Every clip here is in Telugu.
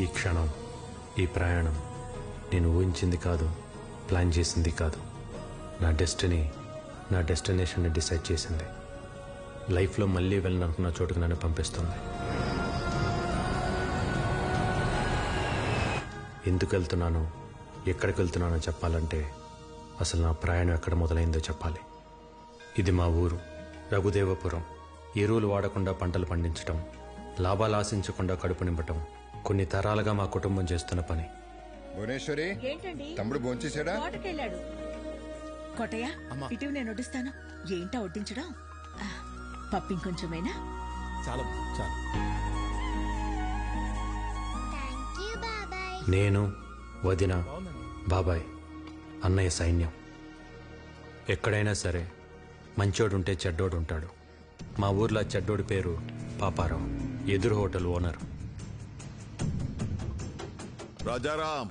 ఈ క్షణం, ఈ ప్రయాణం నేను ఊహించింది కాదు, ప్లాన్ చేసింది కాదు. నా డెస్టినీ, నా డెస్టినేషన్ని డిసైడ్ చేసింది. లైఫ్లో మళ్ళీ వెళ్ళాలనుకున్న చోటుకు నన్ను పంపిస్తుంది. ఎందుకు వెళ్తున్నానో, ఎక్కడికి వెళ్తున్నానో చెప్పాలంటే అసలు నా ప్రయాణం ఎక్కడ మొదలైందో చెప్పాలి. ఇది మా ఊరు రఘుదేవపురం. ఎరువులు వాడకుండా పంటలు పండించటం, లాభాలు ఆశించకుండా కడుపు నింపటం కొన్ని తరాలుగా మా కుటుంబం చేస్తున్న పని. భువనేశ్వరి, తమ్ముడు భోంచేశాడా? కోటయ్య, ఇటీవి నేను వడ్డిస్తాను. ఏంటా వడ్డించడం? పప్పు ఇంకొంచెమేనా? చాలా చాలా. నేను, వదిన, బాబాయ్, అన్నయ్య సైన్యం. ఎక్కడైనా సరే మంచోడుంటే చెడ్డోడు ఉంటాడు. మా ఊర్లో చెడ్డోడి పేరు పాపారావు, ఎదురు హోటల్ ఓనర్. రాజారాం,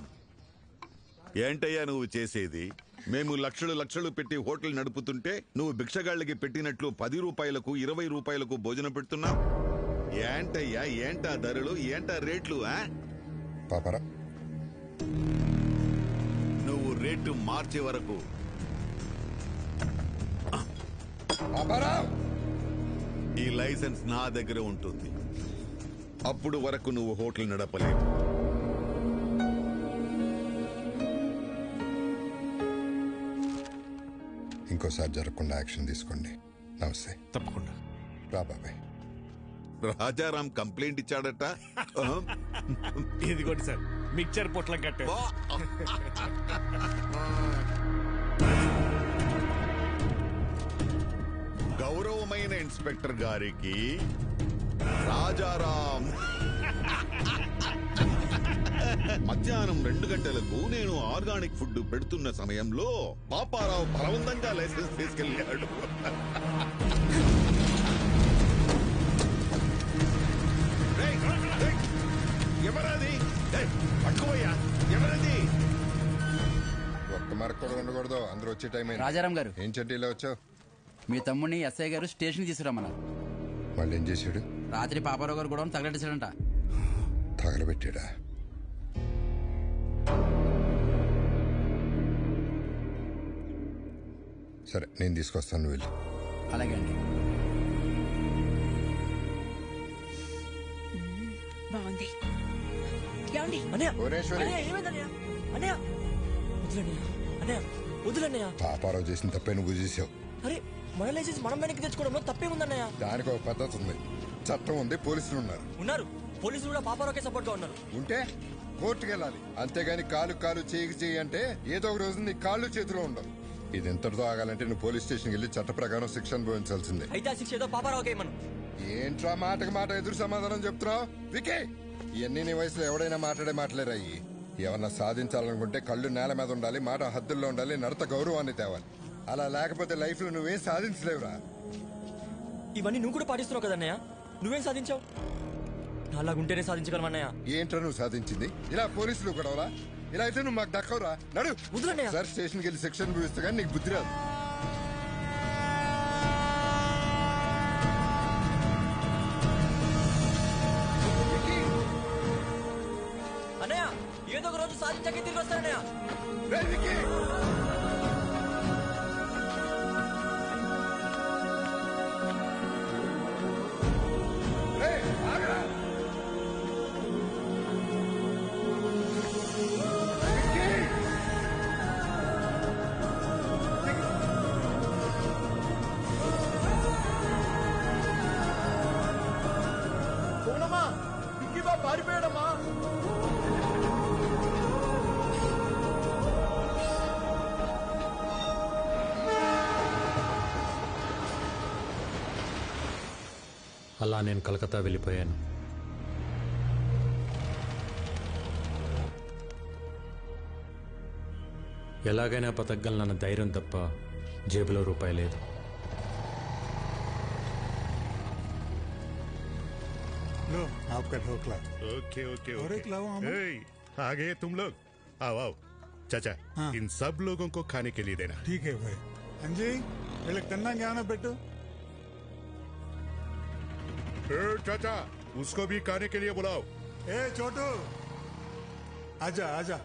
ఏంటయ్యా నువ్వు చేసేది? మేము లక్షలు లక్షలు పెట్టి హోటల్ నడుపుతుంటే నువ్వు భిక్షగాళ్ళకి పెట్టినట్లు 10 రూపాయలకు 20 రూపాయలకు భోజనం పెడుతున్నావు. ఏంటయ్యా, ఏంటా ధరలు, ఏంటా రేట్లు? పాపరా, నువ్వు రేటు మార్చే వరకు ఈ లైసెన్స్ నా దగ్గర ఉంటుంది. అప్పుడు వరకు నువ్వు హోటల్ నడపలేవు. ఇంకోసారి జరగకుండా యాక్షన్ తీసుకోండి. నమస్తే. తప్పకుండా రా బాబాయ్. రాజారాం కంప్లైంట్ ఇచ్చాడట. ఇదిగోండి సార్, మిక్చర్ పొట్లం కట్టే. గౌరవమైన ఇన్స్పెక్టర్ గారికి రాజారాం మధ్యాహ్నం 2 గంటలకు నేను ఆర్గానిక్ ఫుడ్ పెడుతున్న సమయంలో పాపారావు బలవంతంగా లైసెన్స్ తీసుకెళ్లాడు. ఎవరది? పట్టుకోయ్యా, ఎవరది? ఒక్క మరకు కూడా ఉండకూడదు. అందరూ వచ్చే టైం అయింది. రాజారాం గారు, ఏం చెడ్డీలో వచ్చావు? మీ తమ్ముడిని ఎస్ఐ గారు స్టేషన్ తీసుకురమ్మన్నారు. మళ్ళీ ఏం చేశాడు? రాత్రి పాపారావు గారు కూడా తగలెట్టేశాడంట. తగలబెట్టాడా? సరే, నేను తీసుకొస్తాను, వెళ్ళి. అలాగే అండి. బాగుంది. భువనేశ్వరి, పాపారావు చేసిన తప్పే నువ్వు చేసావు. అరే, మన లైసెన్స్ మనం వెనక్కి తెచ్చుకోవడంలో తప్పే ఉందన్నయ్య. దానికి ఒక పద్ధతి ఉంది, చట్టం ఉంది, పోలీసులు ఉన్నారు. పోలీసులు కూడా పాపారావుకే సపోర్ట్ గా ఉన్నారు. ఉంటే కోర్టుకు వెళ్ళాలి. అంతేగాని కాలు కాలు చేయి అంటే ఏదో ఒక రోజు నీ కాళ్ళు చేతిలో ఉండవు. ఇది ఎంతటితో ఆగాలంటే నువ్వు పోలీస్ స్టేషన్కి వెళ్ళి చట్ట ప్రకారం శిక్ష అనుభవించాల్సిందే. అయితే ఆ శిక్ష ఏదో పాపారావుకే మనం. ఏంట్రా మాటకు మాట ఎదురు సమాధానం చెప్తున్నావు? వికే, ఇవన్నీ నీ వయసులో ఎవడైనా మాట్లాడే మాటలేరాయి. ఏమన్నా సాధించాలనుకుంటే కళ్ళు నేల మీద ఉండాలి, మాట హద్దుల్లో ఉండాలి, నడత గౌరవాన్ని తేవాలి. అలా లేకపోతే లైఫ్ లో నువ్వేం సాధించలేవురా. ఇవన్నీ నువ్వు కూడా పాటిస్తున్నావు కదన్నయ్య. నువ్వేం సాధించావు? అలాగుంటేనే సాధించగలమన్నయ్య. ఏంట్రా నువ్వు సాధించింది? ఇలా పోలీసులు గొడవలా? ఇలా అయితే నువ్వు మాకు దక్కవురా. నడు సార్, స్టేషన్కి వెళ్ళి శిక్షణ అనుభవిస్తే కానీ నీకు బుద్ధి రాదు. అన్నయ్య, ఏదో ఒక రోజు సాధించాకే తిరిగి వస్తానన్నయ్య. పారిపోయాడమ్మా. అలా నేను కలకత్తా వెళ్ళిపోయాను. ఎలాగైనా బతకగలనన్న ధైర్యం తప్ప జేబులో రూపాయి లేదు. लो आपका ढोकला। ओके ओके और एक लाओ हम। आ गए तुम लोग, आओ आओ। चाचा, हाँ। इन सब लोगों को खाने के लिए देना। ठीक है भाई। अंजी, వీళ్ళకి తిన్నాక ఏమైనా పెట్టు. चाचा, उसको भी खाने के लिए बुलाओ. ఏ చోటు, आजा आजा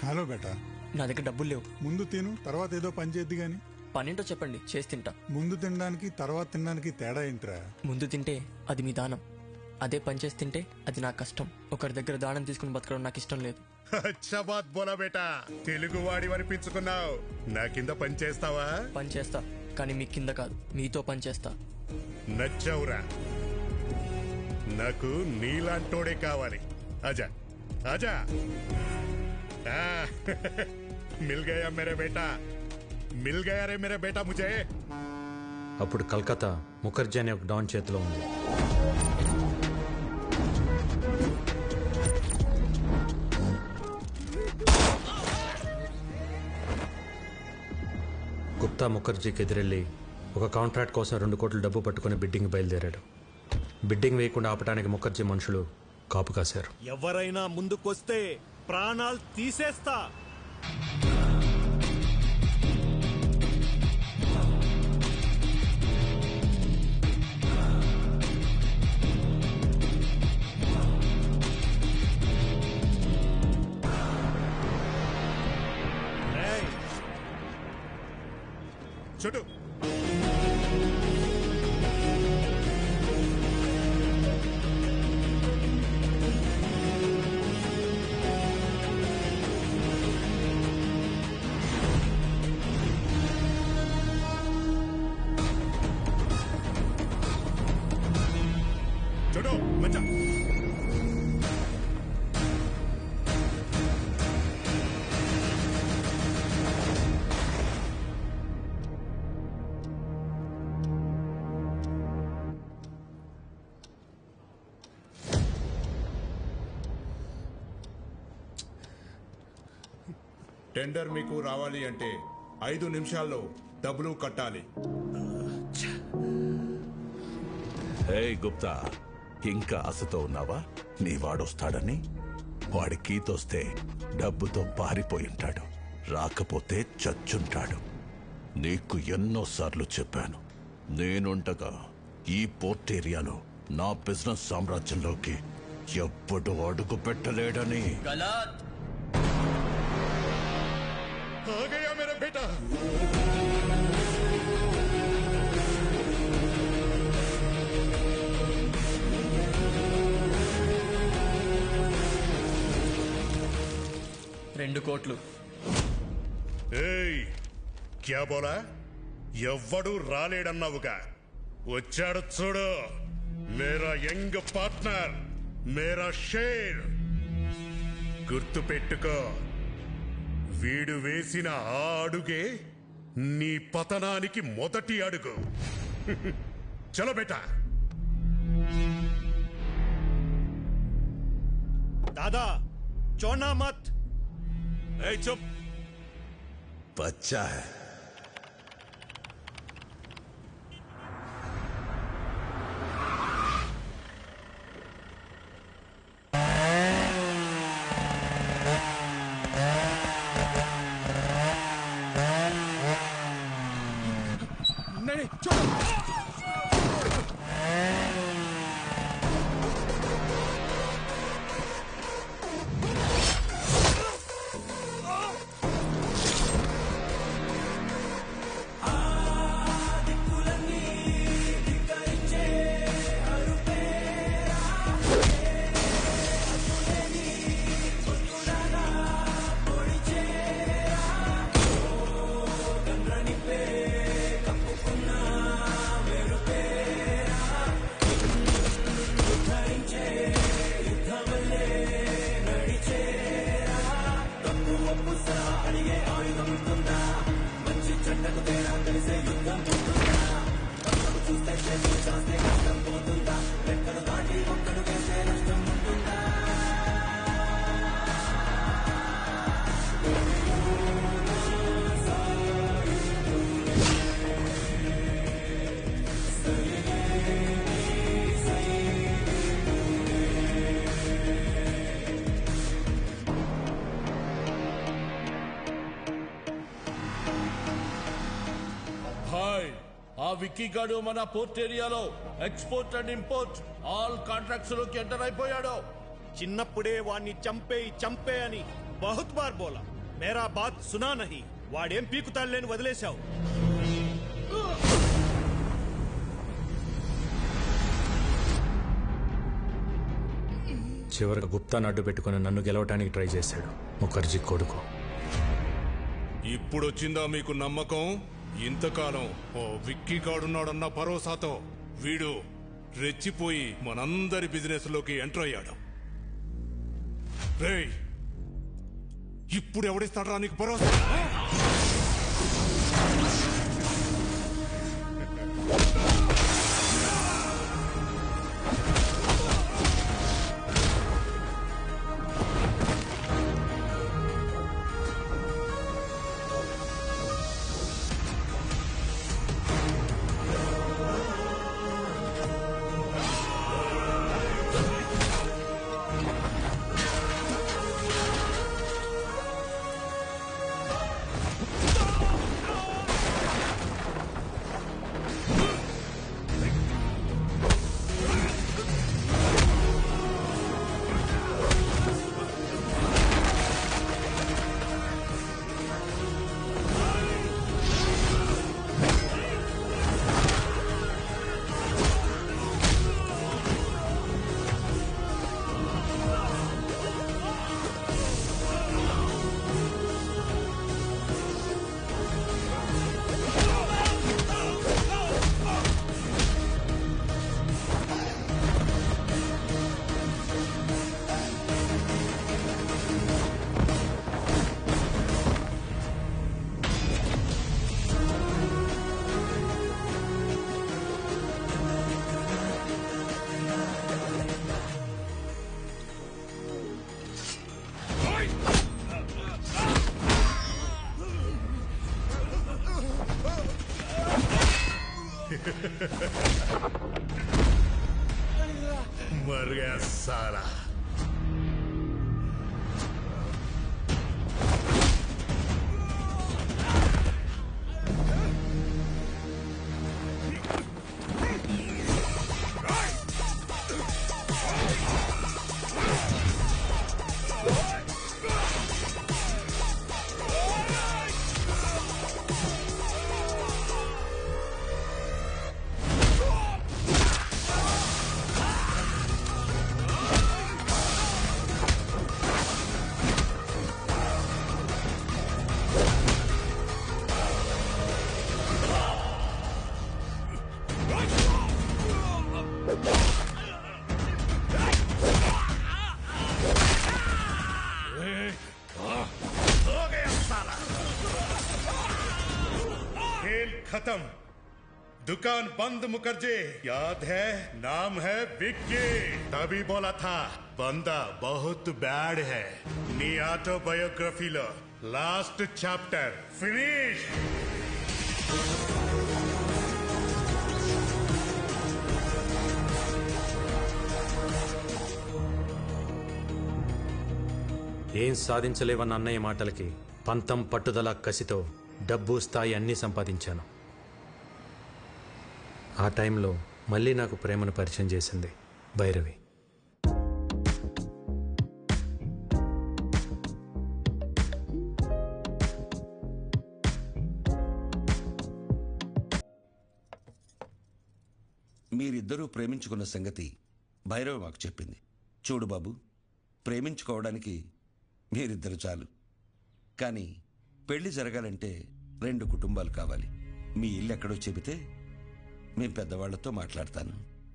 ఖాలో బేటా నా దగ్గర డబ్బులు లేవు. ముందు తిను తర్వాత ఏదో పని చేద్ది గాని. పనేంటో చెప్పండి, చేసి తింటా. ముందు తినడానికి తర్వాత తినడానికి తేడా ఏంట్రా? ముందు తింటే అది మీ దానం, అదే పని చేసి తింటే అది నా కష్టం. ఒకరి దగ్గర దానం తీసుకుని బతకడం నాకు ఇష్టం లేదు. అచ్చా బాత్ బోలా బేటా, తెలుగు వాడి అనిపించుకున్నావు. నా కింద పని చేస్తావా? పని చేస్తా, కానీ మీ కింద కాదు, మీతో పని చేస్తా. నచ్చవురా, నాకు నీలాంటోడే కావాలి. ఆజా ఆజా. మిల్ గయా మేరే బేటా, మిల్ గయా రే మేరే బేటా ముజే. అప్పుడు కలకత్తా ముఖర్జీ అనే ఒక డాన్ చేతిలో ఉంది. గుప్తా ముఖర్జీకి ఎదురెళ్ళి ఒక కాంట్రాక్ట్ కోసం 2 కోట్ల డబ్బు పట్టుకుని బిడ్డింగ్ బయలుదేరాడు. బిడ్డింగ్ వేయకుండా ఆపడానికి ముఖర్జీ మనుషులు కాపు కాశారు. ఎవరైనా ముందుకొస్తే ప్రాణాలు తీసేస్తా. చుట్టూ చుట్టూ మంచా. టెండర్ మీకు రావాలి అంటే 5 నిమిషాల్లో డబ్బులు కట్టాలి. హే గుప్తా, ఇంకా ఆశతో ఉన్నావా? నీ వాడొస్తాడని? వాడి కీతొస్తే డబ్బుతో పారిపోయి ఉంటాడు, రాకపోతే చచ్చుంటాడు. నీకు ఎన్నోసార్లు చెప్పాను, నేనుండగా ఈ పోర్ట్ ఏరియాలో నా బిజినెస్ సామ్రాజ్యంలోకి ఎప్పుడు అడుగు పెట్టలేడని. आ गया मेरा बेटा. రెండు కోట్లు. ఏయ్, క్యా బోలా? ఎవ్వడు రాలేడన్నావుగా, వచ్చాడు చూడు. మేరా యంగ్ పార్ట్నర్, మేరా షేర్. గుర్తు పెట్టుకో, వీడు వేసిన ఆ అడుగే నీ పతనానికి మొదటి అడుగు. చలో బేటా. దాదా చోనా మత్. ఏ చుప్, బచ్చా హై. ఆ విక్కీ గాడు మన పోర్ట్ ఏరియాలో export and import all contracts లోకి ఎంటర్ అయిపోయాడు. చిన్నప్పుడే వాణ్ణి చంపే అని బహుత్ బార్ బోలా, మేరా బాత్ సునా నహి. వాడేం పీకుతాళ్ళేని వదిలేశావు. చివరికి గుప్తాను అడ్డు పెట్టుకుని నన్ను గెలవటానికి ట్రై చేశాడు ముఖర్జీ కొడుకు. ఇప్పుడొచ్చిందా మీకు నమ్మకం? ఇంతకాలం ఓ విక్కీ గాడున్నాడన్న భరోసాతో వీడు రెచ్చిపోయి మనందరి బిజినెస్ లోకి ఎంటర్ అయ్యాడు. రేయ్, ఇప్పుడు ఎవడిస్తాడ్రా నీకు భరోసా? मर गया साला। खत्म, दुकान बंद। मुखर्जी याद है, नाम है विक्की। तभी बोला था बंदा बहुत बैड है। नी ऑटोबायोग्राफी लो लास्ट चैप्टर फिनिश। ఏం సాధించలేవన్న అన్నయ్య మాటలకి పంతం పట్టుదల కసితో డబ్బు స్థాయి అన్నీ సంపాదించాను. ఆ టైంలో మళ్ళీ నాకు ప్రేమను పరిచయం చేసింది భైరవి. మీరిద్దరూ ప్రేమించుకున్న సంగతి భైరవి మాకు చెప్పింది. చూడు బాబు, ప్రేమించుకోవడానికి మీరిద్దరు చాలు, కానీ పెళ్లి జరగాలంటే 2 కుటుంబాలు కావాలి. మీ ఇల్లు ఎక్కడో చెబితే మీ పెద్దవాళ్లతో మాట్లాడతాను.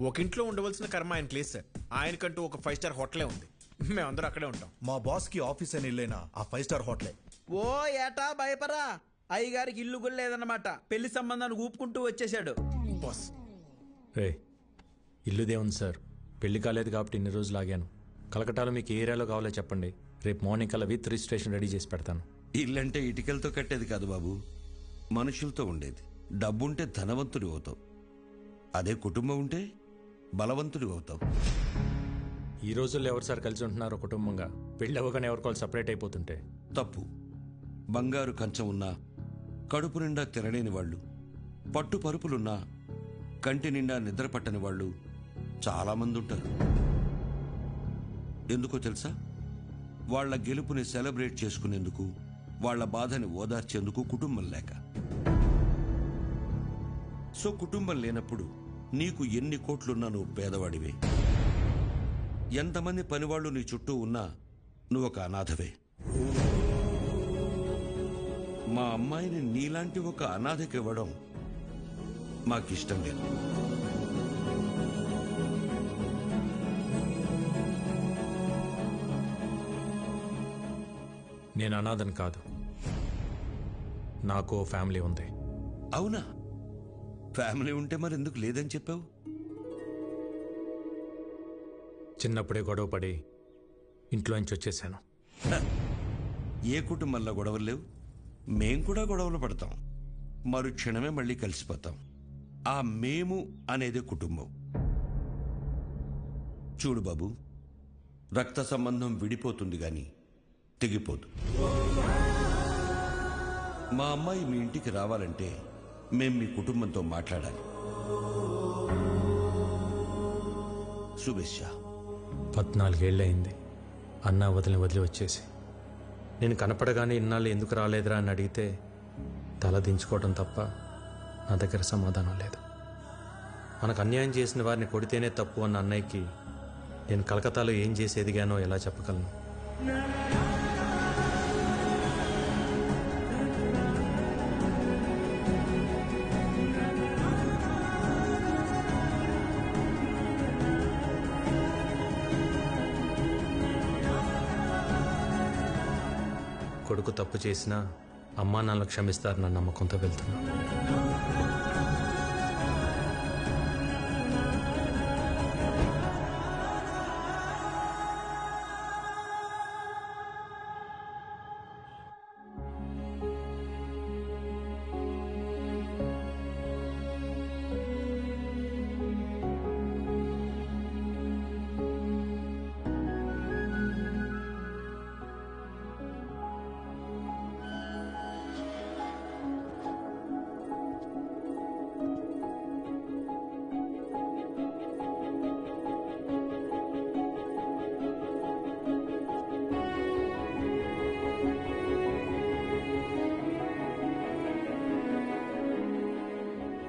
ఒక ఇంట్లో ఉండవలసిన కర్మ ఆయనకి లేదు సార్. ఆయనకంటూ ఒక 5 స్టార్ హోటలే ఉంది. మేమందరూ అక్కడే ఉంటాం. మా బాస్ కి ఆఫీస్ అని ఇల్లేనా ఆ 5 స్టార్ హోటలే. ఓ ఏటా భయపరా, అయ్యగారికి ఇల్లు కూడా లేదన్నమాట. పెళ్లి సంబంధాన్ని ఊపుకుంటూ వచ్చేసాడు బాస్. రే, ఇల్లుదే ఉంది సార్, పెళ్లి కాలేదు కాబట్టి ఇన్ని రోజులు ఆగాను. కలకటాలో మీకు ఏ ఏరియాలో కావాలో చెప్పండి, రేపు మార్నింగ్ కల్లా విత్ రిజిస్ట్రేషన్ రెడీ చేసి పెడతాను. ఇల్లంటే ఇటుకలతో కట్టేది కాదు బాబు, మనుషులతో ఉండేది. డబ్బుంటే ధనవంతుడు అవుతావు, అదే కుటుంబం ఉంటే బలవంతుడు అవుతావు. ఈ రోజుల్లో ఎవరు సార్ కలిసి ఉంటున్నారో కుటుంబంగా? పెళ్ళి అవ్వగానే ఎవరికోవాలి సపరేట్ అయిపోతుంటే తప్పు. బంగారు కంచం ఉన్నా కడుపు నిండా తినలేని వాళ్ళు పట్టు పరుపులున్నా కంటి నిండా నిద్ర పట్టని వాళ్ళు చాలామంది ఉంటారు. ఎందుకో తెలుసా? వాళ్ళ గెలుపుని సెలబ్రేట్ చేసుకునేందుకు, వాళ్ళ బాధని ఓదార్చేందుకు కుటుంబం లేక. సో కుటుంబం లేనప్పుడు నీకు ఎన్ని కోట్లున్నా నువ్వు పేదవాడివే. ఎంతమంది పనివాళ్ళు నీ చుట్టూ ఉన్నా నువ్వు ఒక అనాథవే. మా అమ్మాయిని నీలాంటి ఒక అనాథకి ఇవ్వడం మాకిష్టం లేదు. నేను అనాథని కాదు, నాకు ఫ్యామిలీ ఉంది. అవునా? ఫ్యామిలీ ఉంటే మరి ఎందుకు లేదని చెప్పావు? చిన్నప్పుడే గొడవ పడి ఇంట్లోంచి వచ్చేసాను. ఏ కుటుంబంలో గొడవలు లేవు? మేం కూడా గొడవలు పడతాం, మరుక్షణమే మళ్ళీ కలిసిపోతాం. ఆ మేము అనేది కుటుంబం. చూడు బాబు, రక్త సంబంధం విడిపోతుంది గాని తెగిపోదు. మా అమ్మాయి మీ ఇంటికి రావాలంటే మేం మీ కుటుంబంతో మాట్లాడాలి. శుభేచ్ఛ. 14 ఏళ్ళయింది అన్న వదిలి వచ్చేసి. నేను కనపడగానే ఇన్నాళ్ళు ఎందుకు రాలేదురా అని అడిగితే తల దించుకోవడం తప్ప నా దగ్గర సమాధానం లేదు. మనకు అన్యాయం చేసిన వారిని కొడితేనే తప్పు అన్న అన్నయ్యకి నేను కలకత్తాలో ఏం చేసి ఎదిగానో ఎలా చెప్పగలను? కొడుకు తప్పు చేసినా అమ్మా నాన్నలు క్షమిస్తారన్న నమ్మకంతో వెళ్తున్నా.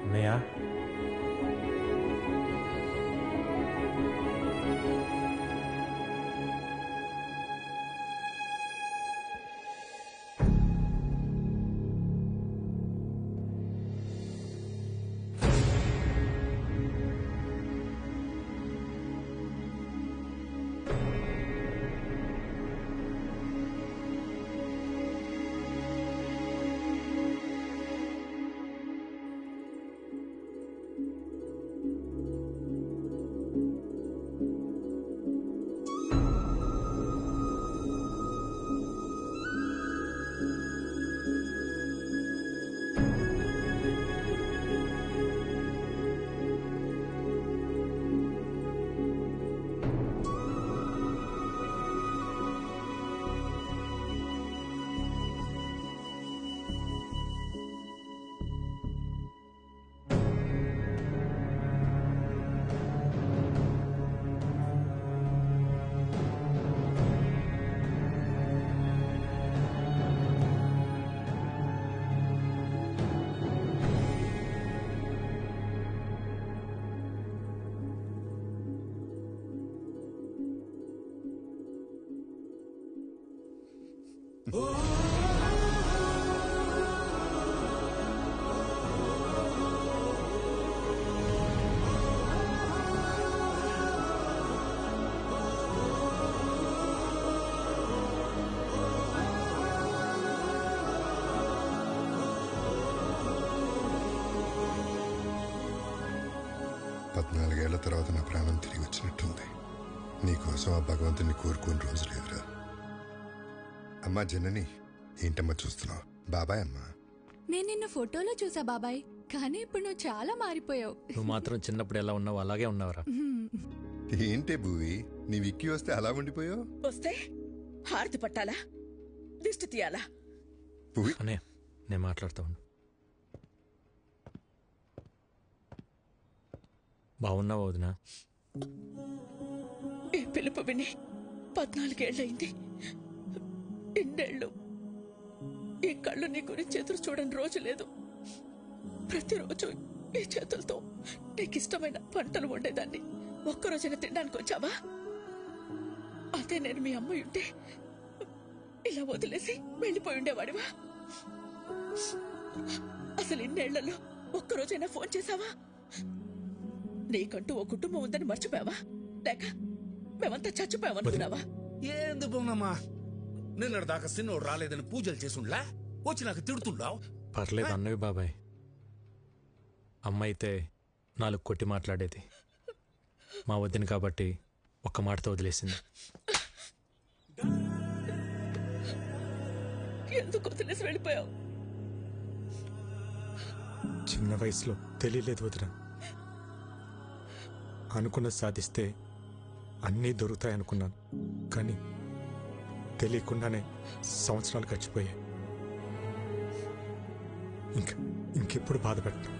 అన్నయ్య, పద్నాలుగేళ్ల తర్వాత నా ప్రాణం తిరిగి వచ్చినట్టుంది. నీకోసం ఆ భగవంతుని కోరుకుని రోజు లేదురా. అమ్మా జనని, ఏంటమ్మా చూస్తున్నావు? బాబాయ్ అమ్మా. నేను నిన్ను ఫోటోలో చూసా బాబాయ్, కానీ ఇప్పుడు నువ్వు చాలా మారిపోయావు. నువ్వు మాత్రం చిన్నప్పుడు ఎలా ఉన్నావు అలాగే ఉన్నావురా. ఏంటే భూవి, నీ విక్కీ వస్తే అలా ఉండిపోయావు? వస్తే హారతి పట్టాలా, దిష్టి తీయాలా? అనే నేను మాట్లాడుతూ ఉండు. బాగున్నావా వదినా? ఈ పిలుపు విని 14 ఏళ్ళయింది. ఇన్నేళ్ళు ఈ కళ్ళు నీ గురించి ఎదురు చూడని రోజు లేదు. ప్రతిరోజు ఈ చేతులతో నీకు ఇష్టమైన పంటలు వండేదాన్ని. ఒక్కరోజైనా తినడానికి వచ్చావా? అదే నేను మీ అమ్మాయి ఉంటే ఇలా వదిలేసి వెళ్ళిపోయి ఉండేవాడివా? అసలు ఇన్నేళ్లలో ఒక్కరోజైనా ఫోన్ చేశావా? నీకంటూ ఓ కుటుంబం ఉందని మర్చిపోయావా? లేక మేమంతా చచ్చిపోయామనుకున్నావా? ఏంది బొమ్మమ్మా, నిన్నటి దాకా సిన్నోడు రాలేదని పూజలు చేసుండ్లా వచ్చి నాకు తిడుతుండావు. పర్లేదు అన్నవి బాబాయ్. అమ్మ అయితే 4 కొట్టి మాట్లాడేది. మా వద్దని కాబట్టి ఒక్క మాటతో వదిలేసింది. ఎందుకు వదిలేసి వెళ్ళిపోయావు? చిన్న వయసులో తెలియలేదు వదిన. అనుకున్నది సాధిస్తే అన్నీ దొరుకుతాయనుకున్నాను. కానీ తెలియకుండానే సంవత్సరాలు గడిచిపోయాయి. ఇంకెప్పుడు బాధపడతాను.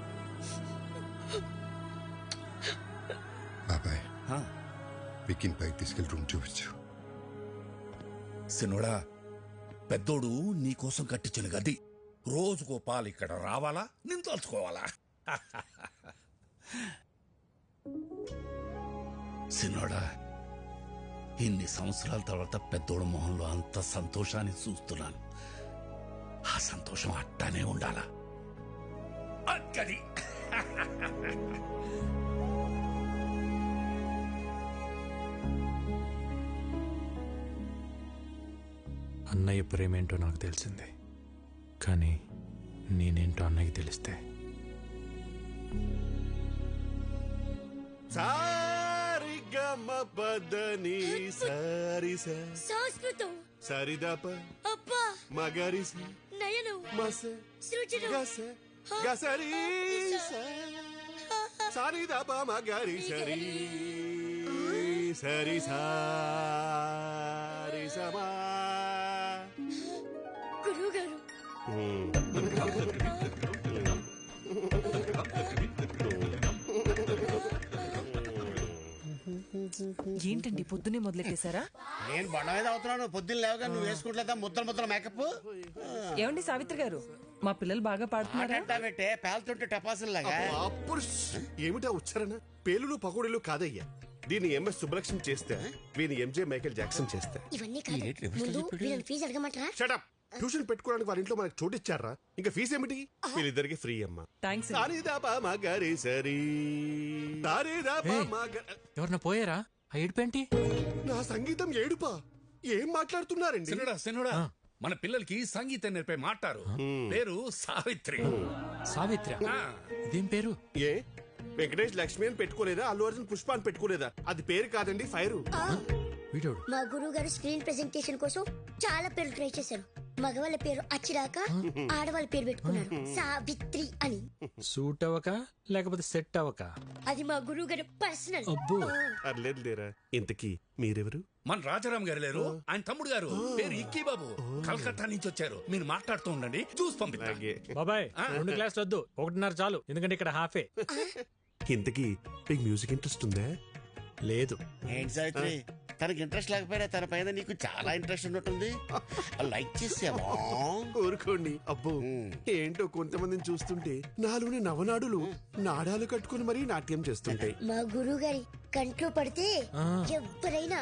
బాబాయ్, విక్కీని పైకి తీసుకెళ్ళి రూమ్ చూపించు. సిన్నోడా, పెద్దోడు నీకోసం కట్టించిన గది. రోజుకో పాలు ఇక్కడ రావాలా, నేను తలుచుకోవాలా? సిన్నోడా, ఇన్ని సంవత్సరాల తర్వాత పెద్దోడు మొహంలో అంత సంతోషాన్ని చూస్తున్నాను. ఆ సంతోషం అట్టానే ఉండాలా. అక్కడి అన్నయ్య ప్రేమేంటో నాకు తెలిసింది. కానీ నేనేంటో అన్నయ్యకి తెలిస్తే సంస్కృతం సరిదప అబ్బా మగరిస నయనం మస సృజనం గస గసరి సరిదప మగరి సరి సరి సారి సమా. గురువు గారు ఏంటండి పొద్దునే మొదలెట్టేశారా? నేను బండ మీద అవుతున్నాను. పొద్దున్న లేవగా నువ్వు వేసుకుంటా ముద్దల మేకప్. ఏమండి సావిత్రి గారు, మా పిల్లలు బాగా పాడుతున్నారా? పెట్టే పేలుతుంటే టపాసుల్లాగా. ఏమిటా ఉచ్చారణ? పేలులు పకోడీలు కాదయ్యా. దీన్ని ఎంఎస్ సుబ్బలక్ష్మి చేస్తే, వీని ఎంజే మైకేల్ జాక్సన్ చేస్తే. ఇవన్నీ కాదు, ముందు వీళ్ళని ఫీజు అడగమంటారా? షటప్. ట్యూషన్ పెట్టుకోవడానికి వాళ్ళ ఇంట్లో మనకు చోటు ఇచ్చారా? ఇంకా ఫీజు ఏమిటి? వీళ్ళిద్దరికి ఫ్రీ అమ్మా. థ్యాంక్స్. ఎవరన్నా పోయారా? ఆ ఏడుపేంటి? నా సంగీతం ఏడుపా? ఏం మాట్లాడుతున్నారండి? సిన్నోడా, మన పిల్లలకి సంగీతం నేర్పే మాటారు. పేరు సావిత్రి. సావిత్రి? ఇదేం పేరు? ఏ వెంకటేష్ లక్ష్మి అని పెట్టుకోలేదా? అల్లు అర్జున్ పుష్ప అని పెట్టుకోలేదా? అది పేరు కాదండి, ఫైరు. మా గురువు గారు స్క్రీన్ ప్రెజెంటేషన్ కోసం చాలా పేర్లు ట్రై చేశారు. మగవాళ్ళ పేరు అచ్చిరాక ఆడవాళ్ళ పేరు పెట్టుకున్నారు సావిత్రి అని. సూట్ అవ్వక లేకపోతే సెట్ అవ్వక? అది మా గురువు గారు పర్సనల్. అర్లేదు లేరా. ఇంతకీ మీరెవరు? మన రాజారాం గారు లేరు, ఆయన తమ్ముడు గారు. పేరు ఇక్కీ బాబు. కలకత్తా నుంచి వచ్చారు. మీరు మాట్లాడుతూ ఉండండి, చూసి పంపిస్తా. బాబాయ్ 2 క్లాసులు వద్దు, 1.5 చాలు. ఎందుకంటే ఇక్కడ హాఫే. ఇంతకీ మీకు మ్యూజిక్ ఇంట్రెస్ట్ ఉందా? లేదు. ఏంటి సావిత్రి, తనకి ఇంట్రెస్ట్ లేకపోయినా తన పైన నీకు చాలా ఇంట్రెస్ట్ ఉన్నట్టుంది. లైక్ చేసావా? ఊరుకోండి. అబ్బో, ఏంటో కొంతమందిని చూస్తుంటే నాలోని నవనాడులు నాడాలు కట్టుకుని మరీ నాట్యం చేస్తుంటాయి. మా గురువు గారి కంట్లో పడితే ఎవరైనా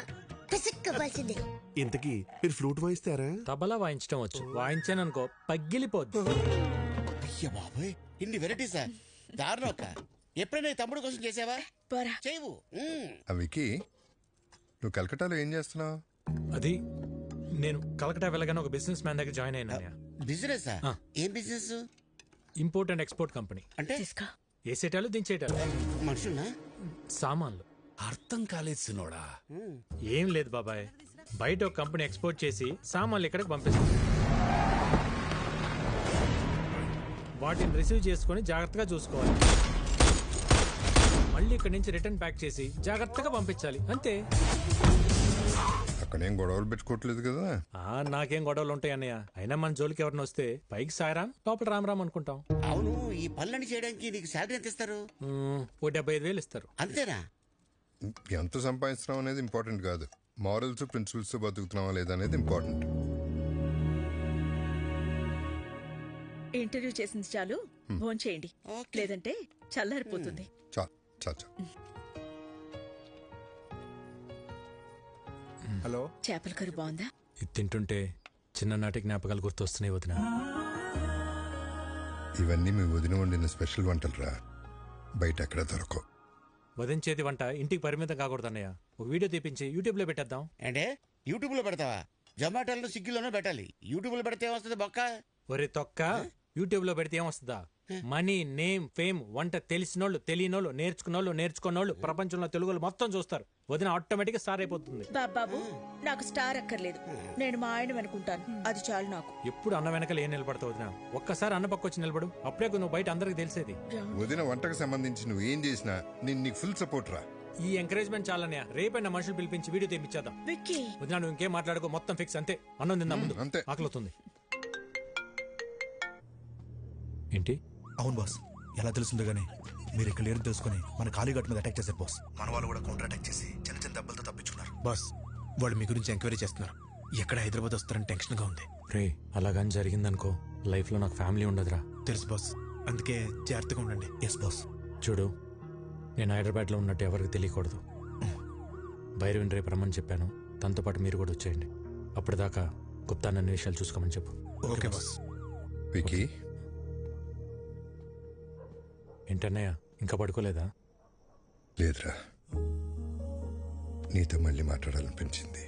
పసిక్కవలసిందే. ఇంతకీ మీరు ఫ్లూట్ వాయిస్తారా? తబలా వాయించడం వచ్చు. వాయించాననుకో పగిలిపోద్దు. అయ్య బాబోయ్, ఇన్ని వెరైటీసా? దారుణం అక్క. ఎప్పుడైనా తమ్ముడు కోసం చేసావా? చేయవు. వికీ, నువ్వు కలకటాలో ఏం చేస్తున్నావు? అది నేను కలకటా వెళ్ళగానే ఒక బిజినెస్ మ్యాన్ దగ్గర జాయిన్ అయినా. బిజినెస్? ఏం business? Import and export company. అంటే వేసేటాలు దించేటాలు. మనుషున్నా? సామాన్లు. అర్థం కాలేదు సినోడా. ఏం లేదు బాబాయ్, బయట ఒక కంపెనీ ఎక్స్పోర్ట్ చేసి సామాన్లు ఇక్కడికి పంపిస్తుంది. వాటిని రిసీవ్ చేసుకుని జాగ్రత్తగా చూసుకోవాలి. మళ్ళీ ఇక్కడి నుంచి రిటర్న్ ప్యాక్ చేసి జాగ్రత్తగా పంపించాలి. అంతే. అక్కడేం గొడవలు పెట్టుకోవట్లేదు కదా. నాకేం గొడవలు ఉంటాయి అన్నయ్య. అయినా మన జోలికి ఎవరిని వస్తే పైకి సాయరాం లోపల రామ్ అనుకుంటాం. అవును, ఈ పనులన్నీ చేయడానికి నీకు శాలరీ ఎంత ఇస్తారు? ఓ 75,000 ఇస్తారు. అంతేనా? ఎంత సంపాదిస్తున్నాం అనేది ఇంపార్టెంట్ కాదు, మారల్స్ ప్రిన్సిపల్స్ బతుకుతున్నావా లేదా అనేది ఇంపార్టెంట్. ఇంటర్వ్యూ చేసింది చాలు, ఫోన్ చేయండి, లేదంటే చల్లారిపోతుంది. హలో, చేపల కర్రీ బాగుందా? ఇది తింటుంటే చిన్ననాటి జ్ఞాపకాలు గుర్తొస్తున్నాయి వదిన. ఇవన్నీ మీ వదిన వండిన స్పెషల్ వంటలు రా, బయట ఎక్కడ దొరకవు. వదించేది వంట ఇంటికి పరిమితం కాకూడదు అన్నయ్య. ఒక వీడియో తీపించి యూట్యూబ్ లో పెట్టేద్దాం. అంటే యూట్యూబ్ లో పెడతావా? జొమాటోలో స్విగ్గీలోనో పెట్టాలి. యూట్యూబ్ లో పెడితే ఏమొస్తుంది బొక్క? ఒరే తొక్క, యూట్యూబ్ లో పెడితే ఏమొస్తుందా? మనీ, నేమ్, ఫేమ్, వంట తెలిసినోళ్ళు, తెలియనోళ్ళు, నేర్చుకున్నోళ్ళు ప్రపంచంలో తెలుగులో మొత్తం చూస్తారు. వదిన ఆటోమేటిక్ గా స్టార్ అయిపోతుంది. బాబు, నాకు స్టార్ అక్కర్లేదు, నేను మా ఆయన అనుకుంటాను, అది చాలు నాకు. ఎప్పుడు అన్న వెనకాల ఏం నిలబడతావు వదిన? ఒక్కసారి అన్న పక్క వచ్చి నిలబడు, అప్పుడే నువ్వు బయట అందరికి తెలిసేది. వదిన వంటకు సంబంధించి నువ్వు ఏం చేసినా నేను నీకు ఫుల్ సపోర్ట్ రా. ఈ ఎంకరేజ్మెంట్ చాలనే. రేపైనా మనుషులు పిలిపించి వీడియో తెప్పించేద్దాం. వదిన నువ్వు ఇంకేం మాట్లాడుకో, మొత్తం ఫిక్స్. అంతే, అన్నం తిందాం ముందు, అంతే. ఆకలిస్తుంది. ఏంటి? అవును బాస్, ఎలా తెలుస్తుందో గానీ మీరు ఇక్కడ లేరు తెలుసుకుని మన కాళీఘాట్ మీద అటాక్ చేశారు బాస్. మన వాళ్ళు కూడా కౌంటర్ అటాక్ చేసి చిన్న చిన్న దెబ్బలతో తప్పించుకున్నారు బాస్. వాళ్ళు మీ గురించి ఎంక్వైరీ చేస్తున్నారు, ఎక్కడ హైదరాబాద్ వస్తారని టెన్షన్ గా ఉంది. రే, అలాగని జరిగిందనుకో లైఫ్ లో నాకు ఫ్యామిలీ ఉండదురా. తెలుసు బాస్, అందుకే జాగ్రత్తగా ఉండండి. Yes boss. చూడు, నేను హైదరాబాద్ లో ఉన్నట్టు ఎవరికి తెలియకూడదు. భైరవిని రేపు రమ్మని చెప్పాను, తనతో పాటు మీరు కూడా వచ్చేయండి. అప్పటిదాకా గుప్తా నన్ను విషయాలు చూసుకోమని చెప్పు. Okay boss. వికీ, ఏంటన్నయ్య ఇంకా పడుకోలేదా? లేదురా, నీతో మళ్ళీ మాట్లాడాలనిపించింది.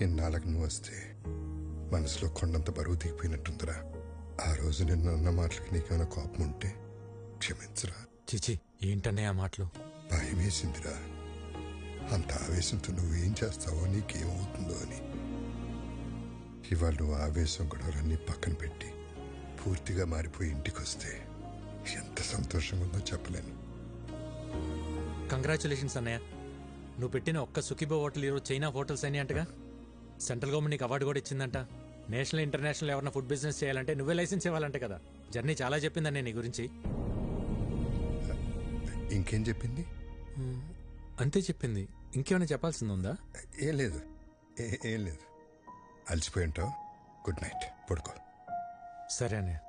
ఎన్నాళ్ళకు నువ్వు వస్తే మనసులో కొండంత బరువు దిగిపోయినట్టుందిరా. ఆ రోజు నిన్న అన్న మాటలకి నీకేమైనా కోపం ఉంటే క్షమించరా. చిచి, ఏంటన్నయ్య ఆ మాటలు? భయం వేసిందిరా, అంత ఆవేశంతో నువ్వేం చేస్తావో, నీకేమవుతుందో అని. ఇవాళ నువ్వు ఆవేశం గొడవలన్నీ పక్కన పెట్టి పూర్తిగా మారిపోయి ఇంటికి వస్తే ఎంత సంతోషంగా ఉందో చెప్పలేను. కంగ్రాచులేషన్స్ అన్నయ్య. నువ్వు పెట్టిన ఒక్క సుఖీబో హోటల్ ఈరోజు చైనా హోటల్స్ అని అంటగా. సెంట్రల్ గవర్నమెంట్ నీకు అవార్డు కూడా ఇచ్చిందంట. నేషనల్ ఇంటర్నేషనల్ ఎవరైనా ఫుడ్ బిజినెస్ చేయాలంటే నువ్వే లైసెన్స్ ఇవ్వాలంటే కదా. జర్నీ చాలా చెప్పిందన్న నీ గురించి. ఇంకేం చెప్పింది? అంతే చెప్పింది, ఇంకేమైనా చెప్పాల్సింది ఉందా? ఏం లేదు, ఏం లేదు. అలసిపోయి ఉంటావు. గుడ్ నైట్, పడుకో. సరే అన్నయ్య.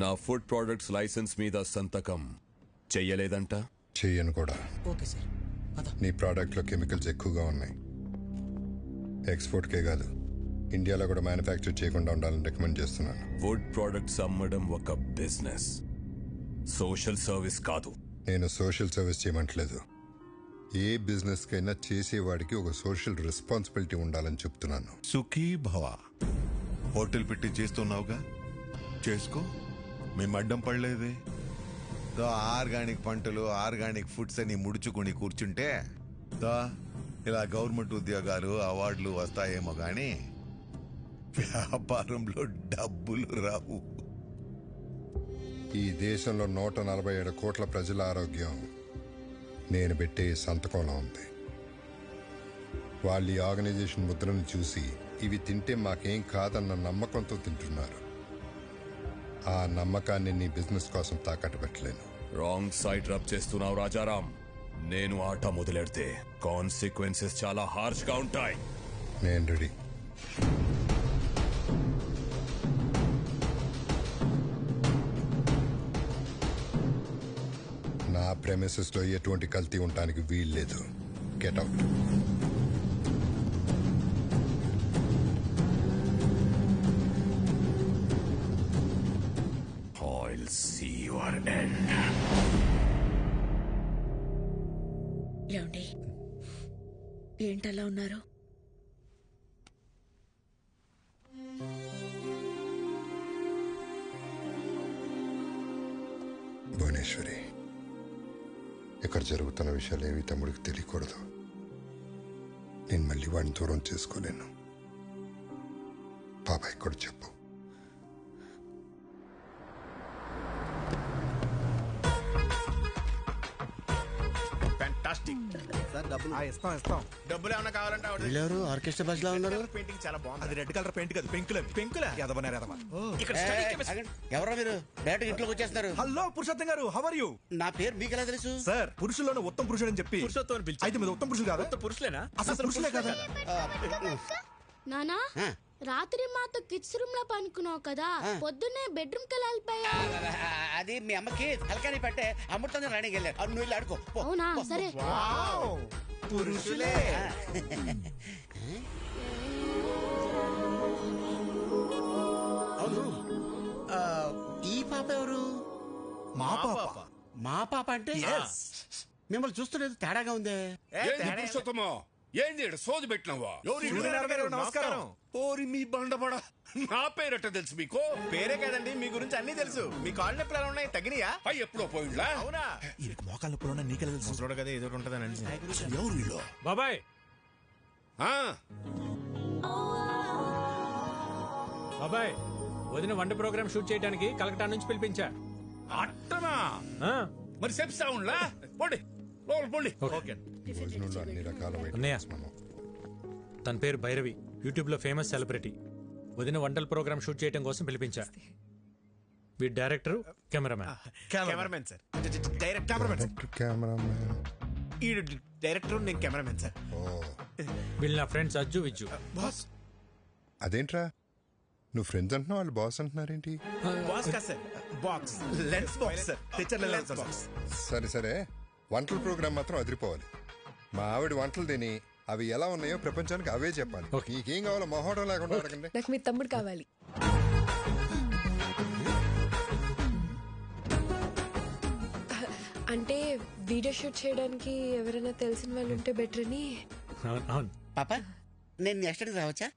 నా ఫుడ్ ప్రొడక్ట్స్ లైసెన్స్ మీద సంతకం చెయ్యలేదంట? చెయ్యను కూడా. Okay sir. నీ ప్రోడక్ట్లో కెమికల్స్ ఎక్కువగా ఉన్నాయి. ఎక్స్పోర్ట్కే కాదు, ఇండియాలో కూడా మ్యానుఫ్యాక్చర్ చేయకుండా ఉండాలని రికమెండ్ చేస్తున్నాను. ఫుడ్ ప్రొడక్ట్స్ అమ్మడం ఒక బిజినెస్, సోషల్ సర్వీస్ కాదు. నేను సోషల్ సర్వీస్ చేయమంటలేదు. ఏ బిజినెస్ కైనా చేసేవాడికి ఒక సోషల్ రెస్పాన్సిబిలిటీ ఉండాలని చెప్తున్నాను. సుఖీ భవ. హోటల్ పెట్టి చేస్తున్నావుగా, చేసుకో. మేము అడ్డం పడలేదే. ఆర్గానిక్ పంటలు, ఆర్గానిక్ ఫుడ్స్ అని ముడుచుకుని కూర్చుంటే ఇలా గవర్నమెంట్ ఉద్యోగాలు, అవార్డులు వస్తాయేమో కానీ వ్యాపారంలో డబ్బులు రావు. ఈ దేశంలో 147 కోట్ల ప్రజల ఆరోగ్యం నేను పెట్టే సంతకంలో ఉంది. వాళ్ళు ఈ ఆర్గనైజేషన్ ముద్రను చూసి ఇవి తింటే మాకేం కాదన్న నమ్మకంతో తింటున్నారు. ఆ నమ్మకాన్ని నీ బిజినెస్ కోసం తాకట్టు పెట్టలేను. రాంగ్ సైడ్ రబ్ చేస్తున్నావు రాజారాం. నేను ఆట మొదలెడితే కాన్సిక్వెన్సెస్ చాలా హార్ష్ గా ఉంటాయి. నేను రెడీ. నా ప్రెమిసెస్ లో ఎటువంటి కల్తీ ఉండడానికి వీల్లేదు. Get out. ఏంటలా ఉన్నారు? భువనేశ్వరి, ఇక్కడ జరుగుతున్న విషయాలు ఏవి తమ్ముడికి తెలియకూడదు. నేను మళ్ళీ వాడిని దూరం చేసుకోలేను. బాబాయ్ కూడా చెప్పు. డబ్బులు ఏమన్నా కావాలంటే వీళ్ళెవరు ఆర్కెస్ట్రా బస్ లో ఉన్నారు? పెయింటింగ్ చాలా బాగుంది. అది రెడ్ కలర్ పెయింట్ కాదు, పెంకుల పెంకులా? ఇక్కడ ఎవరో మీరు డైరెక్ట్ ఇంట్లోకి వచ్చేస్తున్నారు. హలో పురుషోత్తం గారు, హౌ ఆర్ యూ? నా పేరు మీకు ఎలా తెలుసు? సార్, పురుషుల్లోనే ఉత్తమ పురుషుడు అని చెప్పి పురుషోత్తం పిలిచి అయితే మీరు ఉత్తమ పురుషులు కాదా? పురుషులేనా? అసలు పురుషులే కదా? నానా, రాత్రి మాతో కిడ్స్ రూమ్ లో పనుకున్నావు కదా, పొద్దున్నే బెడ్రూమ్ కి వెళ్ళిపోయా. అది మీ అమ్మకి తలకాని పట్టే అమృతంగా రాణికి వెళ్ళారు. నువ్వు వెళ్ళి ఆడుకో. అవునా? సరే. పురుషులే. అవును, ఈ పాప ఎవరు? మా పాప. మా పాప అంటే మిమ్మల్ని చూస్తున్నది తేడాగా ఉందే. పురుషోత్తమా, ఏంది సోది పెట్టినావా? నమస్కారం. ఓరి మీ బండబడ, నా పేరట తెలుసు మీకు? పేరే కదండి, మీ గురించి అన్ని తెలుసు. మీ కాళ్ళు నొప్పులు ఎలా ఉన్నాయి? తగినయా? అవి ఎప్పుడో పోయిండ్లా? అవునా? ఈయనకి మోకాళ్ళ నొప్పులు నీకెలా తెలుసు? ముసలోడు కదా, ఏదో ఉంటుందని. ఎవరు వీళ్ళు? బాబాయ్, బాబాయ్, వదిన వంట ప్రోగ్రామ్ షూట్ చేయడానికి కలకటా నుంచి పిలిపించా. అట్టనా? మరి చెప్తా ఉండ్లా? పోండి లోపల పోండి. భోజనంలో అన్ని రకాల అన్నయ్య, తన పేరు భైరవి, యూట్యూబ్ లో ఫేమస్ సెలబ్రిటీ. వదిన వంటల ప్రోగ్రామ్ షూట్ చేయడం కోసం పిలిపించా. వీడి డైరెక్టర్, కెమెరామ్యాన్ సార్. ఈ డైరెక్టర్, నేను కెమెరామెన్ సార్. వీళ్ళు నా ఫ్రెండ్స్ అజ్జు, విజ్జు. అదేంట్రా, నువ్వు ఫ్రెండ్స్ అంటున్నావు, వాళ్ళు బాస్ అంటున్నారేంటి? బాక్స్ కాదు sir, box, lens box sir. తెచ్చర్ లెన్స్ బాక్స్. సరే సరే, వంటల ప్రోగ్రామ్ మాత్రం అదిరిపోవాలి. మా ఆవిడ వంటలు తిని అవి ఎలా ఉన్నాయో ప్రపంచానికి అవే చెప్పాలి. నీకేం కావాలో మొహోటం లేకుండా అడగండి. నాకు మీ తమ్ముడు కావాలి. అంటే వీడియో షూట్ చేయడానికి ఎవరైనా తెలిసిన వాళ్ళు ఉంటే బెటర్ అని. పాప, నేను నెక్స్ట్ అడిగి రావచ్చా?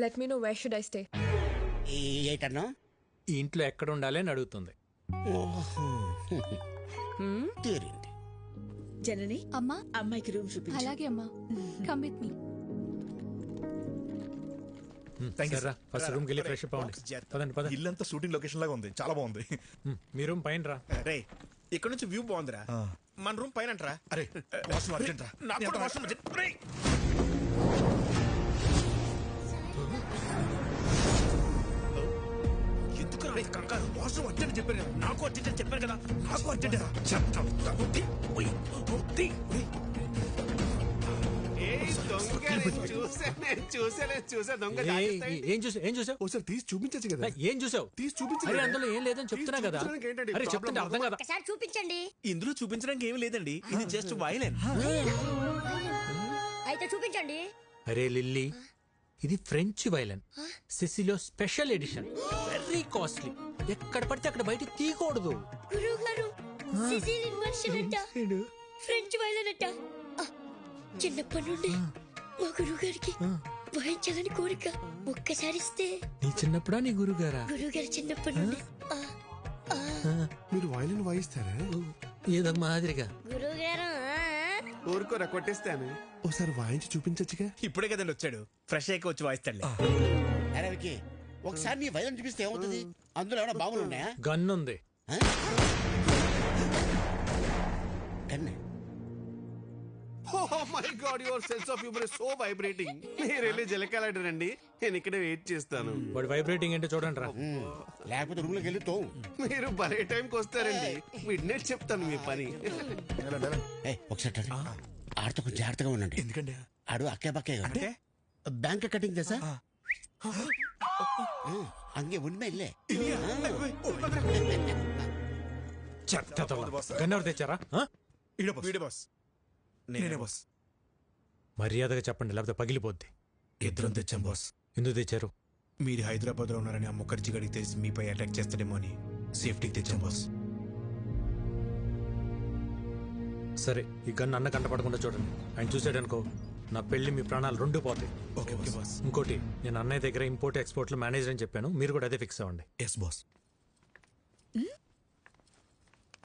Let me know where should I stay. ఏటన్నా? ఈ ఇంట్లో ఎక్కడ ఉండాలి అని అడుగుతుంది. జనని, అమ్మా, అమ్మాయికి రూమ్ చూపించు. అలాగే అమ్మా, come with me. First room కెళ్ళి ఫ్రెష్ అప్ అవ్వండి. పదండి పదండి. ఇల్లంతా షూటింగ్ లొకేషన్ లాగా ఉంది, చాలా బాగుంది. మీ రూమ్ పైన రా. రే, ఇక్కడ నుంచి వ్యూ బాగుందిరా. మన రూమ్ పైన రా. అరే, వాష్రూమ్ అర్జెంట్ రా. నాకు కూడా వాష్రూమ్ అర్జెంట్. ఎందుకు రా కంగారు? వాష్రూమ్ అర్జెంట్ చెప్పాను కదా. నాకు అర్జెంట్ అని చెప్పాను కదా. నాకు అర్జెంట్ రా. చూసా దొంగ. ఏం చూసావు? ఒకసారి తీసి చూపించచ్చు కదా. ఏం చూసావు? తీసి చూపించు. అందులో ఏం లేదని చెప్తున్నా కదా. అరే చెప్తుంటే అర్థం కదా. ఒకసారి చూపించండి. ఇందులో చూపించడానికి ఏమీ లేదండి, ఇది జస్ట్ వైలెన్. అయితే చూపించండి. అరే లిల్లీ, ఇది ఫ్రెంచ్ వైలెన్, సిసిలో స్పెషల్ ఎడిషన్, వెరీ కాస్ట్లీ. ఎక్కడ పడితే అక్కడ బయట తీయకూడదు. గురువు గారు, సిసిలియన్ వర్షన్ అంట, ఫ్రెంచ్ వైలెన్ అంట. చిన్నప్పటి నుండి మా గురువు గారికి వాయించాలని కోరిక. ఒక్కసారి ఇస్తే. నీ చిన్నప్పుడా నీ గురుగారా? గురువు గారు చిన్నప్పటి నుండి. మీరు వైలిన్ వాయిస్తారా? ఏదో మాదిరిగా. గురువు గారు ఊరుకోరా, కొట్టేస్తాను. ఒకసారి వాయించి చూపించచ్చుగా. ఇప్పుడే కదండి వచ్చాడు, ఫ్రెష్ అయ్యి వచ్చి వాయిస్తాడులే. అరే వికీ, ఒకసారి నీ వైలెన్ చూపిస్తే ఏమవుతుంది? అందులో ఏమైనా బాంబులు ఉన్నాయా? గన్ ఉంది. గన్నే? Oh my God, your sense of humor is so vibrating. మీరు వెళ్ళి జలకాలండి, నేను ఇక్కడే వెయిట్ చేస్తాను. వాడు వైబ్రేటింగ్ ఏంటో చూడండి రా. లేకపోతే రూమ్ లోకి వెళ్ళి తో. మీరు భలే టైంకి వస్తారండి. మిడ్నైట్ చెప్తాను మీ పని. ఒకసారి ఆడితో కొంచెం జాగ్రత్తగా ఉండండి. ఎందుకండి? ఆడు అక్కే బక్కే అంటే బ్యాంక్ కటింగ్ తెసా అంగే ఉన్మే ఇల్లే. గన్ ఎవరు తెచ్చారా? వీడే బాస్. నేనే బాస్. మర్యాదగా చెప్పండి, లేకపోతే పగిలిపోద్ది. ఇద్దరం తెచ్చాం బాస్. ఎందుకు తెచ్చారు? మీరు హైదరాబాద్ లో ఉన్నారని ఆ ముఖర్జీ గడికి తెలిసి మీపై అటాక్ చేస్తాడేమో అని సేఫ్టీకి తెచ్చాం బాస్. సరే ఈ గన్ను అన్న కంట పడకుండా చూడండి. ఆయన చూసాడనుకో నా పెళ్లి మీ ప్రాణాలు రెండు పోతాయి. Okay boss. ఇంకోటి, నేను అన్నయ్య దగ్గర ఇంపోర్ట్ ఎక్స్పోర్ట్ లో మేనేజర్ అని చెప్పాను, మీరు కూడా అదే ఫిక్స్ అవ్వండి. Yes boss.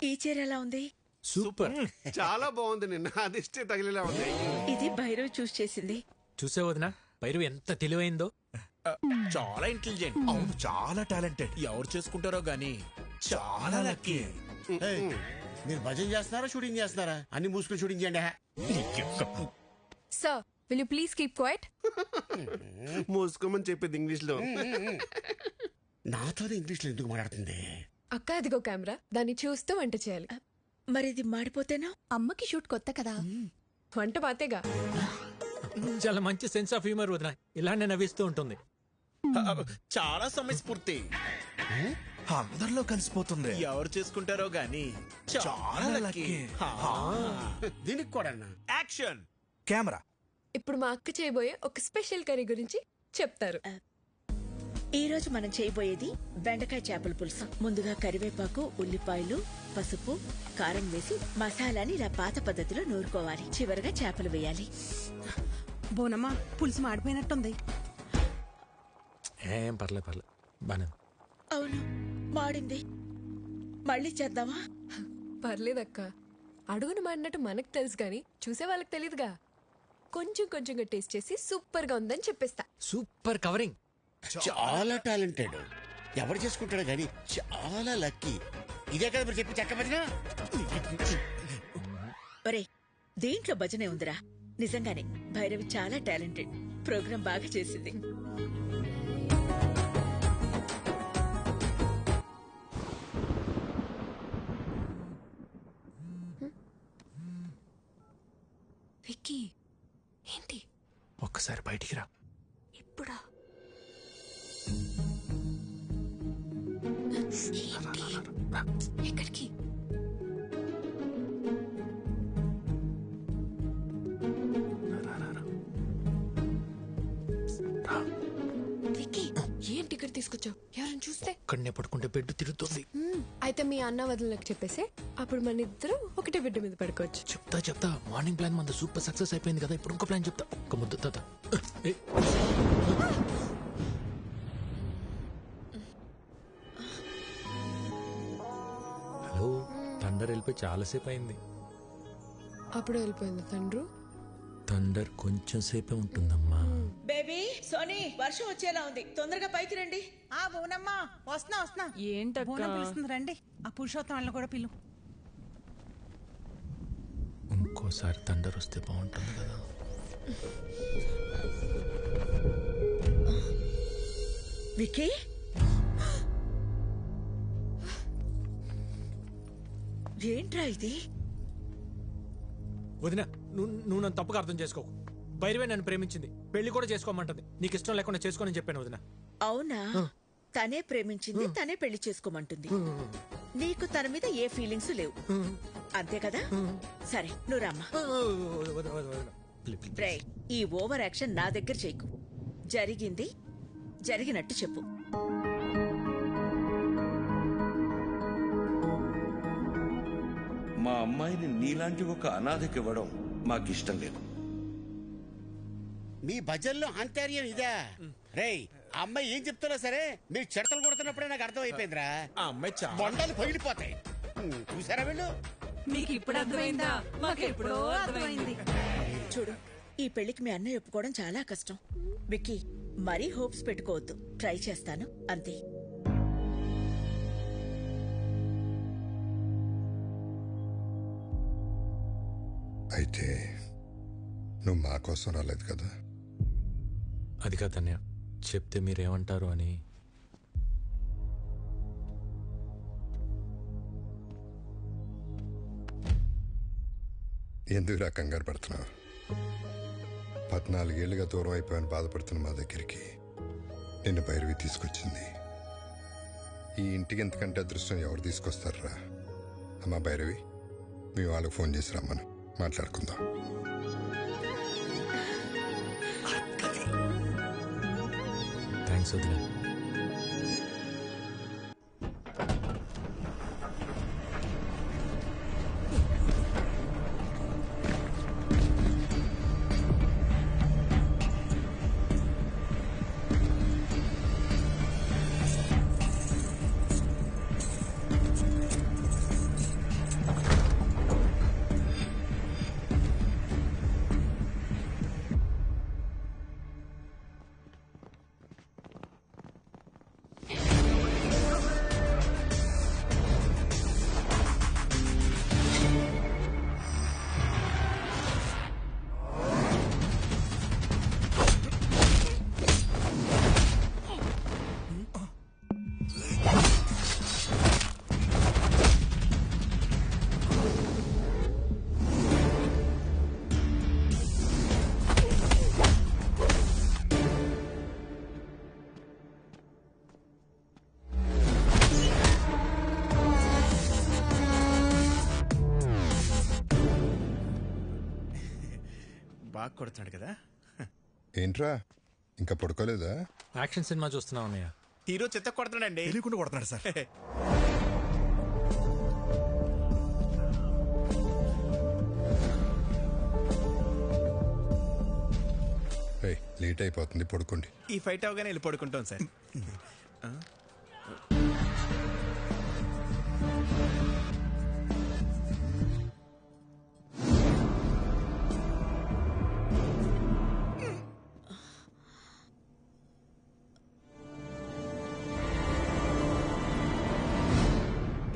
ఈ చీర ఎలా ఉంది? సూపర్. చాలా బాగుంది. నిన్న అదిష్టే తగిలేలా ఉంది. ఇది భైరవ్ చూస్ చేసింది. చూసే వదినా భైరవి ఎంత తెలివైందో. చాలా ఇంటెలిజెంట్. అవును, చాలా టాలెంటెడ్. ఎవరు చేసుకుంటారో గానీ చాలా లక్కీ. మీరు భజన చేస్తున్నారా షూటింగ్ చేస్తున్నారా? అన్ని మూసుకుని షూటింగ్ చేయండి. Sir will you please keep quiet? మూసుకోమని చెప్పింది ఇంగ్లీష్ లో. నాతో ఇంగ్లీష్ లో ఎందుకు మాట్లాడుతుంది? అక్క అదిగో కెమెరా, దాన్ని చూస్తూ వంట చేయాలి. మరి ఇది మాడిపోతేనా? అమ్మకి షూట్ కొత్త కదా. వంట పాతేగా. చాలా మంచి సెన్స్ ఆఫ్ హ్యూమర్ వదినా, ఇలానే నవ్విస్తూ ఉంటుంది. చాలా సమయస్ఫూర్తి. అందరిలో కలిసిపోతుంది. ఎవరు చేసుకుంటారో గానీ చాలా లక్కీ. దీనికి కూడా యాక్షన్ కెమెరా. ఇప్పుడు మా అక్క చేయబోయే ఒక స్పెషల్ కర్రీ గురించి చెప్తారు. ఈ రోజు మనం చేయబోయేది బెండకాయ చేపల పులుసు. ముందుగా కరివేపాకు, ఉల్లిపాయలు, పసుపు, కారం వేసి మసాలాని ఇలా పాత పద్ధతిలో నూరుకోవాలి. చివరగా చేపలు వేయాలి. బోనమ్మా, పులుసు మాడిపోయినట్టుంది. ఏం పర్లేదు బానే. అవును, మాడింది. మళ్ళీ చేద్దామా? పర్లేదక్క, అడుగును మాడినట్టు మనకు తెలుసు గాని చూసే వాళ్ళకి తెలియదుగా. కొంచెం కొంచెంగా టేస్ట్ చేసి సూపర్ గా ఉందని చెప్పేస్తా. Super covering. చాలా టాలెంటెడ్. ఎవరు చేసుకుంటాడో గానీ చాలా లక్కీ. ఇదే కదా మీరు చెప్పి చెక్క భజన. ఒరే, దీంట్లో భజనే ఉందిరా. నిజంగానే భైరవి చాలా టాలెంటెడ్. ప్రోగ్రాం బాగా చేసింది. విక్కీ, ఏంటి? ఒక్కసారి బయటికి రా. ఇప్పుడా? ఎక్కడికి? విక్కీ, ఏంటి ఇక్కడ తీసుకొచ్చావు? ఎవరైనా చూస్తే? ఒక్కడనే పడుకుంటే బెడ్ తిరుగుతుంది. అయితే మీ అన్న వదినలకు చెప్పేసి అప్పుడు మన ఇద్దరు ఒకటే బిడ్డ మీద పడుకోవచ్చు. చెప్తా. మార్నింగ్ ప్లాన్ మన సూపర్ సక్సెస్ అయిపోయింది కదా, ఇప్పుడు ఇంకో ప్లాన్ చెప్తా. ఒక ముద్ద తాత. హలో, థండర్ వెళ్ళిపోయి చాలాసేపు అయింది. అప్పుడు వెళ్ళిపోయింది తండ్రు. థండర్ కొంచెం సేపే ఉంటుందమ్మా. బేబీ, సోనీ, వర్షం వచ్చేలా ఉంది. తొందరగా పైకి రండి. ఆ బోనమ్మా, వస్తున్నా. ఏంటక్క? బోనం పిలుస్తుంది, రండి. ఆ పురుషోత్తం వాళ్ళని కూడా పిలు. ఇంకోసారి థండర్ వస్తే బాగుంటుంది కదా. విక్కీ, ఏంట్రా ఇది? వదినా, నువ్వు నన్ను తప్పుగా అర్థం చేసుకోకు. భైరవే నన్ను ప్రేమించింది, పెళ్లి కూడా చేసుకోమంటుంది. నీకు ఇష్టం లేకుండా చేసుకోనని చెప్పాను వదినా. అవునా? తనే ప్రేమించింది, తనే పెళ్లి చేసుకోమంటుంది. నీకు తన మీద ఏ ఫీలింగ్స్ లేవు, అంతే కదా? సరే, నువ్వు రమ్మా. ఈ ఓవర్ యాక్షన్ నా దగ్గర చేయకు. జరిగింది జరిగినట్టు చెప్పు. మా అమ్మాయిని నీలాంటి ఒక అనాథకి ఇవ్వడం మాకిష్టం లేదు. మీ భజనలో అంతర్యం ఇదా? రేయ్, అమ్మాయి ఏం చెప్తున్నా సరే మీరు చెడతలు కొడుతున్నప్పుడే నాకు అర్థం అయిపోయిందిరా. బొండాలు పగిలిపోతాయి. చూసారా వీళ్ళు? మీకు ఇప్పుడు అర్థమైందా? మాకెప్పుడో అర్థమైంది. చూడు, ఈ పెళ్లికి మీ అన్నయ్య ఒప్పుకోవడం చాలా కష్టం. విక్కీ, మరీ హోప్స్ పెట్టుకోవద్దు. ట్రై చేస్తాను, అంతే. అయితే నువ్వు మా కోసం రాలేదు కదా? అది కాదన్నయ్య, చెప్తే మీరేమంటారు అని. ఎందుకు రా కంగారు పడుతున్నావు? 14 ఏళ్లుగా దూరం అయిపోయాను బాధపడుతున్న మా దగ్గరికి నిన్ను భైరవి తీసుకొచ్చింది. ఈ ఇంటికి ఎంతకంటే అదృష్టం ఎవరు తీసుకొస్తారా? అమ్మా భైరవి, మీ వాళ్ళకి ఫోన్ చేసి రమ్మను, మాట్లాడుకుందాం. థ్యాంక్స్ వదినా. బాగా కొడుతున్నాడు కదా. ఏంట్రా ఇంకా పడుకోలేదా? యాక్షన్ సినిమా చూస్తున్నావు అన్నయ్య. హీరో చెత్త కొడుతున్నాడండి. తెలియకుండా కొడుతున్నాడు సార్. లేట్ అయిపోతుంది, పడుకోండి. ఈ ఫైట్ అవగానే వెళ్ళి పడుకుంటాం సార్.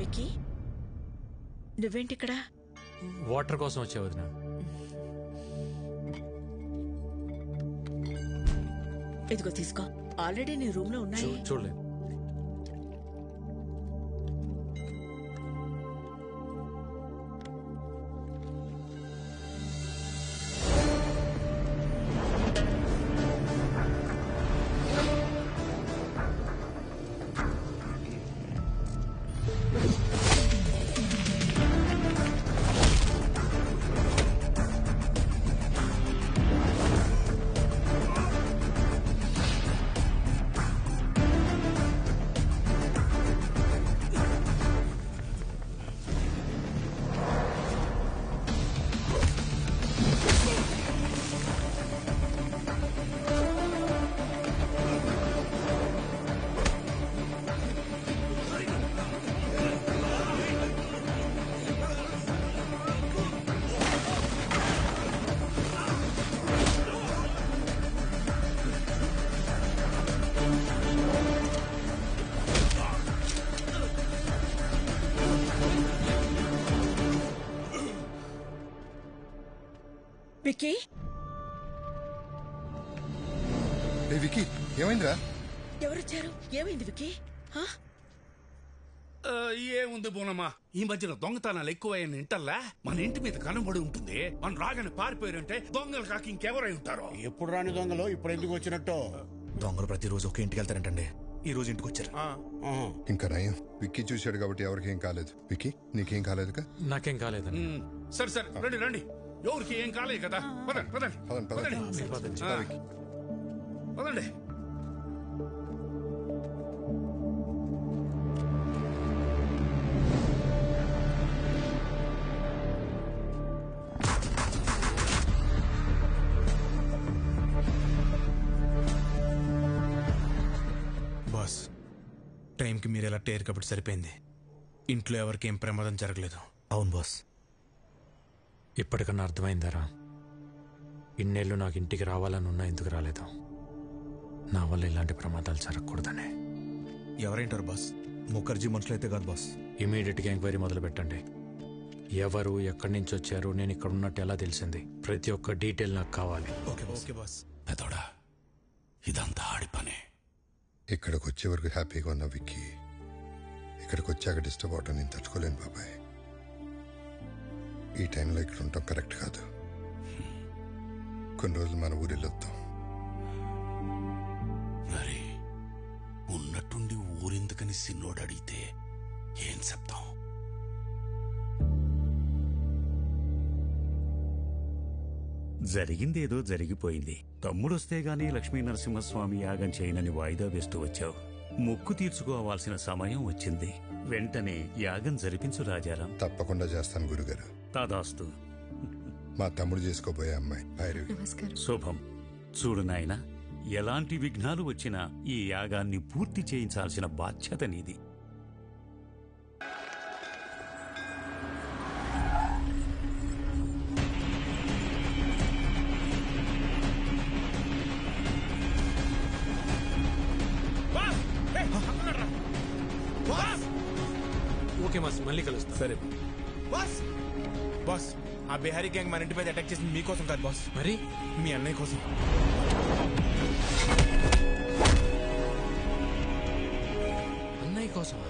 వికీ, నువ్వేంటిక్కడ? వాటర్ కోసం వచ్చే వదిన. ఇదిగో తీసుకో, ఆల్రెడీ నీ రూమ్ లో ఉన్నాయి. చూడలేదు. వికీ, వికీ ఏమైందిరా? ఎవరొచ్చారు? ఏమైంది వికీ? ఏముంది బోనమ్మా, ఈ మధ్యన దొంగతనాలు ఎక్కువయ్యని ఇంటల్లా మన ఇంటి మీద కనబడి ఉంటుంది. మనం రాగానే పారిపోయారంటే దొంగలు కాక ఇంకెవరై ఉంటారో. ఎప్పుడు రాని దొంగలు ఇప్పుడు ఎందుకు వచ్చినట్టు? దొంగలు ప్రతిరోజు ఒక ఇంటికి వెళ్తారంటండి. ఈ రోజు ఇంటికి వచ్చారు. ఇంకా నయం, విక్కీ చూశాడు కాబట్టి ఎవరికి ఏం కాలేదు. విక్కీ నీకేం కాలేదుగా? నాకేం కాలేదండి. సరే సరే, రండి రండి. ఎవరికి ఏం కాలేదు కదా. పదండి పదండి పదండి పదండి. బాస్, టైంకి మీరు ఎలా టేర్ కాబట్టి సరిపోయింది. ఇంట్లో ఎవరికి ఏం ప్రమాదం జరగలేదు. అవును బాస్. ఇప్పటికన్నా అర్థమైందారా? ఇన్నేళ్ళు నాకు ఇంటికి రావాలని ఉన్నా ఎందుకు రాలేదు? నా వల్ల ఇలాంటి ప్రమాదాలు జరగకూడదనే. ఎవరైంటారు బాస్? ముఖర్జీ మనుషులైతే కాదు బాస్. ఇమీడియట్గా ఎంక్వైరీ మొదలు పెట్టండి. ఎవరు, ఎక్కడి నుంచి వచ్చారు, నేను ఇక్కడ ఉన్నట్టు ఎలా తెలిసింది, ప్రతి ఒక్క డీటెయిల్ నాకు కావాలి. Okay boss. పెదోడా, ఇదంతా ఆడి పనే. ఇక్కడికి వచ్చే వరకు హ్యాపీగా ఉన్నా విక్కీ, ఇక్కడికి వచ్చాక డిస్టర్బ్ అవటం నేను తట్టుకోలేను బాబాయ్. ఈ టైంలో ఇక్కడ ఉంటాం కరెక్ట్ కాదు. కొన్ని రోజులు మన ఊరు వెళ్ళొద్దాం. మరి ఉన్నట్టుండి ఊరెందుకని సిన్నోడు అడిగితే ఏం చెప్తాం? జరిగిందేదో జరిగిపోయింది. తమ్ముడొస్తే గానీ లక్ష్మీ నరసింహస్వామి యాగం చేయనని వాయిదా వేస్తూ వచ్చావు. మొక్కు తీర్చుకోవాల్సిన సమయం వచ్చింది. వెంటనే యాగం జరిపించు రాజారాం. తప్పకుండా చేస్తాను గురుగారు. తదాస్తు. మా తమ్ముడు చేసుకోబోయే అమ్మాయి భైరవి. శుభం. చూడు నాయనా, ఎలాంటి విఘ్నాలు వచ్చినా ఈ యాగాన్ని పూర్తి చేయించాల్సిన బాధ్యత నీది. ఓకే మాస్, మళ్ళీ కలుస్తా. సరే బాస్. బాస్, ఆ బిహారీ గ్యాంగ్ మన ఇంటి మీద అటాక్ చేసింది మీకోసం కాదు బాస్, మరి మీ అన్నయ్య కోసం. అన్నయ్య కోసం?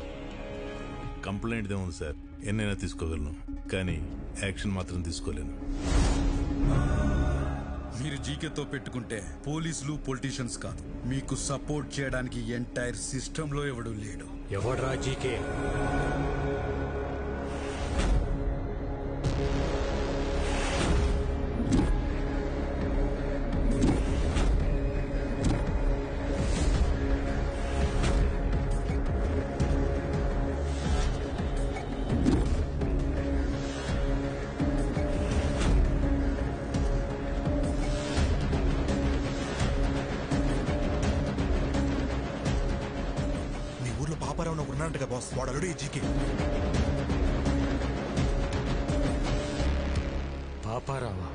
కంప్లైంట్ ఏముంది సార్, ఎన్నైనా తీసుకోగలను, కానీ యాక్షన్ మాత్రం తీసుకోలేను. మీరు జీకేతో పెట్టుకుంటే పోలీసులు పొలిటీషియన్స్ కాదు, మీకు సపోర్ట్ చేయడానికి ఎంటైర్ సిస్టంలో ఎవడూ లేడు. ఎవడ్రా జీకే? అన్నట్టుగా బాస్, వాడు అల్లుడు ఈ జీకే. పాపారావా?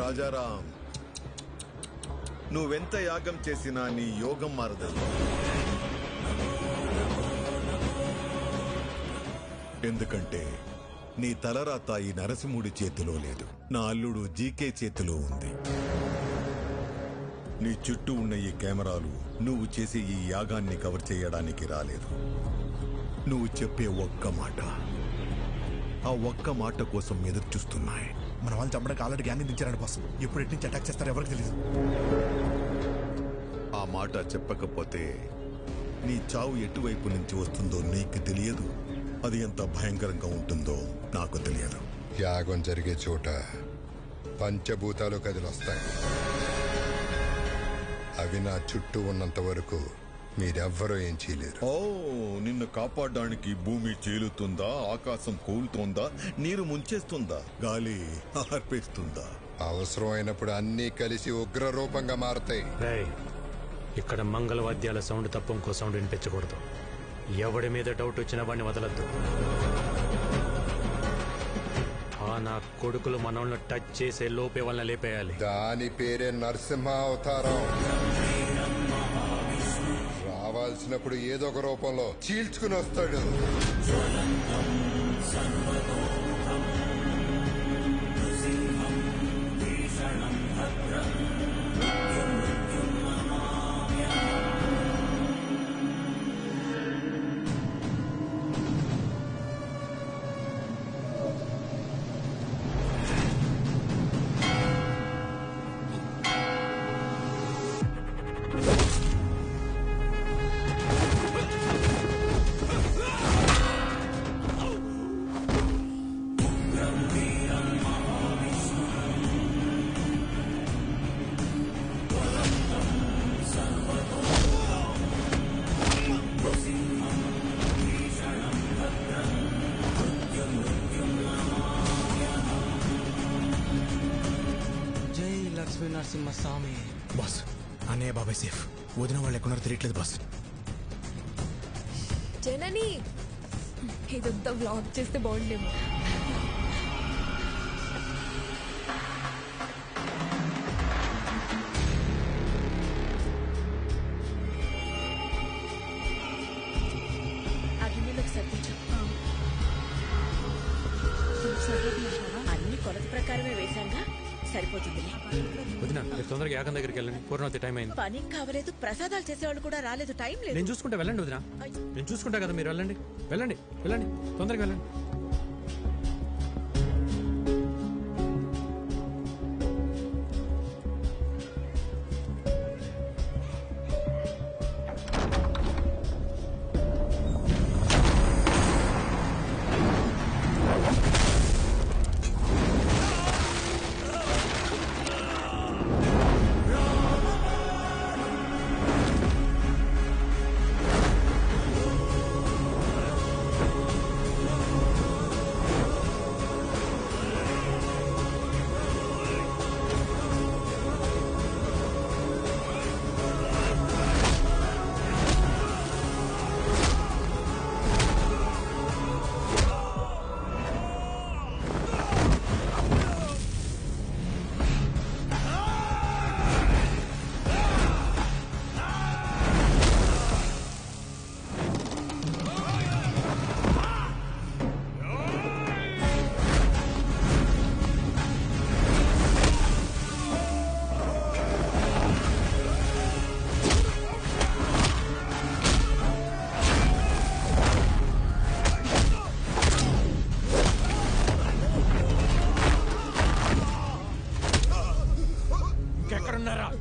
రాజారాం, నువ్వెంత యాగం చేసినా నీ యోగం మారదు. ఎందుకంటే నీ తలరాత ఈ నరసింహుడి చేతిలో లేదు, నా అల్లుడు జీకే చేతిలో ఉంది. నీ చుట్టూ ఉన్న ఈ కెమెరాలు నువ్వు చేసే ఈ యాగాన్ని కవర్ చేయడానికి రాలేదు. నువ్వు చెప్పే ఒక్క మాట, ఆ ఒక్క మాట కోసం ఎదురు చూస్తున్నాయి. మన వాళ్ళు చంపడానికి ఆల్రెడీ గ్యాంగ్ దించారండి బాస్. ఎప్పుడు ఎటు నుంచి అటాక్ చేస్తారో ఎవరికి తెలియదు. ఆ మాట చెప్పకపోతే నీ చావు ఎటువైపు నుంచి వస్తుందో నీకు తెలియదు, అది ఎంత భయంకరంగా ఉంటుందో నాకు తెలియదు. యాగం జరిగే చోట పంచభూతాలు కదిలొస్తాయి. అవి నా చుట్టూ ఉన్నంత వరకు మీరెవ్వరూ ఏం చేయలేరు. ఓ, నిన్ను కాపాడడానికి భూమి చీలుతుందా, ఆకాశం కూలుతోందా, నీరు ముంచేస్తుందా, గాలి ఆర్పేస్తుందా? అవసరమైనప్పుడు అన్నీ కలిసి ఉగ్ర రూపంగా మారతాయి. ఇక్కడ మంగళవాద్యాల సౌండ్ తప్ప ఇంకో సౌండ్ వినిపించకూడదు. ఎవడి మీద డౌట్ వచ్చినా వాడిని వదలద్దు. నా కొడుకులు మనల్ని టచ్ చేసే లోపే వాళ్ళని లేపేయాలి. దాని పేరే నరసింహ అవతారం. రావాల్సినప్పుడు ఏదో ఒక రూపంలో చీల్చుకుని వస్తాడు. నరసింహస్వామి. బాస్, అన్నయ్య బాబాయ్ సేఫ్. వదిన వాళ్ళు ఎక్కడున్నారో తెలియట్లేదు బాస్. జనని, ఇదంతా వ్లాగ్ చేస్తే బాగుండేమో. అన్ని కొలత ప్రకారమే వేశాంగా, సరిపోతుంది. వదినా, తొందరగా యాగం దగ్గరికి వెళ్ళండి. పూర్ణవతి టైం అయింది. పని కావలేదు, ప్రసాదాలు చేసేవాళ్ళు కూడా రాలేదు, టైం లేదు. నేను చూసుకుంటా, వెళ్ళండి వదినా. నేను చూసుకుంటా కదా, మీరు వెళ్ళండి వెళ్ళండి వెళ్ళండి, తొందరగా వెళ్ళండి.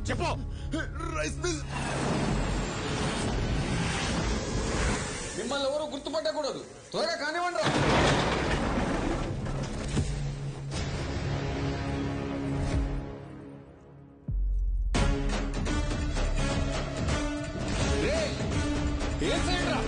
చెప్పు. Rice mill. మిమ్మల్ని ఎవరు గుర్తుపట్టకూడదు, త్వరగా కానివ్వండి. ఏం సైడ్ రా.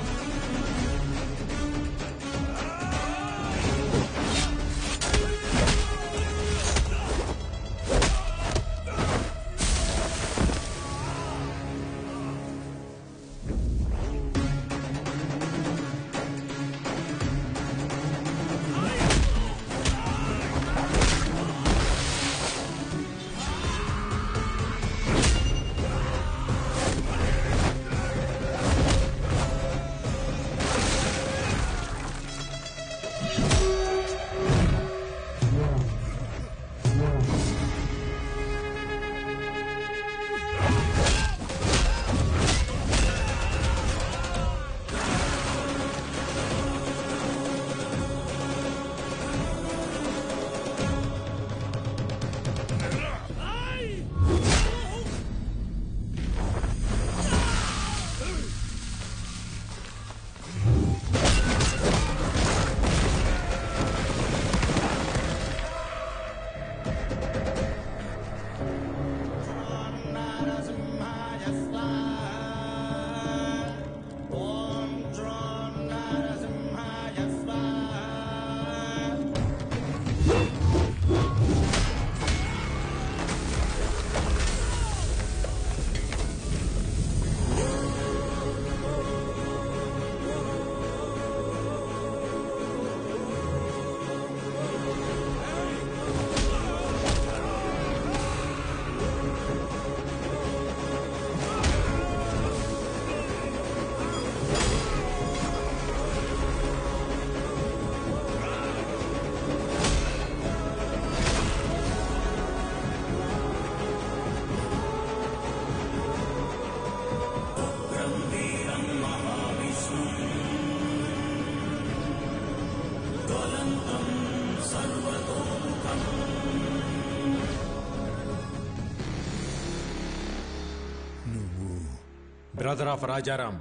Brother of Rajaram.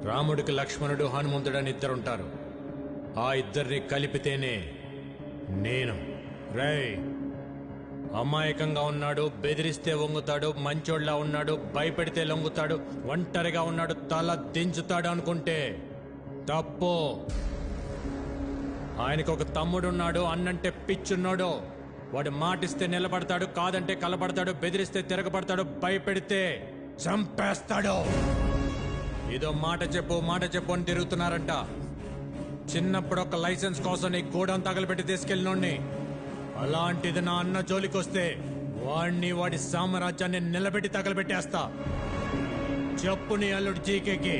రాముడికి లక్ష్మణుడు, హనుమంతుడని ఇద్దరుంటారు. ఆ ఇద్దరిని కలిపితేనే నేను. రేయ్, అమాయకంగా ఉన్నాడు, బెదిరిస్తే వంగుతాడు, మంచోళ్ళ ఉన్నాడు, భయపెడితే లొంగుతాడు, ఒంటరిగా ఉన్నాడు, తల దించుతాడు అనుకుంటే తప్పు. ఆయనకు ఒక తమ్ముడున్నాడు, అన్నంటే పిచ్చున్నాడు. వాడు మాటిస్తే నిలబడతాడు, కాదంటే కలబడతాడు, బెదిరిస్తే తిరగబడతాడు, భయపెడితే చంపేస్తాడు. ఏదో మాట చెప్పు అని తిరుగుతున్నారంట. చిన్నప్పుడు ఒక లైసెన్స్ కోసం నీ గోడౌన్ తగలబెట్టి తీసుకెళ్ళినోడ్ని. అలాంటిది నా అన్న జోలికొస్తే వాడిని, వాడి సామ్రాజ్యాన్ని నిలబెట్టి తగలబెట్టేస్తా. చెప్పు నీ అల్లుడు జీకేకి.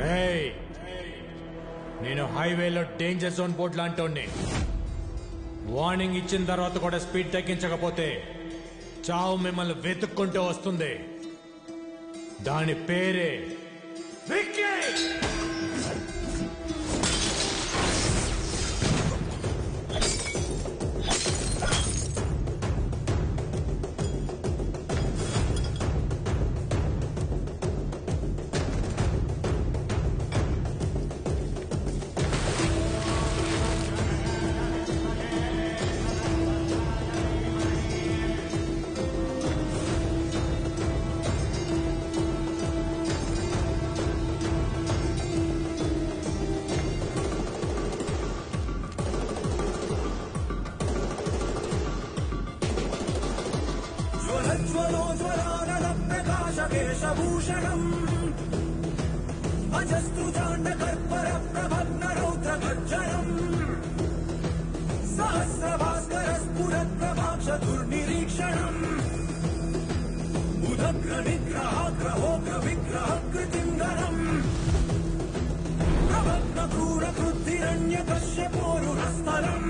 రేయ్, నేను హైవేలో డేంజర్ జోన్ బోర్డు లాంటి వార్నింగ్ ఇచ్చిన తర్వాత కూడా స్పీడ్ తగ్గించకపోతే చావు మిమ్మల్ని వెతుక్కుంటూ వస్తుంది. దాని పేరే విక్కీ. భూషణం అజస్త్రుజాండ కర్పర ప్రభన్న రౌద్ర గర్జనం సహస్ర భాస్కర స్ఫుర ప్రభాక్ష దుర్నిరీక్షణం ఉదగ్ర నిగ్రహాగ్రహోగ్ర విగ్రహ కృతింగరం ప్రభగ్న క్రూర కృద్ధిరణ్య కశ్యపోరురస్థలం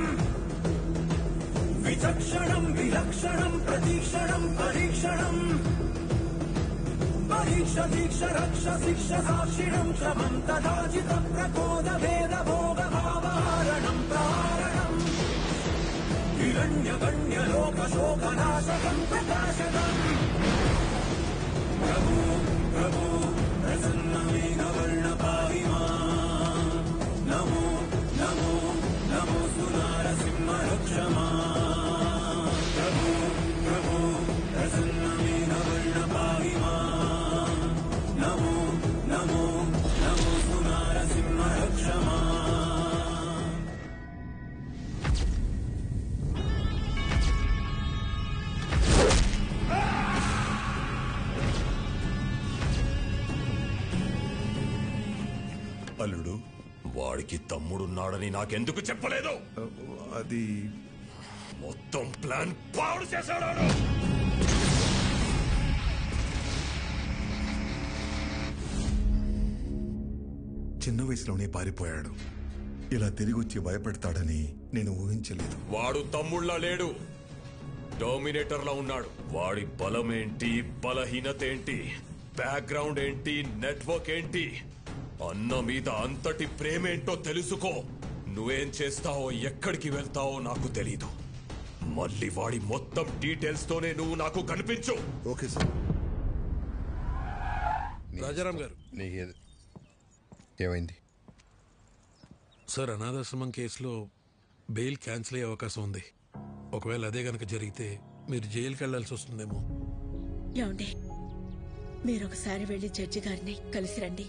విచక్షణం విలక్షణం ప్రతీక్షణం పరీక్షణం పరీక్ష దీక్ష రక్ష శిక్ష సాక్షిణం క్షమం తదాచిత ప్రకోద భేద భోగ భావారణం ప్రారణం హిరణ్య గణ్య లోక శోక నాశకం ప్రకాశకం ప్రభు ప్రభు ప్రసన్న మేఘవర్ణ పాహి మాం నమో నమో నమో సునారసింహ రక్ష మాం ప్రభు ప్రభు ప్రసన్న మేఘవర్ణ పాహి మాం నమో నమో నమో సునారసింహ రక్ష మాం. అల్లుడు, వాడికి తమ్ముడున్నాడని నాకెందుకు చెప్పలేదు? అది మొత్తం ప్లాన్ పాడు చేశాడు. చిన్న వయసులోనే పారిపోయాడు. ఇలా తిరిగి వచ్చి భయపెడతాడని నేను ఊహించలేదు. వాడు తమ్ముళ్ళ లేడు, డామినేటర్లా ఉన్నాడు. వాడి బలమేంటి, బలహీనత ఏంటి, బ్యాక్గ్రౌండ్ ఏంటి, నెట్వర్క్ ఏంటి, అన్న మీద అంతటి ప్రేమేంటో తెలుసుకో. నువ్వేం చేస్తావో, ఎక్కడికి వెళ్తావో నాకు తెలీదు. మళ్ళీ వాడి మొత్తం డీటెయిల్స్ తోనే నువ్వు నాకు కనిపించు. Okay sir. రాజారాం గారు, ఏమైంది సార్? అనాథాశ్రమం కేసులో బెయిల్ క్యాన్సిల్ అయ్యే అవకాశం ఉంది. ఒకవేళ అదే గనక జరిగితే మీరు జైలుకి వెళ్లాల్సి వస్తుందేమో. ఏమండి, మీరు ఒకసారి వెళ్లి జడ్జి గారిని కలిసి రండి.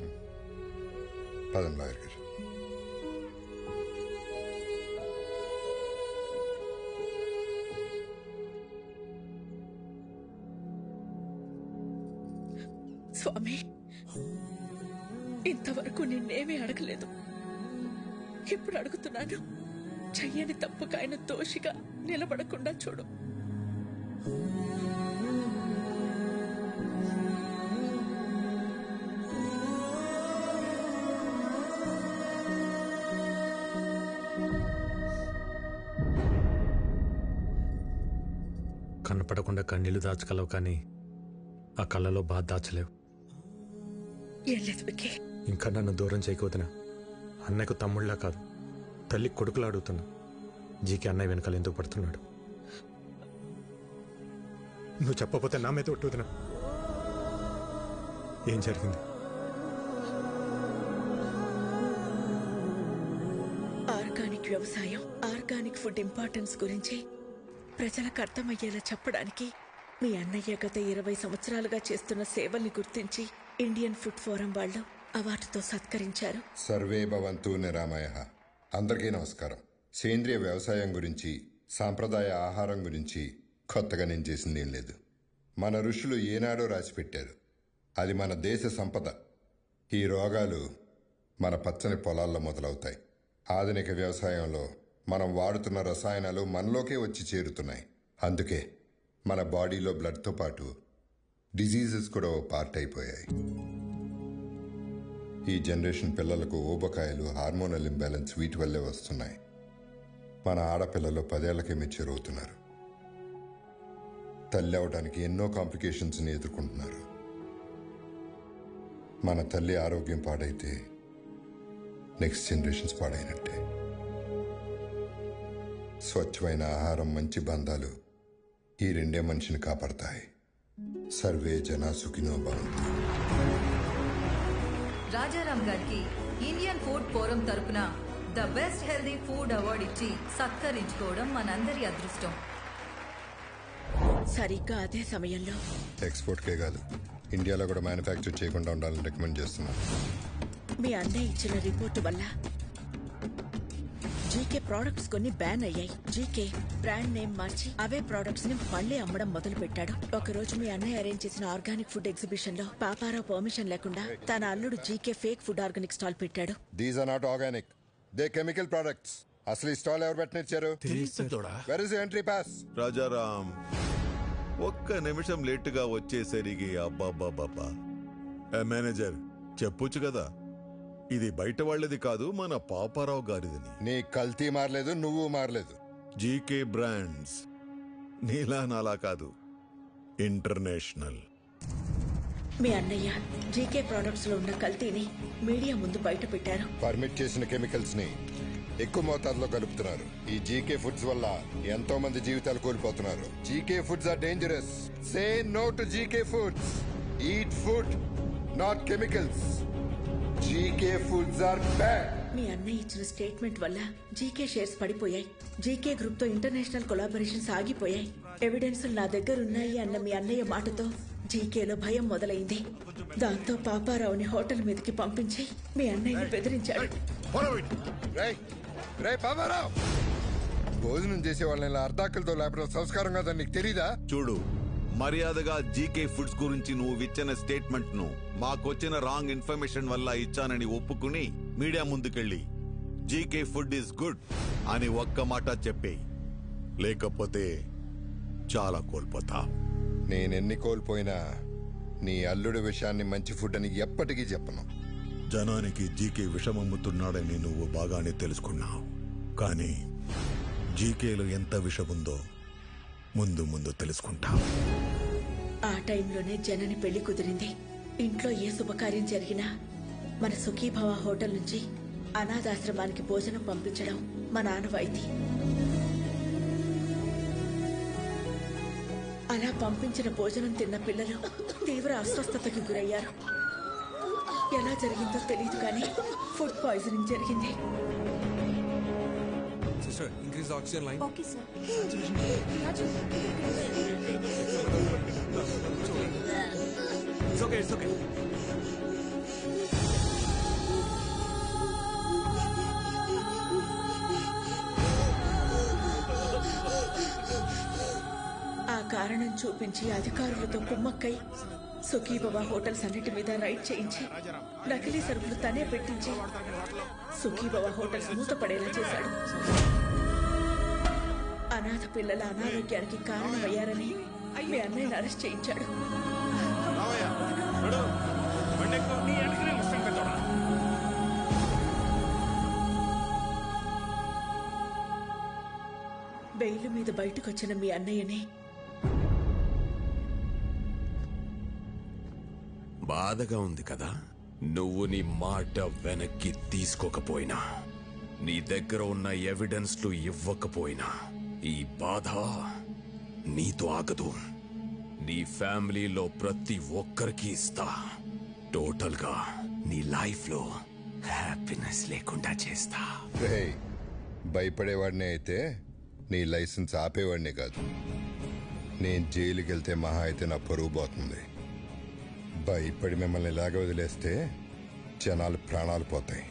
పదండి లాయర్ గారు. స్వామి, ఇంతవరకు నిన్నేమీ అడగలేదు. ఇప్పుడు అడుగుతున్నాను. చెయ్యని తప్పుకు ఆయన దోషిగా నిలబడకుండా చూడు. కనపడకుండా కన్నీళ్లు దాచగలవు, కానీ ఆ కళ్ళలో బాధ దాచలేవు. ఏం లేదు విక్కీ. ఇంకా నన్ను దూరం చేయకపోతున్నా. అన్నకు తమ్ముళ్ళ కాదు, తల్లి కొడుకులా అడుగుతున్నా. జీకే అన్నయ్య వెనకాల ఎందుకు పడుతున్నాడు? నువ్వు చెప్పకపోతే నా మీద ఒట్టుదినా? ఏం జరిగింది? ఆర్గానిక్ వ్యవసాయం, ఆర్గానిక్ ఫుడ్ ఇంపార్టెన్స్ గురించి ప్రజలకు అర్థమయ్యేలా చెప్పడానికి మీ అన్నయ్య గత 20 సంవత్సరాలుగా చేస్తున్న సేవల్ని గుర్తించి ఇండియన్ ఫుడ్ ఫోరం వాళ్ళు అవార్డుతో సత్కరించారు. సర్వే భవంతు నిరామయః. అందరికీ నమస్కారం. సేంద్రియ వ్యవసాయం గురించి, సాంప్రదాయ ఆహారం గురించి కొత్తగా నేను చేసింది ఏం లేదు. మన ఋషులు ఏనాడో రాసిపెట్టారు. అది మన దేశ సంపద. ఈ రోగాలు మన పచ్చని పొలాల్లో మొదలవుతాయి. ఆధునిక వ్యవసాయంలో మనం వాడుతున్న రసాయనాలు మనలోకే వచ్చి చేరుతున్నాయి. అందుకే మన బాడీలో బ్లడ్తో పాటు డిజీజెస్ కూడా ఓ పార్ట్ అయిపోయాయి. ఈ జనరేషన్ పిల్లలకు ఊబకాయలు, హార్మోనల్ ఇంబ్యాలెన్స్ వీటి వల్లే వస్తున్నాయి. మన ఆడపిల్లలు 10 ఏళ్లకే మెచ్యూర్ అవుతున్నారు. తల్లి అవడానికి ఎన్నో కాంప్లికేషన్స్ని ఎదుర్కొంటున్నారు. మన తల్లి ఆరోగ్యం పాడైతే నెక్స్ట్ జనరేషన్స్ పాడైనట్టే. స్వచ్ఛమైన ఆహారం, మంచి బంధాలు ఈ రెండే మనిషిని కాపాడతాయి. సర్వే జనా సుఖినో భవంతు. రాజారాం గారికి ఇండియన్ ఫుడ్ ఫోరం తరపున the best healthy food award ఇచ్చి సత్కరించుకోవడం మనందరి అదృష్టం. సరిగ్గా అదే సమయంలో ఎక్స్పోర్ట్కే కాదు, ఇండియాలో కూడా మ్యానుఫ్యాక్చర్ చేయకుండా ఉండాలని రికమెండ్ చేస్తున్నాను. మీ అన్నయ్య ఇచ్చిన రిపోర్టు వల్ల జీకే ప్రోడక్ట్స్ కొన్ని బ్యాన్ అయ్యాయి. జీకే బ్రాండ్ నేమ్ మార్చి అవే ప్రోడక్ట్స్ ని మళ్లీ అమ్మడం మొదలు పెట్టాడు. ఒక రోజు మీ అన్నయ్య అరేంజ్ చేసిన ఆర్గానిక్ ఫుడ్ ఎగ్జిబిషన్ లో పాపారావు పర్మిషన్ లేకుండా తన అల్లుడు GK fake food organic stall పెట్టాడు. These are not organic, they chemical products. అసలు ఈ స్టాల్ ఎవరు పెట్టనిచ్చారు? Where is entry pass? Rajaram ఒక్క నిమిషం లేటుగా వచ్చేసరికి అబ్బాబ్బాబ్బా. మేనేజర్ చెప్పొచ్చు కదా, ఇది బయట వాళ్ళది కాదు, మన పాపారావు గారిదని. నీ కల్తీ మారలేదు, నువ్వు మారలేదు. జీకే బ్రాండ్స్ నీలా నాలా కాదు, ఇంటర్నేషనల్. మీ అన్నయ్య జీకే ప్రొడక్ట్స్ లో ఉన్న కల్తీని మీడియా ముందు బయట పెట్టారు. పర్మిట్ చేసిన కెమికల్స్ ని ఎక్కువ మోతాదులో కలుపుతున్నారు. ఈ జీకే ఫుడ్స్ వల్ల ఎంతో మంది జీవితాలు కోల్పోతున్నారు. GK foods are dangerous. Say no to GK foods. Eat food, not chemicals. GK foods are bad. మీ అన్నయ్య ఇచ్చిన స్టేట్మెంట్ వల్ల జీకే షేర్స్ పడిపోయాయి. జీకే గ్రూప్ తో ఇంటర్నేషనల్ కొలాబరేషన్స్ ఆగిపోయాయి. ఎవిడెన్స్ నా దగ్గర ఉన్నాయి అన్న మీ అన్నయ్య మాటతో జీకేలో భయం మొదలైంది. దాంతో పాపారావుని హోటల్ మీదకి పంపించి మీ అన్నయ్యని బెదిరించాడు. భోజనం చేసే వాళ్ళని అర్ధాకలతో లేపడం సంస్కారం కాదని నీకు తెలీదా? చూడు, మర్యాదగా జీకే ఫుడ్స్ గురించి నువ్వు ఇచ్చిన స్టేట్మెంట్ ను మాకొచ్చిన రాంగ్ ఇన్ఫర్మేషన్ వల్ల ఇచ్చానని ఒప్పుకుని మీడియా ముందుకెళ్ళి జీకే ఫుడ్ ఈస్ గుడ్ అని ఒక్క మాట చెప్పే, లేకపోతే చాలా కోల్పోతా. నేనెన్ని కోల్పోయినా నీ అల్లుడి విషయాన్ని మంచి ఫుడ్ అని ఎప్పటికీ చెప్పను. జనానికి జీకే విషమమ్ముతున్నాడని నువ్వు బాగానే తెలుసుకున్నావు, కానీ జీకేలో ఎంత విషముందో ముందు ముందు తెలుసుకుంటా. ఆ టైంలోనే జనని పెళ్లి కుదిరింది. ఇంట్లో ఏ శుభకార్యం జరిగినా మన సుఖీభవ హోటల్ నుంచి అనాథాశ్రమానికి భోజనం పంపించడం మా ఆనవాయితీ. అలా పంపించిన భోజనం తిన్న పిల్లలు తీవ్ర అస్వస్థతకి గురయ్యారు. ఎలా జరిగిందో తెలియదు కానీ ఫుడ్ పాయిజనింగ్ జరిగింది. Sister, increase the oxygen line. Okay, sir. It's okay, it's okay. ఆ కారణం చూపించి అధికారులతో కుమ్మక్కై సుఖీభవ హోటల్స్ అన్నిటి మీద రైడ్ చేయించి నకిలీ సరుకులు తనే పెట్టించి సుఖీభవ హోటల్స్ మూతపడేలా చేశాడు. అనాథ పిల్లల అనారోగ్యానికి కారణమయ్యారని మీ అన్నయ్యని అరెస్ట్ చేయించాడు. బెయిల్ మీద బయటకొచ్చిన మీ అన్నయ్యని బాధగా ఉంది కదా, నువ్వు నీ మాట వెనక్కి తీసుకోకపోయినా నీ దగ్గర ఉన్న ఎవిడెన్స్లు ఇవ్వకపోయినా ఈ బాధ నీతో ఆగదు. నీ ఫ్యామిలీలో ప్రతి ఒక్కరికి ఇస్తా. టోటల్ గా నీ లైఫ్ లో హ్యాపీనెస్ లేకుండా చేస్తా. రేయ్, భయపడేవాడినే అయితే నీ లైసెన్స్ ఆపేవాడినే కాదు. నేను జైలుకి వెళ్తే మహా అయితే నా పరువు పోతుంది. భయపడి మిమ్మల్ని ఇలాగ వదిలేస్తే జనాలు ప్రాణాలు పోతాయి.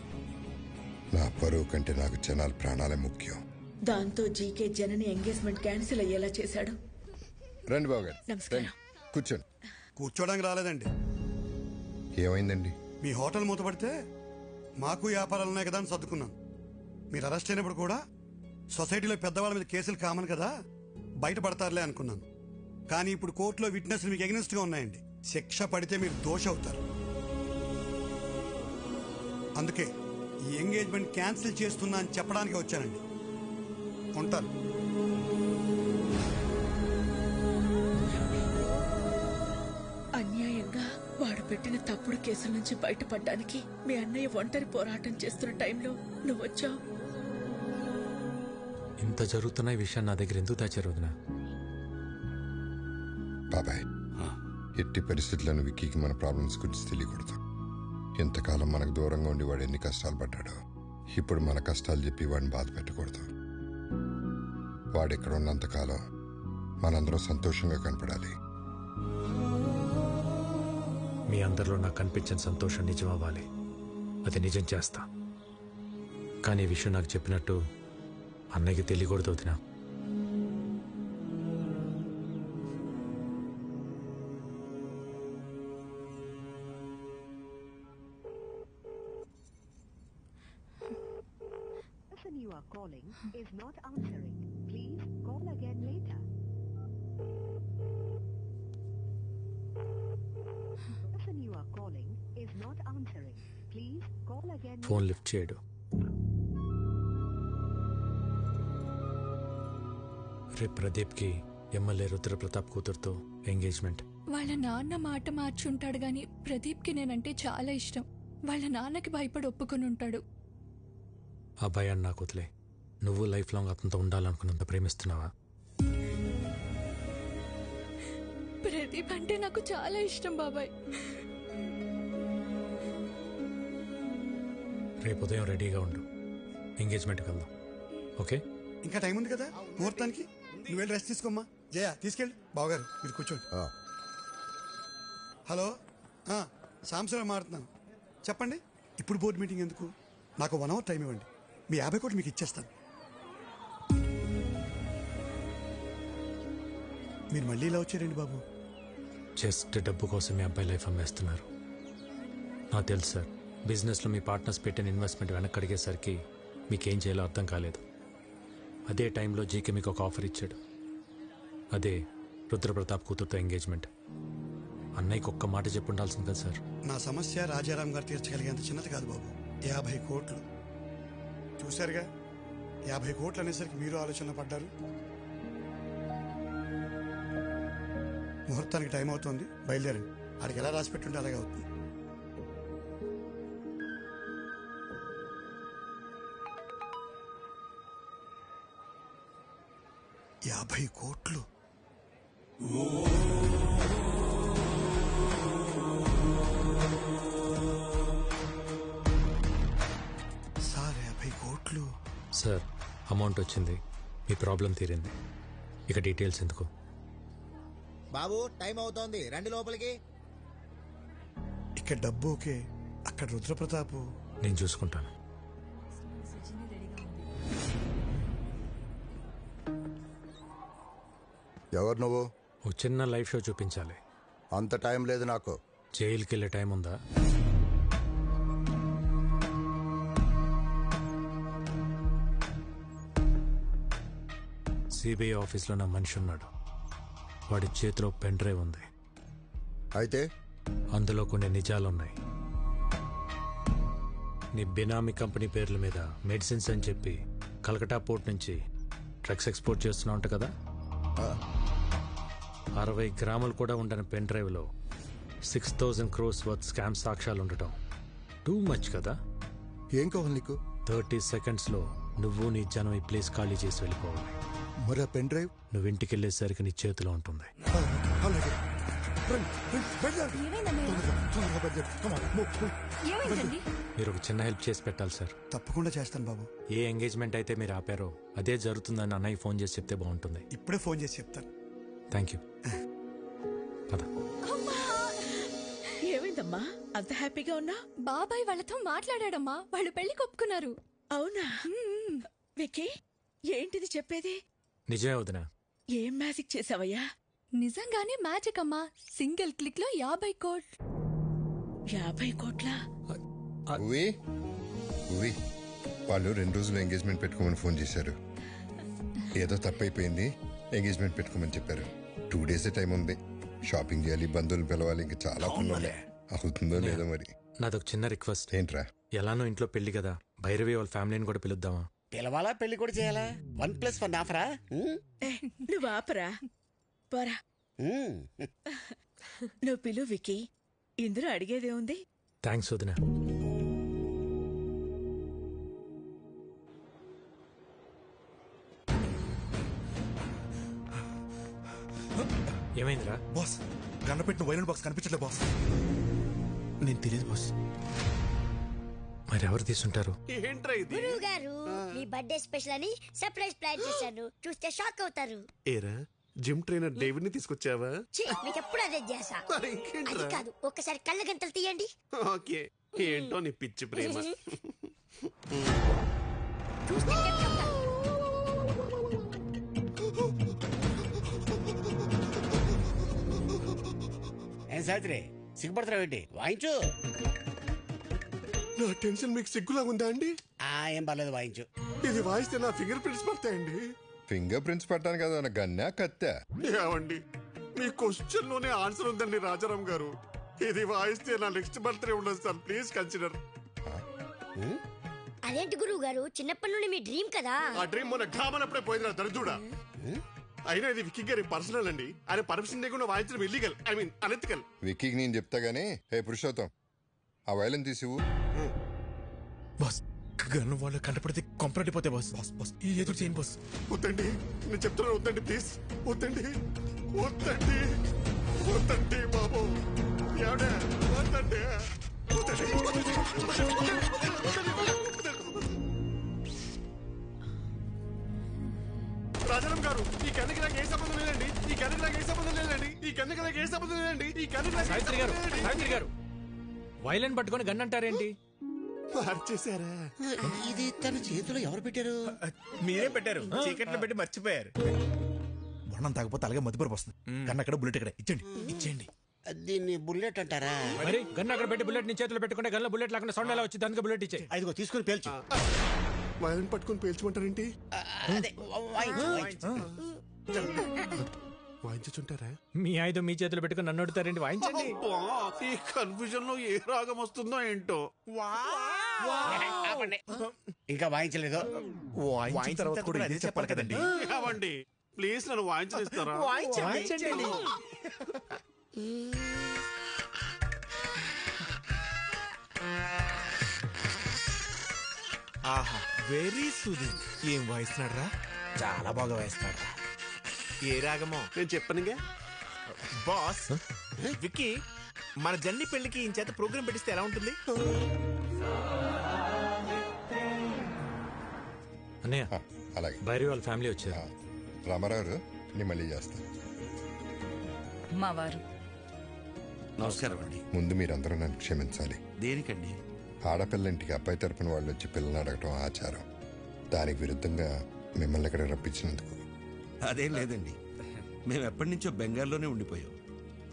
నా పరువు కంటే నాకు జనాల ప్రాణాలే ముఖ్యం. దాంతో జీకే జనని ఎంగేజ్మెంట్ క్యాన్సిల్ అయ్యేలా చేశాడు. రండి బాబు గారు, నమస్కారం. రండి, కూర్చోండి. కూర్చోడానికి రాలేదండి. ఏమైందండి? మీ హోటల్ మూతపడితే మాకు వ్యాపారాలు ఉన్నాయి కదా అని సర్దుకున్నాను. మీరు అరెస్ట్ అయినప్పుడు కూడా సొసైటీలో పెద్దవాళ్ళ మీద కేసులు కామన్ కదా, బయటపడతారులే అనుకున్నాను. కానీ ఇప్పుడు కోర్టులో విట్నెస్లు మీకు ఎగ్నెస్ట్గా ఉన్నాయండి. శిక్ష పడితే మీరు దోష అవుతారు. అందుకే ఈ ఎంగేజ్మెంట్ క్యాన్సిల్ చేస్తున్నా అని చెప్పడానికి వచ్చానండి. ఉంటాను. అన్యాయంగా వాడు పెట్టిన తప్పుడు కేసుల నుంచి బయటపడడానికి మీ అన్నయ్య ఒంటరి పోరాటం చేస్తున్న టైంలో నువ్వు వచ్చావు. ఇంత జరుగుతున్న ఈ విషయం నా దగ్గర ఎందుకు దాచారు వదినా? బాబాయ్, ఎట్టి పరిస్థితులను విక్కీకి మన ప్రాబ్లమ్స్ గురించి తెలియకూడదు. ఎంతకాలం మనకు దూరంగా ఉండి వాడు ఎన్ని కష్టాలు పడ్డాడో, ఇప్పుడు మన కష్టాలు చెప్పి వాడిని బాధ పెట్టకూడదు. వాడెక్కడ ఉన్నంతకాలం మనందరం సంతోషంగా కనపడాలి. మీ అందరిలో నాకు కనిపించిన సంతోషం నిజం అవ్వాలి. అది నిజం చేస్తా. కానీ ఈ విషయం నాకు చెప్పినట్టు అన్నయ్యకి తెలియకూడదు వదినా. You are calling is not answering. Please call again later. The person you are calling is not answering. Please call again. Phone lift చేయడు. రేపు ప్రదీప్కి ఎమ్మెల్యే రుద్రప్రతాప్ కూతురుతో ఎంగేజ్మెంట్. వాళ్ళ నాన్న మాట మార్చుంటాడు గాని ప్రదీప్కి నేనంటే చాలా ఇష్టం. వాళ్ళ నాన్నకి భయపడి ఒప్పుకొని ఉంటాడు. ఆ భయాన్ని నాకు వదిలే. నువ్వు లైఫ్ లాంగ్ అతనితో ఉండాలనుకున్నంత ప్రేమిస్తున్నావా? ప్రదీప్ అంటే నాకు చాలా ఇష్టం బాబాయ్. రేపు ఉదయం రెడీగా ఉండు, ఎంగేజ్మెంట్కి వెళ్దాం. ఓకే? ఇంకా టైం ఉంది కదా ముహూర్తానికి. నువ్వు వెళ్ళి రెస్ట్ తీసుకోమ్మా. జయ తీసుకెళ్ళి. బావగారు మీరు కూర్చోండి. హలో, సాంసరావు మాట్లాడుతున్నాను. చెప్పండి. ఇప్పుడు బోర్డు మీటింగ్ ఎందుకు? నాకు 1 hour టైం ఇవ్వండి. మీ 50 కోట్లు మీకు ఇచ్చేస్తాను. మీరు మళ్ళీ ఇలా వచ్చారండి బాబు? జస్ట్ డబ్బు కోసం మీ అబ్బాయి లైఫ్ అమ్మేస్తున్నారు. నాకు తెలుసు సార్, బిజినెస్లో మీ పార్ట్నర్స్ పెట్టిన ఇన్వెస్ట్మెంట్ వెనక్కి అడిగేసరికి మీకేం చేయాలో అర్థం కాలేదు. అదే టైంలో జీకే మీకు ఒక ఆఫర్ ఇచ్చాడు. అదే రుద్రప్రతాప్ కూతురుతో ఎంగేజ్మెంట్. అన్నయ్యకి ఒక్క మాట చెప్పి ఉండాల్సింది కదా సార్. నా సమస్య రాజారాం గారు తీర్చగలిగేంత చిన్నది కాదు బాబు. 50 కోట్లు చూశారుగా. 50 కోట్లు అనేసరికి మీరు ఆలోచన పడ్డారు. ముహూర్తానికి టైం అవుతుంది, బయలుదేరండి. ఆడికి ఎలా రాసి పెట్టుంటే అలాగే అవుతుంది. యాభై కోట్లు సార్. 50 కోట్లు సార్, అమౌంట్ వచ్చింది, మీ ప్రాబ్లం తీరింది. ఇక డీటెయిల్స్ ఎందుకు? బాబు టైం అవుతోంది, రండి లోపలికి. ఇక్కడ డబ్బు ఓకే, అక్కడ రుద్రప్రతాపు. నేను చూసుకుంటాను. ఎవరు నువ్వు? ఒక చిన్న లైవ్ షో చూపించాలి. అంత టైం లేదు నాకు. జైలుకి వెళ్ళే టైం ఉందా? సిబిఐ ఆఫీస్లో నా మనిషి ఉన్నాడు. వాడి చేతిలో పెన్ డ్రైవ్ ఉంది. అయితే అందులో కొన్ని నిజాలున్నాయి. నీ బినామీ కంపెనీ పేర్ల మీద మెడిసిన్స్ అని చెప్పి కలకటా పోర్ట్ నుంచి డ్రగ్స్ ఎక్స్పోర్ట్ చేస్తున్నావు అంట కదా. 60 గ్రాములు కూడా ఉండని పెన్ డ్రైవ్లో 6000 crores వర్త్ స్కామ్ సాక్ష్యాలు ఉండటం టూ మచ్ కదా. ఏం కావాలి నీకు? 30 సెకండ్స్లో నువ్వు నీ జనం ఈ ప్లేస్ ఖాళీ చేసి వెళ్ళిపోవాలి. మరి ఆ పెన్ డ్రైవ్ నువ్వు ఇంటికి వెళ్ళేసరికి నీ చేతిలో ఉంటుంది. అలాగే మీరు ఒక చిన్న హెల్ప్ చేసి పెట్టాలి సార్. తప్పకుండా చేస్తాను బాబు. ఏ ఎంగేజ్మెంట్ అయితే మీరు ఆపారో అదే జరుగుతుందని అన్నయ్య ఫోన్ చేసి చెప్తే బాగుంటుంది. ఇప్పుడే ఫోన్ చేసి చెప్తాను. Thank you. పద. ఏమైందమ్మా అంత హ్యాపీగా ఉన్నా? బాబాయ్ వాళ్ళతో మాట్లాడాడమ్మా, వాళ్ళు పెళ్లి ఒప్పుకున్నారు. అవునా? విక్కీ ఏంటిది చెప్పేది? నిజమే వదినా. ఏం మ్యాజిక్ చేసావయ్యా? నిజంగానే మ్యాజిక్ అమ్మా. సింగిల్ క్లిక్ లో 50 కోట్లు. 50 కోట్లా? వాళ్ళు 2 రోజులు ఎంగేజ్మెంట్ పెట్టుకోమని ఫోన్ చేశారు. ఏదో తప్పైపోయింది, ఎంగేజ్మెంట్ పెట్టుకోమని చెప్పారు. 2 డేస్ టైం ఉంది. షాపింగ్ చేయాలి, బంధువులు పిలవాలి, ఇంకా చాలా పనులు ఉన్నాయి. అవుతుందో లేదో మరి. నాదొక చిన్న రిక్వెస్ట్. ఏంట్రా? ఎలానో ఇంట్లో పెళ్లి కదా, భైరవి వాళ్ళ ఫ్యామిలీని కూడా పిలుద్దామా? పిలవాలా, పెళ్లి కూడా చేయాలా? 1+1 ఆఫరా? నువ్వు ఆపరా పోరా. నువ్వు పిలు విక్కీ, ఇందులో అడిగేదే ఉంది. థ్యాంక్స్ వదినా. ఏమైందిరా? బాస్, గన్న పెట్టిన వైలెంట్ బాక్స్ కనిపించట్లే బాస్. నేను తెలియదు బాస్. మరి ఎవరు తీసుంటారు? గురువు గారు, మీ బర్త్డే స్పెషల్ అని సర్ప్రైజ్ ప్లాన్ చేశాను. చూస్తే షాక్ అవుతారు. ఏరా, జిమ్ ట్రైనర్ డేవిడ్ ని తీసుకొచ్చావా? మీకు ఎప్పుడు అదే చేసా. అది కాదు, ఒక్కసారి కళ్ళ గంటలు తీయండి. ఓకే, ఏంటో నీ పిచ్చి ప్రేమ. చూస్తే ఏం సావిత్రి, సిగ్గుపడతావు ఏంటి? వాయించు. నా టెన్షన్ మీకు సిగ్గులా ఉందా అండి? ఏం పర్లేదు, వాయించు. ఇది వాయిస్తే నా ఫింగర్ ప్రింట్స్ పడతాయండి. ఫింగర్ ప్రింట్స్ పట్టాను కదా, గన్నా కత్తా? ఏమండి, మీ క్వశ్చన్ లోనే ఆన్సర్ ఉందండి రాజారాం గారు. ఇది వాయిస్తే నా నెక్స్ట్ బర్త్డే ఉండదు సార్, ప్లీజ్ కన్సిడర్. అదేంటి గురువు గారు, చిన్నప్పటి నుండి మీ డ్రీమ్ కదా. ఆ డ్రీమ్ మొన్న ఘామనప్పుడే పోయింది దరిద్రుడా. అయినా ఇది విక్కీ గారి పర్సనల్ అండి. ఆయన పర్మిషన్ లేకుండా వాయించడం ఇల్లీగల్, ఐ మీన్ అనెథికల్. విక్కీకి నేను చెప్తా గానీ, హే పురుషోత్తం, ఆ వైలెన్ తీసివు. బాస్, గన్ను వాళ్ళు కంటపడితే కొంపరటిపోతే బాస్. బాస్ బాస్, ఈ ఎదురు చేయను బాస్. వద్దండి, నేను చెప్తున్నాను, వద్దండి ప్లీజ్. వద్దండి, వద్దండి, వద్దండి బాబు. ఎవడే వద్దండి, రాజారాం గారు, ఈ కన్నుకి నాకు ఏ సంబంధం లేదండి. ఈ కన్నుకి నాకు ఏ సంబంధం లేదండి. ఈ కన్నుకి నాకు ఏ సంబంధం లేదండి. ఈ కన్నుకి నాకు సావిత్రి గారు, సావిత్రి గారు, వైలెన్ పట్టుకొని గన్ అంటారేంటి? మార్చేశారా? ఇది తన చేతిలో ఎవరు పెట్టారు? మీరే పెట్టారు, చీకట్లో పెట్టి మర్చిపోయారు. వర్ణం తాగపోతే అలాగే మధ్యపరపు వస్తుంది. కన్నా అక్కడ బుల్లెట్ ఇక్కడ ఇచ్చండి, ఇచ్చేయండి. దీన్ని బుల్లెట్ అంటారా? మరి గన్ అక్కడ పెట్టి బుల్లెట్ నీ చేతిలో పెట్టుకుంటే గన్లో బుల్లెట్ లేకుండా సౌండ్ ఎలా వచ్చింది? అందుకే బుల్లెట్ ఇచ్చే. ఐదుగో తీసుకుని పేల్చు. వైలెన్ పట్టుకుని పేల్చమంటారేంటి? వాయించుంటారా? మీ ఆయుధం మీ చేతిలో పెట్టుకుని నన్ను అడుగుతారేంటి? వాయించండి. ఈ కన్ఫ్యూజన్ లో ఏ రాగం వస్తుందో ఏంటో. ఇంకా వాయించలేదు. వాయించిన తర్వాత కూడా ఇదే చెప్పాలి కదండి. కావండి, ప్లీజ్ నన్ను వాయించనిస్తారా? వాయించండి. ఆహా, వెరీ సూదింగ్. ఏం వాయిస్తున్నాడు రా? చాలా బాగా వాయిస్తున్నాడు. ఏ రాగమో నేను చెప్పనుగా బాస్. విక్కీ, మన జన్ని పెళ్లికి ఈ చేత ప్రోగ్రామ్ పెట్టిస్తే ఎలా ఉంటుంది? అన్నయ్య, అలాగే. భైరవి వాళ్ళ ఫ్యామిలీ వచ్చారు. రామారావు, నేను మళ్ళీ చేస్తాను. మా వారు నమస్కారం అండి. ముందు మీరందరూ నన్ను క్షమించాలి. దేనికండి? ఆడపిల్ల ఇంటికి అబ్బాయి తరపున వాళ్ళు వచ్చి పిల్లల్ని అడగటం ఆచారం. దానికి విరుద్ధంగా మిమ్మల్ని ఇక్కడ రప్పించినందుకు. అదేం లేదండి, మేము ఎప్పటి నుంచో బెంగాల్లోనే ఉండిపోయాం.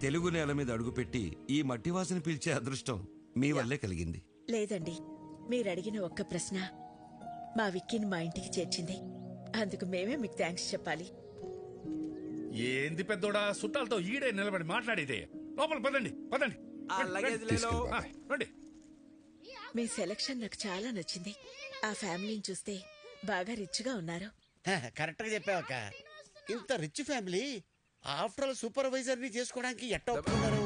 తెలుగు నేల మీద అడుగుపెట్టి ఈ మట్టి వాసన పీల్చే అదృష్టం మీ వల్లే కలిగింది. లేదండి, మీరు అడిగిన ఒక్క ప్రశ్న మా విక్కీని మా ఇంటికి చేర్చింది. అందుకు మేమే మీకు థ్యాంక్స్ చెప్పాలి. ఏంది పెద్దోడా, చుట్టాలతో ఈడే నిలబడి మాట్లాడేదే. లోపల పదండి, పదండి. రండి. మీ సెలక్షన్ నాకు చాలా నచ్చింది. ఆ ఫ్యామిలీని చూస్తే బాగా రిచ్ గా ఉన్నారు. కరెక్ట్ గా చెప్పావక్క. ఇంత rich family after all supervisor ని చేసుకోవడానికి ఎట్ట ఒప్పుకున్నారు?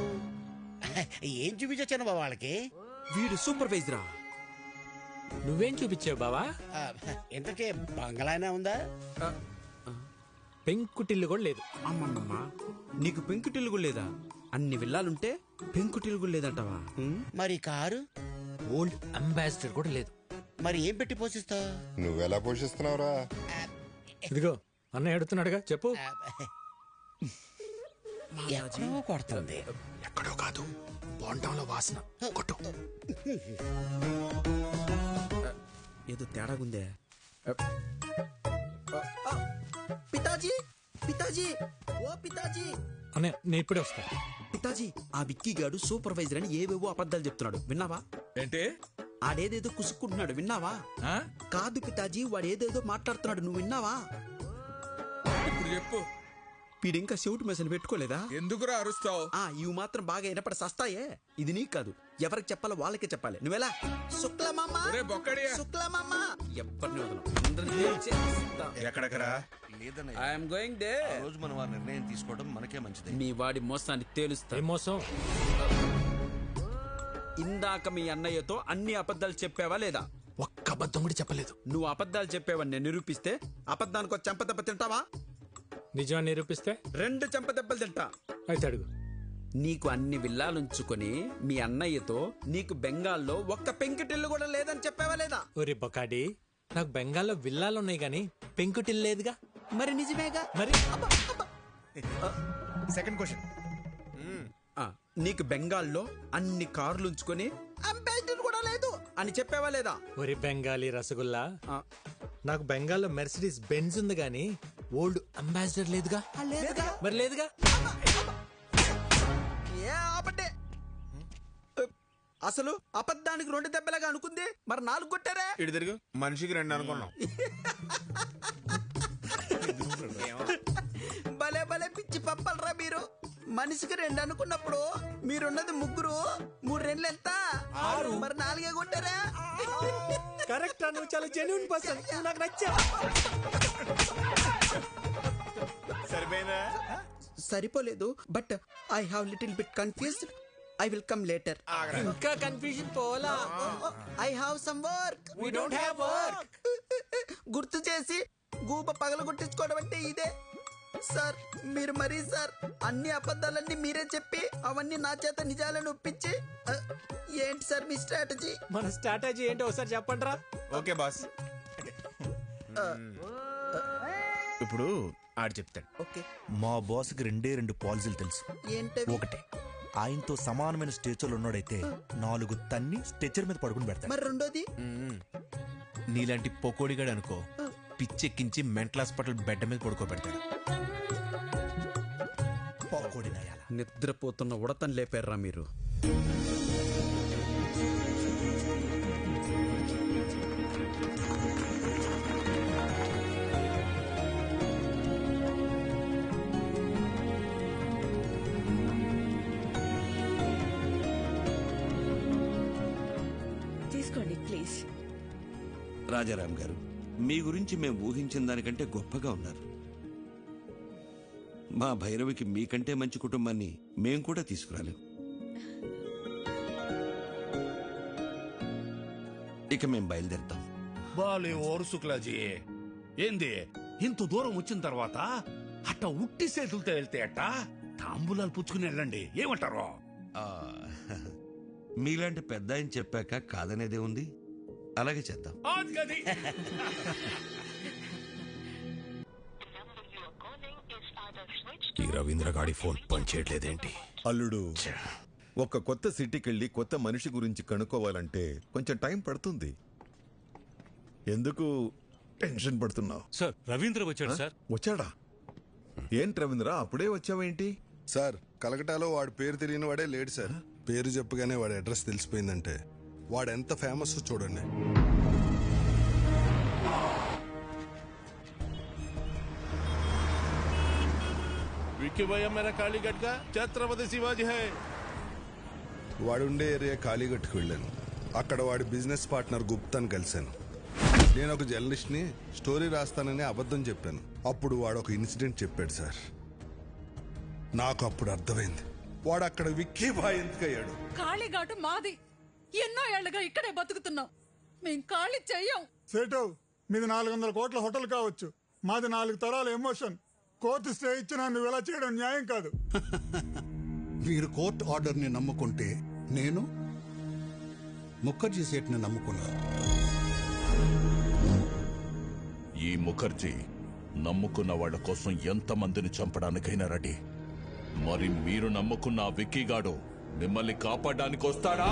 ఏం చూపించొచ్చాను బా వాళ్ళకి? వీడు సూపర్వైజరా? నువ్వేం చూపించావు బావా? ఇంతకే బంగ్లానే ఉందా? పెంకుటిల్లు కూడా లేదు. అమ్మమ్మమ్మ, నీకు పెంకుటిల్లు కూడా లేదా? అన్ని విల్లాలుంటే పెంకుటిల్లు కూడా లేదంటావా? మరి కారు? ఓల్డ్ అంబాసిడర్ కూడా లేదు. మరి ఏం పెట్టి పోషిస్తావు? నువ్వెలా పోషిస్తున్నావురా? ఇదిగో అన్నయ్య అడుగుతున్నాడుగా, చెప్పు. ఎక్కడో కొడుతుంది. ఎక్కడో కాదు, బోండంలో వాసన. కొట్టు. ఏదో తేడాగుందే. పితాజీ, పితాజీ, ఓ పితాజీ. అన్నయ్య నేను ఇప్పుడే వస్తా. పితాజీ, ఆ విక్కీ గాడు సూపర్వైజర్ అని ఏవేవో అబద్ధాలు చెప్తున్నాడు, విన్నావా? ఏంటి? ఆడేదేదో కుసుక్కుంటున్నాడు, విన్నావా? కాదు పితాజీ, వాడు ఏదేదో మాట్లాడుతున్నాడు, నువ్వు విన్నావా? ఇప్పుడు చెప్పు. వీడింకా చెవిటి మెసలు పెట్టుకోలేదా? ఎందుకురా అరుస్తావు? ఇవి మాత్రం బాగా వినపడి సస్తాయే. ఇది నీకు కాదు, ఎవరికి చెప్పాలో వాళ్ళకే చెప్పాలి. నువ్వెలా? శుక్లమామ, శుక్లమామ, ఎవరిని వదలం. ఎక్కడెక్కరా? I'm going there. రోజు మనం ఆ నిర్ణయం తీసుకోవడం మనకే మంచిది. మీ వాడి మోసాన్ని తేలుస్తా. మోసం? ఇందాక మీ అన్నయ్యతో అన్ని అబద్ధాలు చెప్పావా లేదా? ఒక్క అబద్ధం కూడా చెప్పలేదు. నువ్వు అబద్ధాలు చెప్పావని నేను నిరూపిస్తే అబద్ధానికి ఒక చెంపదెబ్బ తింటావా? నిజాన్ని నిరూపిస్తే 2 చెంపదెబ్బలు తింటా. అయితే అడుగు. నీకు అన్ని విల్లాలుంచుకొని మీ అన్నయ్యతో నీకు బెంగాల్లో ఒక్క పెంకుటిల్లు కూడా లేదని చెప్పావా లేదా? ఒరే బొకాడి, నాకు బెంగాల్లో విల్లాలున్నాయి గాని పెంకుటిల్లు లేదుగా. మరి నిజమేగా. మరి సెకండ్ క్వశ్చన్, నీకు బెంగాల్లో అన్ని కార్లు ఉంచుకొని అంబాసిడర్ కూడా లేదు అని చెప్పావా లేదా? ఒరే బెంగాలీ రసగుల్లా, నాకు బెంగాల్లో మెర్సిడీస్ బెంజ్ ఉంది గాని ఓల్డ్ అంబాసిడర్ లేదుగా. మరి లేదుగా. అసలు అబద్ధానికి 2 దెబ్బలాగా అనుకుంది, మరి 4 కొట్టారా? ఇటు తిరుగు. మనిషికి 2 అనుకున్నాం. భలే భలే పిచ్చి పప్పలరా మీరు. మనిషికి 2 అనుకున్నప్పుడు మీరున్నది 3, 3 2 ఎంత? 6. మరి 4 కొట్టారా? కరెక్ట్. నువ్వు చాలా జెన్యూన్ పర్సన్, నాకు నచ్చా. సరిపోయిందా? సరిపోలేదు, but I have little bit confused. I will come later. ఇంకా కన్ఫ్యూజన్ పోలా. I have some work. We don't have work. గుర్తు చేసి గూప పగలగొట్టించుకోవడం అంటే ఇదే సార్. మీరు మరీ సార్ అన్ని అబద్ధాలన్నీ మీరే చెప్పి అవన్నీ నా చేత నిజాలను ఒప్పించి ఏంటి సార్ మీ స్ట్రాటజీ? మన స్ట్రాటజీ ఏంటో ఒకసారి చెప్పండిరా. Okay boss. ఇప్పుడు ఆడు చెప్తాడు. ఓకే. మా బాస్కి 2 పాలసీలు తెలుసు. ఏంటవి? ఒకటి, ఆయనతో సమానమైన స్టేచర్లు ఉన్నాడైతే 4 తన్ని స్టేచర్ మీద పడుకుని పెడతాడు. మరి రెండోది, నీలాంటి పొకోడిగాడు అనుకో, పిచ్చెక్కించి మెంటల్ హాస్పిటల్ బెడ్ మీద పడుకోబెడతాడు. నిద్రపోతున్న ఉడతను లేపారా మీరు? తీసుకోండి ప్లీజ్. రాజారాం గారు, మీ గురించి మేము ఊహించిన దానికంటే గొప్పగా ఉన్నారు. మా భైరవికి మీకంటే మంచి కుటుంబాన్ని మేం కూడా తీసుకురాలేం. ఇక మేం బయలుదేరుతాం. బాలే ఓరు శుక్లాజీ, ఏంది ఇంత దూరం వచ్చిన తర్వాత అట్ట ఉట్టి చేతులతో వెళ్తే అట్ట తాంబూలాలు పుచ్చుకుని వెళ్ళండి, ఏమంటారు? మీలాంటి పెద్ద ఆయన చెప్పాక కాదనేదే ఉంది. అలాగే చేద్దాం. ఈ రవీంద్ర గాడి ఫోన్ పనిచేయట్లేదేంటి? అల్లుడు, ఒక కొత్త సిటీకి వెళ్ళి కొత్త మనిషి గురించి కనుక్కోవాలంటే కొంచెం టైం పడుతుంది. ఎందుకు టెన్షన్ పడుతున్నావు? సార్, రవీంద్ర వచ్చాడు సార్. వచ్చాడా? ఏంటి రవీంద్ర, అప్పుడే వచ్చావేంటి? సార్, కలకటాలో వాడి పేరు తెలియని వాడే లేడు సార్. పేరు చెప్పగానే వాడి అడ్రస్ తెలిసిపోయిందంటే వాడు ఎంత ఫేమస్ చూడండి. विक्की भैया मेरा कालीगढ़ का छत्रपति शिवाजी है. వాడుండే ఏరియా కాళీగట్టుకు వెళ్ళాను. అక్కడ వాడి బిజినెస్ పార్ట్నర్ గుప్తాను కలిశాను. నేను ఒక జర్నలిస్ట్ని, స్టోరీ రాస్తానని అబద్ధం చెప్పాను. అప్పుడు వాడు ఒక ఇన్సిడెంట్ చెప్పాడు సార్. నాకు అప్పుడు అర్థమైంది వాడు అక్కడ విక్కీ బాయ్ ఎందుకయ్యాడు. కాళీఘాటు మాది. ఎన్నో ఏళ్లుగా ఇక్కడే బతుకుతున్నాం. మేము ఖాళీ చెయ్యం. సేటు మీది 400 కోట్ల హోటల్ కావచ్చు, మాది 4 తరాల ఎమోషన్. కోర్టు స్టే ఇచ్చినా నువ్వు ఇలా చేయడం న్యాయం కాదు. మీరు కోర్టు ఆర్డర్ని నమ్ముకుంటే నేను ముఖర్జీ సేట్ని నమ్ముకున్నాను. ఈ ముఖర్జీ నమ్ముకున్న వాళ్ళ కోసం ఎంతమందిని చంపడానికైనా రెడీ. మరి మీరు నమ్ముకున్న ఆ విక్కీగాడు మిమ్మల్ని కాపాడడానికి వస్తాడా?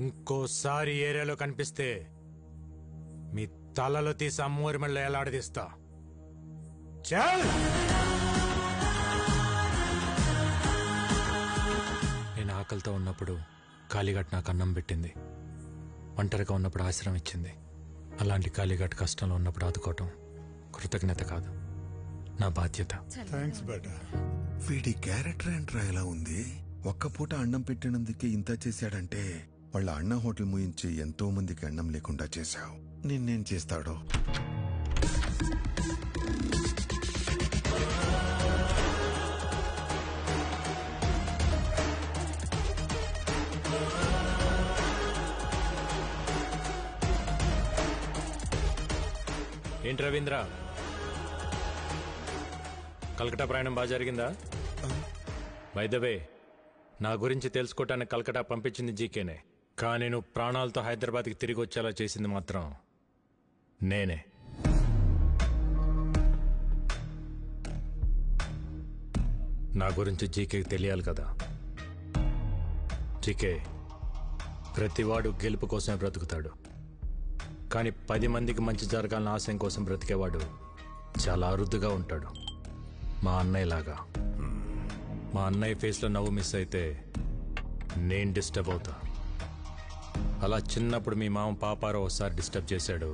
ఇంకోసారి ఏరియాలో కనిపిస్తే మీ తలలో తీసి అమ్మూరి మళ్ళీ ఎలాడదీస్తా. చల్! నేను ఆకలితో ఉన్నప్పుడు కాళీఘాట్ నాకు అన్నం పెట్టింది, ఒంటరిగా ఉన్నప్పుడు ఆశ్రయం ఇచ్చింది. అలాంటి కాళీఘాట్ కష్టంలో ఉన్నప్పుడు ఆదుకోవటం కృతజ్ఞత కాదు, నా బాధ్యత. థ్యాంక్స్ బేటా. వీడి క్యారెక్టర్ ఏంట్రా ఎలా ఉంది? ఒక్క పూట అన్నం పెట్టినందుకే ఇంత చేశాడంటే వాళ్ళ అన్న హోటల్ ముయించి ఎంతో మందికి అన్నం లేకుండా చేశావు. నిన్నేం చేస్తాడో. ఏంటి రవీంద్ర, కలకటా ప్రయాణం బాగా జరిగిందా? బై ద వే, నా గురించి తెలుసుకోవటానికి కలకటా పంపించింది జీకేనే, కానీ నువ్వు ప్రాణాలతో హైదరాబాద్కి తిరిగి వచ్చేలా చేసింది మాత్రం నేనే. నా గురించి జీకేకి తెలియాలి కదా. జీకే, ప్రతివాడు గెలుపు కోసమే బ్రతుకుతాడు, కానీ 10 మందికి మంచి జరగాలని ఆశయం కోసం బ్రతికేవాడు చాలా అరుదుగా ఉంటాడు. మా అన్నయ్యలాగా. మా అన్నయ్య ఫేస్లో నవ్వు మిస్ అయితే నేను డిస్టర్బ్ అవుతా. అలా చిన్నప్పుడు మీ మామ పాపారావు ఒకసారి డిస్టర్బ్ చేశాడు,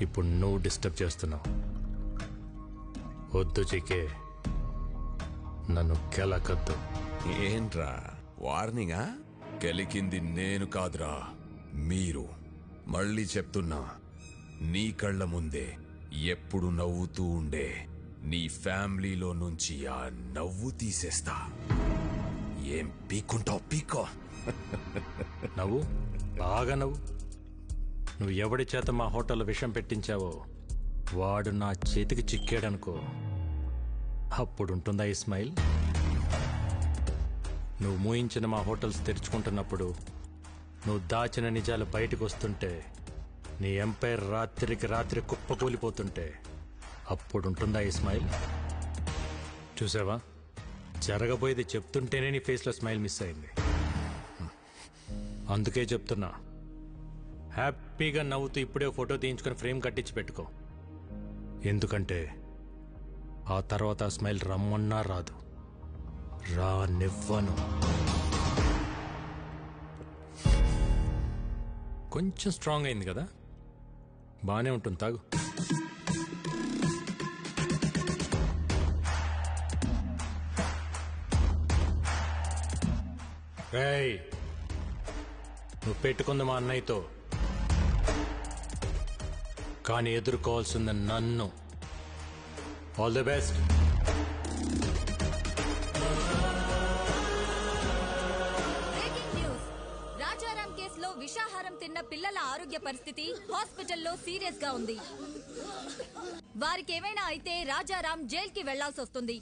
ఇప్పుడు నువ్వు డిస్టర్బ్ చేస్తున్నావు. వద్దు జీకే, నన్ను కెలకద్దు. ఏంట్రా వార్నింగా? గెలికింది నేను కాదురా, మీరు. మళ్ళీ చెప్తున్నా, నీ కళ్ళ ముందే ఎప్పుడు నవ్వుతూ ఉండే నీ ఫ్యామిలీలో నుంచి ఆ నవ్వు తీసేస్తా. ఏం పీక్కుంటావు పీకో. నవ్వు, బాగా నవ్వు. నువ్వు ఎవడి చేత మా హోటల్లో విషం పెట్టించావో వాడు నా చేతికి చిక్కాడనుకో, అప్పుడుంటుందా ఈ స్మైల్? నువ్వు మూయించిన మా హోటల్స్ తెరుచుకుంటున్నప్పుడు, నువ్వు దాచిన నిజాలు బయటకు వస్తుంటే, నీ ఎంపైర్ రాత్రికి రాత్రి కుప్పకూలిపోతుంటే, అప్పుడుంటుందా ఈ స్మైల్? చూసావా, జరగబోయేది చెప్తుంటేనే నీ ఫేస్లో స్మైల్ మిస్ అయింది. అందుకే చెప్తున్నా, హ్యాపీగా నవ్వుతూ ఇప్పుడే ఫోటో తీయించుకొని ఫ్రేమ్ కట్టించి పెట్టుకో. ఎందుకంటే ఆ తర్వాత ఆ స్మైల్ రమ్మన్నా రాదు, రానివ్వను. కొంచెం స్ట్రాంగ్ అయింది కదా, బానే ఉంటుంది, తాగు. రేయ్, నువ్వు పెట్టుకుంది మా అన్నయ్యతో, కానీ ఎదుర్కోవాల్సింది నన్ను. All the best. రాజారాం కేసులో విషాహారం తిన్న పిల్లల ఆరోగ్య పరిస్థితి హాస్పిటల్లో సీరియస్ గా ఉంది. వారికి ఏమైనా అయితే రాజారాం జైలుకి వెళ్లాల్సి వస్తుంది.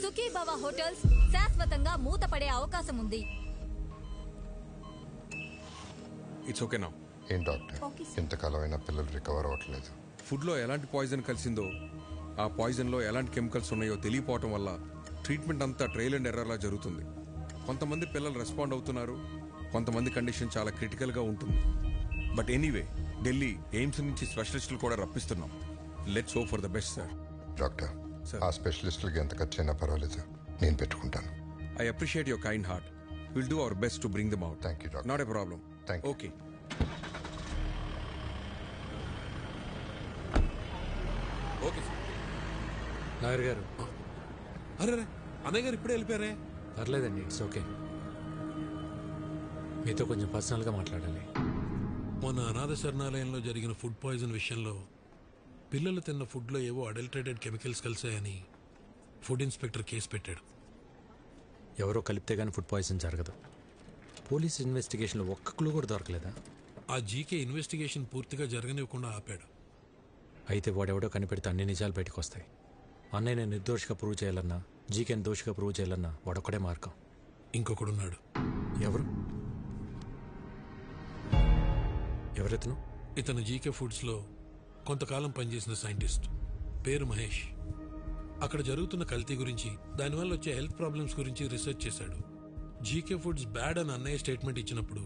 సుఖీభవ హోటల్స్ శాశ్వతంగా మూతపడే అవకాశం ఉంది. ఇట్స్ ఓకే నా. ఏం డాక్టర్, ఇంతకాలం అయినా పిల్లలు రికవర్ అవ్వట్లేదు. ఫుడ్ లో ఎలాంటి పాయిజన్ కలిసిందో ఆ పాయిజన్లో ఎలాంటి కెమికల్స్ ఉన్నాయో తెలియపోవటం వల్ల ట్రీట్మెంట్ అంతా ట్రయల్ అండ్ ఎర్రర్లా జరుగుతుంది. కొంతమంది పిల్లలు రెస్పాండ్ అవుతున్నారు, కొంతమంది కండిషన్ చాలా క్రిటికల్గా ఉంటుంది. బట్ ఎనీవే, ఢిల్లీ ఎయిమ్స్ నుంచి స్పెషలిస్టులు కూడా రప్పిస్తున్నాం. Let's hope for the best sir. Doctor, ఆ స్పెషలిస్టులకి ఎంత ఖర్చు అయినా పర్వాలేదు, నేను పెట్టుకుంటాను. I appreciate your kind heart. We'll do our best to bring them out. Thank you, doctor. Not a problem. Thank you. Okay. Okay, sir. Lawyer గారు. అరే అన్నయ్య గారు ఇప్పుడే వెళ్ళిపోయారే. పర్లేదండి, ఇట్స్ ఓకే. మీతో కొంచెం పర్సనల్గా మాట్లాడాలి. మొన్న అనాథ శరణాలయంలో జరిగిన ఫుడ్ పాయిజన్ విషయంలో పిల్లలు తిన్న ఫుడ్లో ఏవో అడల్టరేటెడ్ కెమికల్స్ కలిసాయని ఫుడ్ ఇన్స్పెక్టర్ కేసు పెట్టాడు. ఎవరో కలిపితే కానీ ఫుడ్ పాయిజన్ జరగదు. పోలీస్ ఇన్వెస్టిగేషన్లో ఒక్క క్లూ కూడా దొరకలేదా? ఆ జీకే ఇన్వెస్టిగేషన్ పూర్తిగా జరగనివ్వకుండా ఆపాడు. అయితే వాడెవడో కనిపెడితే అన్ని నిజాలు బయటకు వస్తాయి. అన్నయ్య నేను నిర్దోషిగా ప్రూవ్ చేయాలన్నా, జీకేని దోషిగా ప్రూవ్ చేయాలన్నా వాడొక్కడే మార్గం. ఇంకొకడున్నాడు. ఎవరు? ఎవరెతను? ఇతను జీకే ఫుడ్స్లో కొంతకాలం పనిచేసిన సైంటిస్ట్, పేరు మహేష్. అక్కడ జరుగుతున్న కల్తీ గురించి, దానివల్ల వచ్చే హెల్త్ ప్రాబ్లమ్స్ గురించి రీసెర్చ్ చేశాడు. జీకే ఫుడ్స్ బ్యాడ్ అని అన్నయ్య స్టేట్మెంట్ ఇచ్చినప్పుడు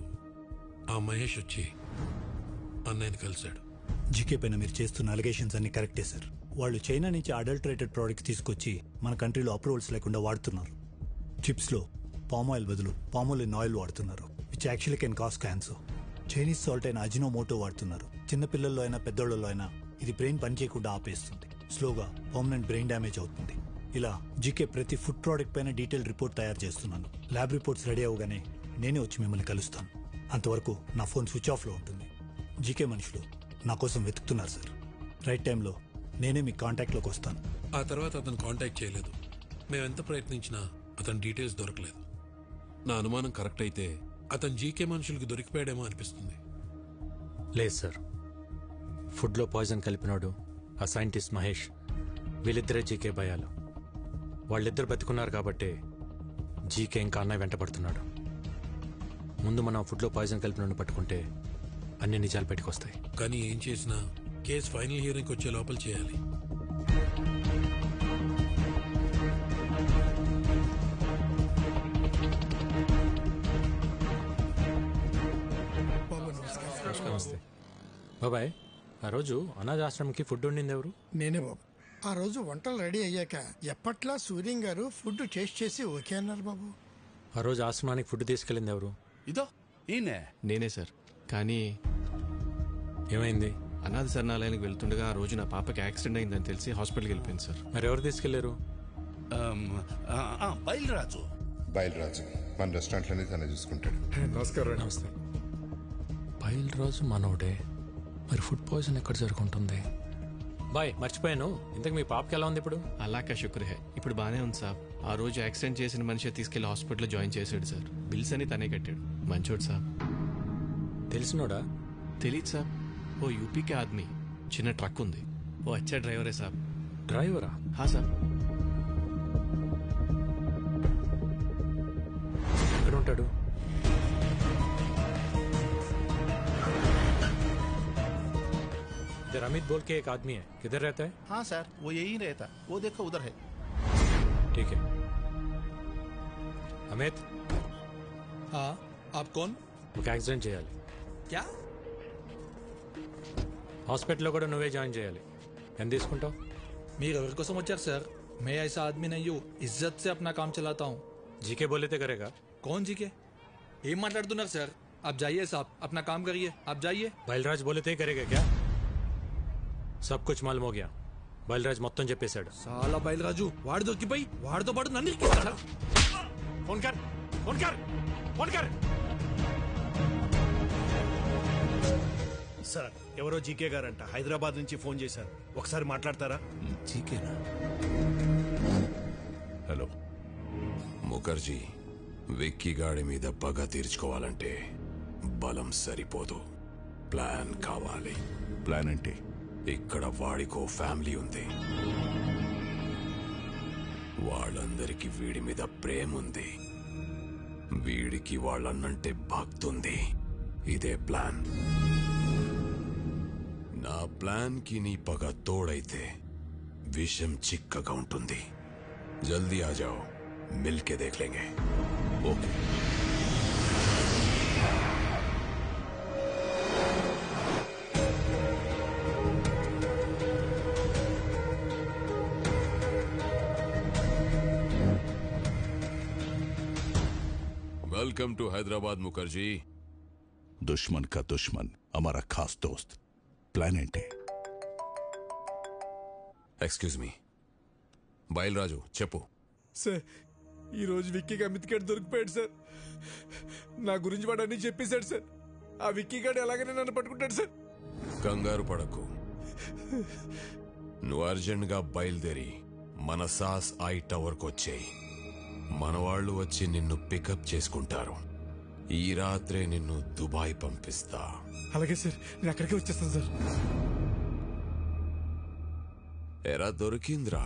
ఆ మహేష్ వచ్చి అన్నయ్యని కలిశాడు. జీకే పైన మీరు చేస్తున్న అలిగేషన్స్ అన్ని కరెక్టే సార్. వాళ్ళు చైనా నుంచి అడల్టరేటెడ్ ప్రోడక్ట్స్ తీసుకొచ్చి మన కంట్రీలో అప్రూవల్స్ లేకుండా వాడుతున్నారు. చిప్స్లో పామ్ ఆయిల్ బదులు పామోలిన్ ఆయిల్ వాడుతున్నారు, which actually can cause cancer. Chinese salt అయిన అజినోమోటో వాడుతున్నారు. చిన్నపిల్లల్లో అయినా పెద్దోళ్ళలో అయినా ఇది బ్రెయిన్ పనిచేయకుండా ఆపేస్తుంది. స్లోగా పర్మనెంట్ బ్రెయిన్ డ్యామేజ్ అవుతుంది. ఇలా జీకే ప్రతి ఫుడ్ ప్రోడక్ట్ పైన డీటెయిల్ రిపోర్ట్ తయారు చేస్తున్నాను. ల్యాబ్ రిపోర్ట్స్ రెడీ అవగానే నేనే వచ్చి మిమ్మల్ని కలుస్తాను. అంతవరకు నా ఫోన్ స్విచ్ ఆఫ్లో ఉంటుంది. జీకే మనుషులు నా కోసం వెతుకుతున్నారు సార్. రైట్ టైంలో నేనే మీ కాంటాక్ట్లోకి వస్తాను. ఆ తర్వాత అతను కాంటాక్ట్ చేయలేదు. మేమెంత ప్రయత్నించినా అతని డీటెయిల్స్ దొరకలేదు. నా అనుమానం కరెక్ట్ అయితే అతను జీకే మనుషులకు దొరికిపోయాడేమో అనిపిస్తుంది. లేదు సార్, ఫుడ్లో పాయిజన్ కలిపినాడు ఆ సైంటిస్ట్ మహేష్. వీళ్ళిద్దరే జీకే భయాలు. వాళ్ళిద్దరు బతుకున్నారు కాబట్టి జీకే ఇంకా అన్నయ్య వెంటబడుతున్నాడు. ముందు మనం ఫుడ్లో పాయిజన్ కలిపిన పట్టుకుంటే అన్ని నిజాలు బయటకు వస్తాయి. కానీ ఏం చేసినా కేసు ఫైనల్ హియరింగ్కి వచ్చే లోపల చేయాలి. నమస్తే బాబాయ్. ఆ రోజు అనాథాశ్రమంకి ఫుడ్ వండింది ఎవరు? నేనే బాబు. ఆ రోజు వంటలు రెడీ అయ్యాక ఎప్పట్లా సూర్యం గారు ఫుడ్ టేస్ట్ చేసి ఓకే అన్నారు బాబు. ఆ రోజు ఆశ్రమానికి ఫుడ్ తీసుకెళ్ళింది ఎవరు? ఇదో ఈయనే. నేనే సార్. కానీ ఏమైంది? అనాథ శరణాలయానికి వెళ్తుండగా ఆ రోజు నా పాపకి యాక్సిడెంట్ అయిందని తెలిసి హాస్పిటల్కి వెళ్ళిపోయింది సార్. మరి ఎవరు తీసుకెళ్లారు? బయలురాజు. బయలురాజు మన రెస్టారెంట్లోనే తనే చూసుకుంటాడు. నమస్కారం. నమస్తే. బయలురాజు మనోడే. మరి ఫుడ్ పాయిజన్ ఎక్కడ జరుగుతుంది? బాయ్ మర్చిపోయాను, ఇంతకు మీ పాపకి ఎలా ఉంది ఇప్పుడు? అలాకా శుక్ర హే, ఇప్పుడు బానే ఉంది సార్. ఆ రోజు యాక్సిడెంట్ చేసిన మనిషి తీసుకెళ్లి హాస్పిటల్లో జాయిన్ చేశాడు సార్. బిల్స్ అని తనే కట్టాడు. మంచోడు సార్. తెలిసినోడా? తెలీదు సార్. ఓ యూపీకే ఆద్మీ, చిన్న ట్రక్ ఉంది. ఓ అచ్చా డ్రైవరే సార్. డ్రైవరా? హా సార్. ఎక్కడ ఉంటాడు? इधर अमित बोल के एक आदमी है, किधर रहता है? हाँ सर, वो यही रहता. वो देखो उधर है. ठीक है. अमित. हाँ, आप कौन? ఒక యాక్సిడెంట్ చేయాలి. क्या? హాస్పిటల్లో కూడా నువ్వే జాయిన్ చేయాలి. ఎంత తీసుకుంటావు? మీరు ఎవరి కోసం వచ్చారు సార్? मैं ऐसा आदमी नहीं हूँ, इज्जत से अपना काम चलाता हूँ. जीके बोले थे करेगा. कौन जीके? ఏం మాట్లాడుతున్నారు సార్? आप जाइए साहब, अपना काम करिए. आप जाइए. బయల్రాజ్ बोले थे करेगा क्या? सब कुछ मालूम हो गया. బయల్రాజ్ మొత్తం చెప్పేశాడు. చాలా బయలురాజు వాడు దొరికిపోయి వాడితో పాటు నన్ను ఇరికిస్తాడా? ఫోన్ కర్, ఫోన్ కర్, ఫోన్ కర్. సార్ ఎవరో జీకే గారంట హైదరాబాద్ నుంచి ఫోన్ చేశారు. ఒకసారి మాట్లాడతారా? జీకేనా? హలో ముఖర్జీ, విక్కీ గాడి మీద పగ తీర్చుకోవాలంటే బలం సరిపోదు, ప్లాన్ కావాలి. ప్లాన్ అంటే? ఇక్కడ వాడికో ఫ్యామిలీ ఉంది, వాళ్ళందరికీ వీడి మీద ప్రేమ ఉంది, వీడికి వాళ్ళన్నంటే భక్తుంది. ఇదే ప్లాన్. నా ప్లాన్ కి నీ పగ తోడైతే విషం చిక్కగా ఉంటుంది. జల్దీ ఆ జాओ, మిల్కే దేఖ్ లేంగే. Okay. Welcome to Hyderabad Mukherjee. दुश्मन का दुश्मन हमारा खास दोस्त. ప్లాన్ ఏంటి? ఎక్స్క్యూజ్ మీ, బయలురాజు చెప్పు. సార్, ఈరోజు విక్కీకి అమిత్ గడ్ దొరికిపోయాడు సార్. నా గురించి వాడు అన్ని చెప్పేశాడు సార్. ఆ విక్కీ గడ్ ఎలాగైనా నన్ను పట్టుకుంటాడు సార్. కంగారు పడకు, నువ్వు అర్జెంట్గా బయలుదేరి మన సాస్ ఐ టవర్కి వచ్చేయి. మన వాళ్ళు వచ్చి నిన్ను పికప్ చేసుకుంటారు. ఈ రాత్రే నిన్ను దుబాయ్ పంపిస్తా. అలాగే సార్, నేను అక్కడికే వచ్చేస్తాను సార్. ఎరా దొరికిందిరా,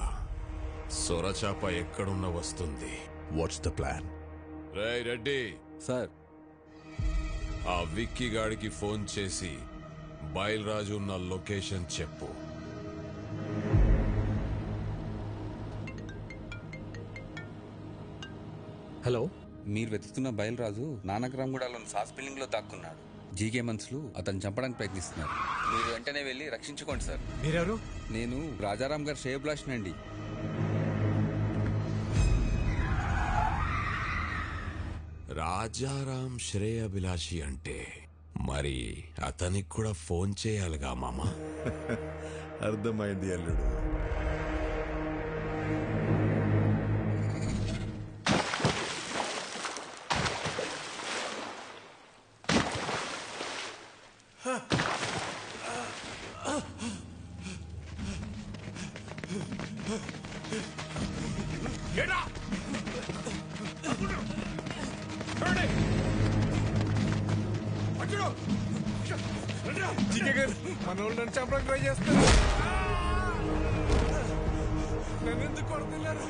సొరచాప ఎక్కడున్న వస్తుంది. What's the plan? రేయ్ రెడ్డి సార్, ఆ విక్కీ గాడికి ఫోన్ చేసి బయలురాజు ఉన్న లొకేషన్ చెప్పు. హలో, మీరు వెతుకుతున్న బయలురాజు నానక్రామ్గూడలోని సాస్ బిల్డింగ్ లో దాక్కున్నాడు. జీకే మనుషులు అతను చంపడానికి ప్రయత్నిస్తున్నారు. మీరు వెంటనే వెళ్ళి రక్షించుకోండి సార్. మీరెవరు? నేను రాజారాం గారు శ్రేయభిలాష్ అండి. రాజారాం శ్రేయభిలాషి అంటే మరి అతనికి కూడా ఫోన్ చేయాలిగా మామా. అర్థమైంది అల్లుడు. Get up! Turn it! GK గారు, మన వాళ్ళు నన్ను చంపడానికి ట్రై చేస్తారు. నన్ను ఎందుకు కొడుతున్నారు?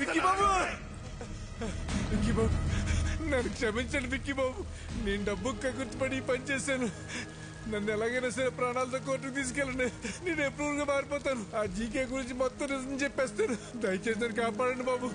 విక్కీ బాబు, విక్కీ బాబు, నన్ను క్షమించండి విక్కీ బాబు. నేను డబ్బు కగుర్తుపడి పని చేశాను. నన్ను ఎలాగైనా సరే ప్రాణాలతో కోర్టుకు తీసుకెళ్ళండి. నేను ఎప్పుడు మారిపోతాను. ఆ జీకే గురించి మొత్తం నిజం చెప్పేస్తాను. దయచేసి నన్ను కాపాడండి బాబు.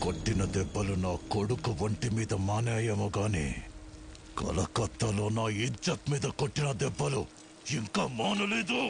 కొట్టిన దెబ్బలు నా కొడుకు ఒంటి మీద మానేయేమో గాని కలకత్తాలో నా ఇజ్జత్ మీద కొట్టిన దెబ్బలు ఇంకా మానలేదు.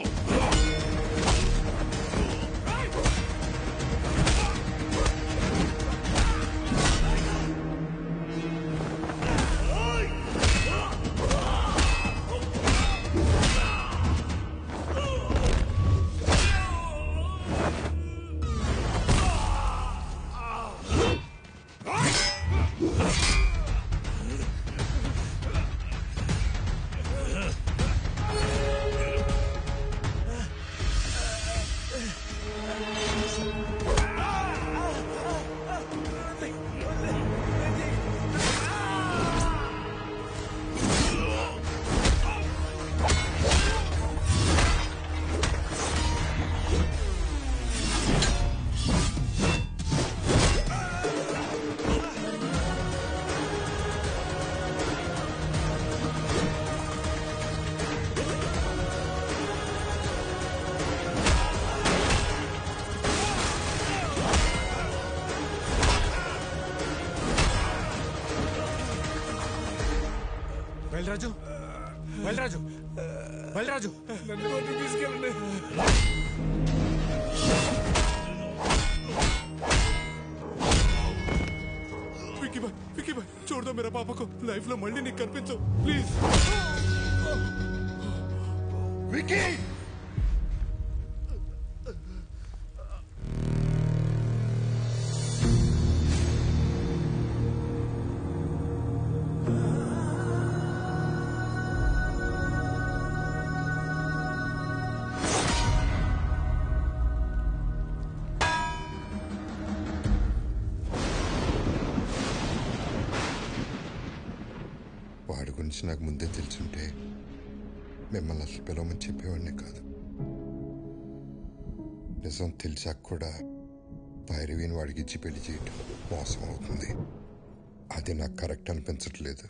బలరాజు బలరాజు నన్ను కోర్టుకు తీసుకెళ్ళండి. విక్కీ భాయ్ చూడదా మేరా పాపకు లైఫ్ లో మళ్ళీ నీకు కనిపించవు ప్లీజ్. విక్కీ వాడి గురించి నాకు ముందే తెలుసుంటే మిమ్మల్ని అసలు పిలవమని చెప్పేవాడినే కాదు. నిజం తెలిసాక కూడా భైరవిని వాడికి ఇచ్చి పెళ్లి చేయటం మోసం అవుతుంది. అది నాకు కరెక్ట్ అనిపించట్లేదు.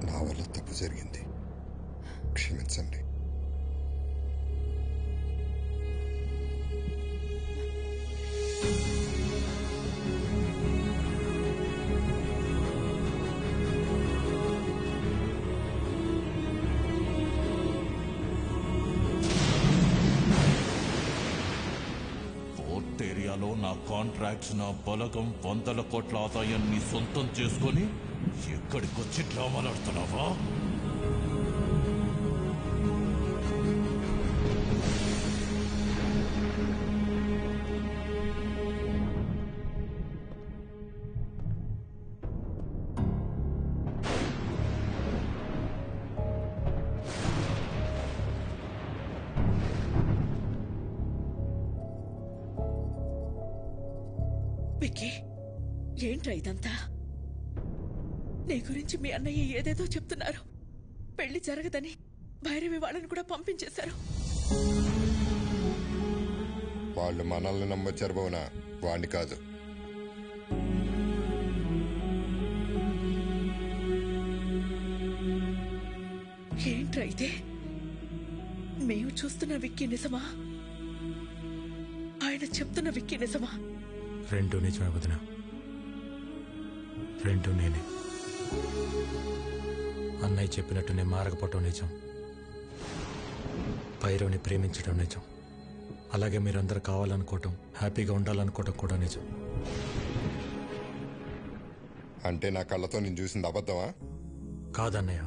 నా వల్ల తప్పు జరిగింది, క్షమించండి. ఏరియాలో నా కాంట్రాక్ట్స్, నా బలగం, 100 కోట్ల ఆదాయాన్ని సొంతం చేసుకొని ఎక్కడికొచ్చి డ్రామాలాడుతున్నావా? విక్కీ, ఏంట్రా ఇదంతా? నీ గురించి మీ అన్నయ్య ఏదేదో చెప్తున్నారు. పెళ్లి జరగదని భైరవి వాళ్ళని కూడా పంపించేశారు. వాళ్ళు మనల్ని నమ్మొచ్చారు భవన, వాణ్ణి కాదు. ఏంట్రా ఇదే? మేము చూస్తున్న విక్కీ నిజమా? ఆయన చెప్తున్న విక్కీ నిజమా? రెండు నిజమే వదిన, రెండు నేనే. అన్నయ్య చెప్పినట్టు నేను మారకపోవటం నిజం, భైరవ్ని ప్రేమించడం నిజం, అలాగే మీరందరూ కావాలనుకోవటం, హ్యాపీగా ఉండాలనుకోవటం కూడా నిజం. అంటే నా కళ్ళతో నేను చూసింది అబద్ధమా? కాదన్నయ్య,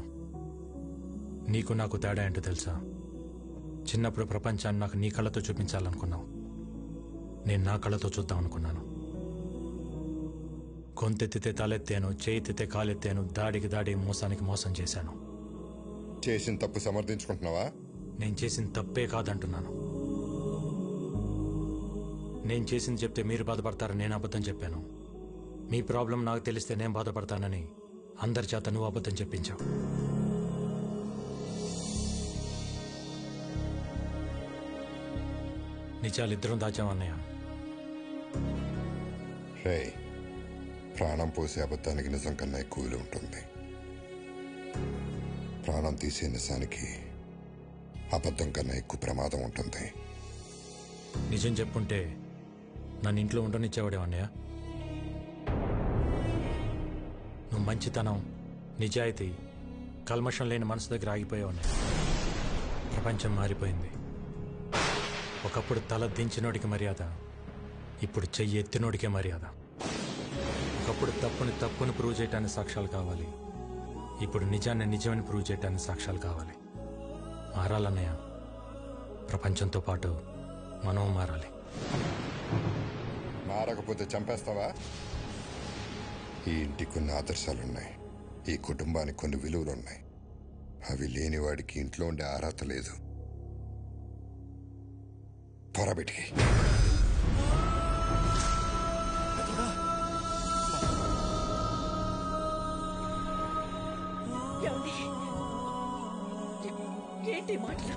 నీకు నాకు తేడా ఏంటో తెలుసా? చిన్నప్పుడు ప్రపంచాన్ని నాకు నీ కళ్ళతో చూపించాలనుకున్నావు, నేను నా కళ్ళతో చూద్దాం అనుకున్నాను. గొంతెత్తితే తలెత్తాను, చేయితే కాలెత్తాను, దాడికి దాడి, మోసానికి మోసం చేశాను. చేసిన తప్పు సమర్థించుకుంటున్నావా? నేను చేసిన తప్పే కాదంటున్నాను. నేను చేసింది చెప్తే మీరు బాధపడతారని నేను అబద్ధం చెప్పాను. మీ ప్రాబ్లం నాకు తెలిస్తే నేను బాధపడతానని అందరి చేత నువ్వు అబద్ధం చెప్పించావు. నిజాలిద్దరం దాచామన్నయ్య. రే, ప్రాణం పోసే అబద్ధానికి నిజం కన్నా ఎక్కువ విలువ ఉంటుంది. ప్రాణం తీసే నిజానికి అబద్ధం కన్నా ఎక్కువ ప్రమాదం ఉంటుంది. నిజం చెప్పుంటే నన్ను ఇంట్లో ఉండనిచ్చేవాడే అన్నయ్య. నువ్వు మంచితనం, నిజాయితీ, కల్మషం లేని మనసు దగ్గర ఆగిపోయావు అన్నయ్య. ప్రపంచం మారిపోయింది. ఒకప్పుడు తల దించినోడికి మర్యాద, ఇప్పుడు చెయ్యి ఎత్తినోడికే మర్యాద. ఒకప్పుడు తప్పుని ప్రూవ్ చేయడానికి సాక్ష్యాలు కావాలి, ఇప్పుడు నిజాన్ని నిజమని ప్రూవ్ చేయడానికి సాక్ష్యాలు కావాలి. మారాలన్నయ్య, ప్రపంచంతో పాటు మనం మారాలి. మారకపోతే చంపేస్తావా? ఈ ఇంటికి కొన్ని ఆదర్శాలున్నాయి, ఈ కుటుంబానికి కొన్ని విలువలున్నాయి. అవి లేని వాడికి ఇంట్లో ఉండే అర్హత లేదు. పొరబెట్టి ఏంటి మాటలు?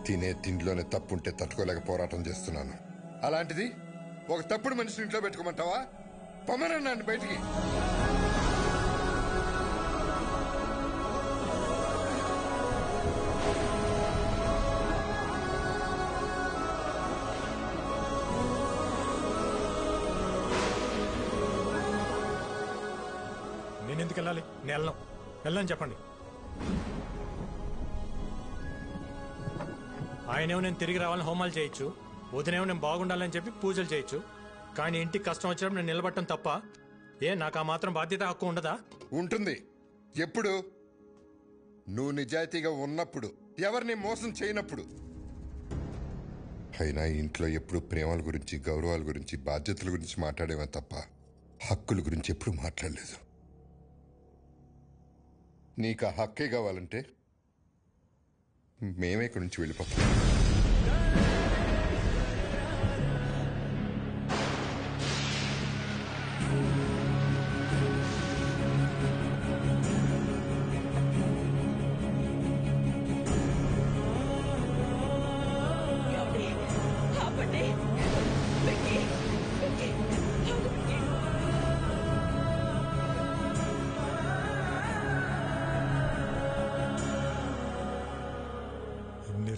తినే తిండిలోనే తప్పుంటే తట్టుకోలేక పోరాటం చేస్తున్నాను. అలాంటిది ఒక తప్పుడు మనిషిని ఇంట్లో పెట్టుకోమంటావా? పొమ్మనన్నాను బయటికి. నేనెందుకు వెళ్ళాలి? నేను వెళ్ళని చెప్పండి. ఆయనేమో నేను తిరిగి రావాలని హోమాలు చేయొచ్చు, వదినేమో నేను బాగుండాలని చెప్పి పూజలు చేయొచ్చు, కానీ ఇంటికి కష్టం వచ్చినప్పుడు నేను నిలబడటం తప్ప నాకు ఆ మాత్రం బాధ్యత హక్కు ఉండదా? ఉంటుంది. ఎప్పుడు? నువ్వు నిజాయితీగా ఉన్నప్పుడు, ఎవరిని మోసం చేయనప్పుడు. అయినా ఇంట్లో ఎప్పుడు ప్రేమల గురించి, గౌరవాల గురించి, బాధ్యతల గురించి మాట్లాడేవా తప్ప హక్కుల గురించి ఎప్పుడు మాట్లాడలేదు. నీకు ఆ హక్కే కావాలంటే మేమే ఇక్కడి నుంచి వెళ్ళిపోతాం.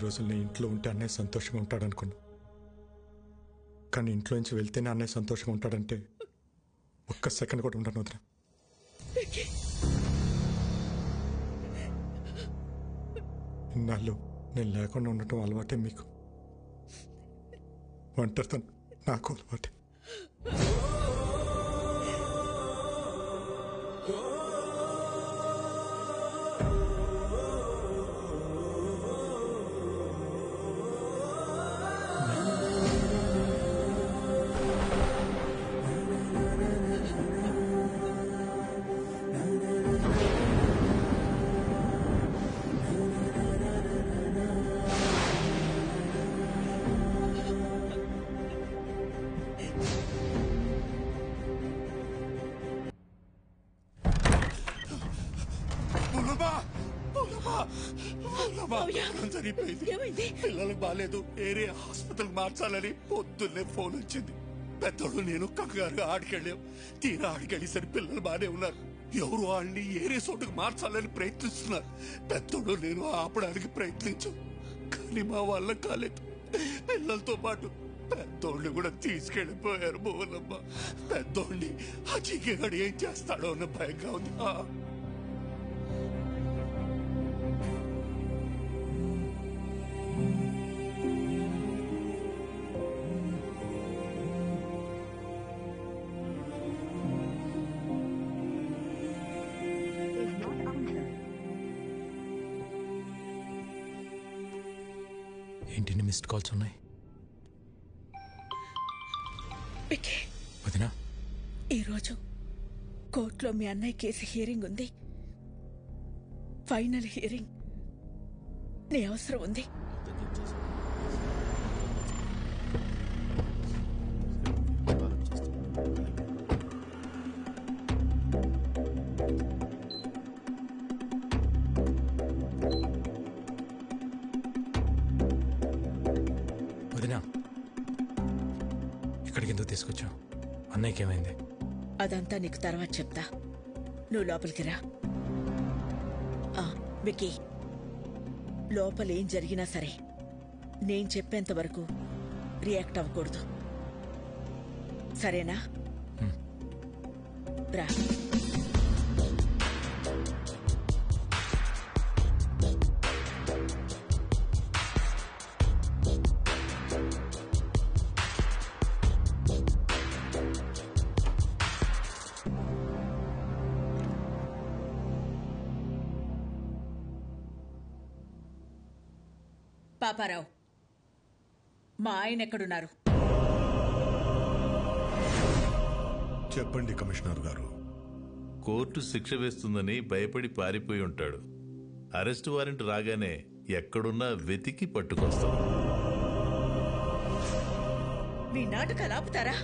రోజులు నేను ఇంట్లో ఉంటే అన్నయ్య సంతోషంగా ఉంటాడనుకున్నా, కానీ ఇంట్లో నుంచి వెళ్తేనే అన్నయ్య సంతోషంగా ఉంటాడంటే ఒక్క సెకండ్ కూడా ఉండను వదిన. ఇన్నాళ్ళు నేను లేకుండా ఉండటం అలవాటే మీకు, ఒంటరితనం నాకు అలవాటే. పిల్లలకు బాలేదు, ఏరియా హాస్పిటల్ మార్చాలని పొద్దున్నే ఫోన్ వచ్చింది. పెద్దోడు నేను కంగారుగా ఆడికెళ్ళాం. తీరా ఆడికెళ్ళేసరి పిల్లలు బానే ఉన్నారు. ఎవరు వాళ్ళని ఏరియా చోటుకు మార్చాలని ప్రయత్నిస్తున్నారు. పెద్దోడు నేను ఆపడానికి ప్రయత్నించాం, కానీ మా వల్ల కాలేదు. పిల్లలతో పాటు పెద్దోడిని కూడా తీసుకెళ్లిపోయారు. మోహనమ్మ, పెద్దోడిని ఆ చీకగాడు ఏం చేస్తాడో అన్న భయంగా ఉంది. ఏంటి మిస్డ్ కాల్స్ ఉన్నాయి? వదినా, ఈరోజు కోర్టులో మీ అన్నయ్య కేసు హియరింగ్ ఉంది. Final hearing. నీ అవసరం ఉంది. వదినా, ఇక్కడికి ఎందుకు తీసుకొచ్చావు? అన్నయ్యకి ఏమైంది? అదంతా నీకు తర్వాత చెప్తా. నువ్వు లోపలికి రా. విక్కీ, లోపల ఏం జరిగినా సరే నేను చెప్పేంత వరకు రియాక్ట్ అవ్వకూడదు, సరేనా? రా. పాపారావు, మా ఆయన ఎక్కడున్నారు? చెప్పండి కమిషనర్ గారు. కోర్టు శిక్ష వేస్తుందని భయపడి పారిపోయి ఉంటాడు. అరెస్ట్ వారెంట్ రాగానే ఎక్కడున్నా వెతికి పట్టుకొస్తాం. మీ నాటకాలు ఆపుతారా?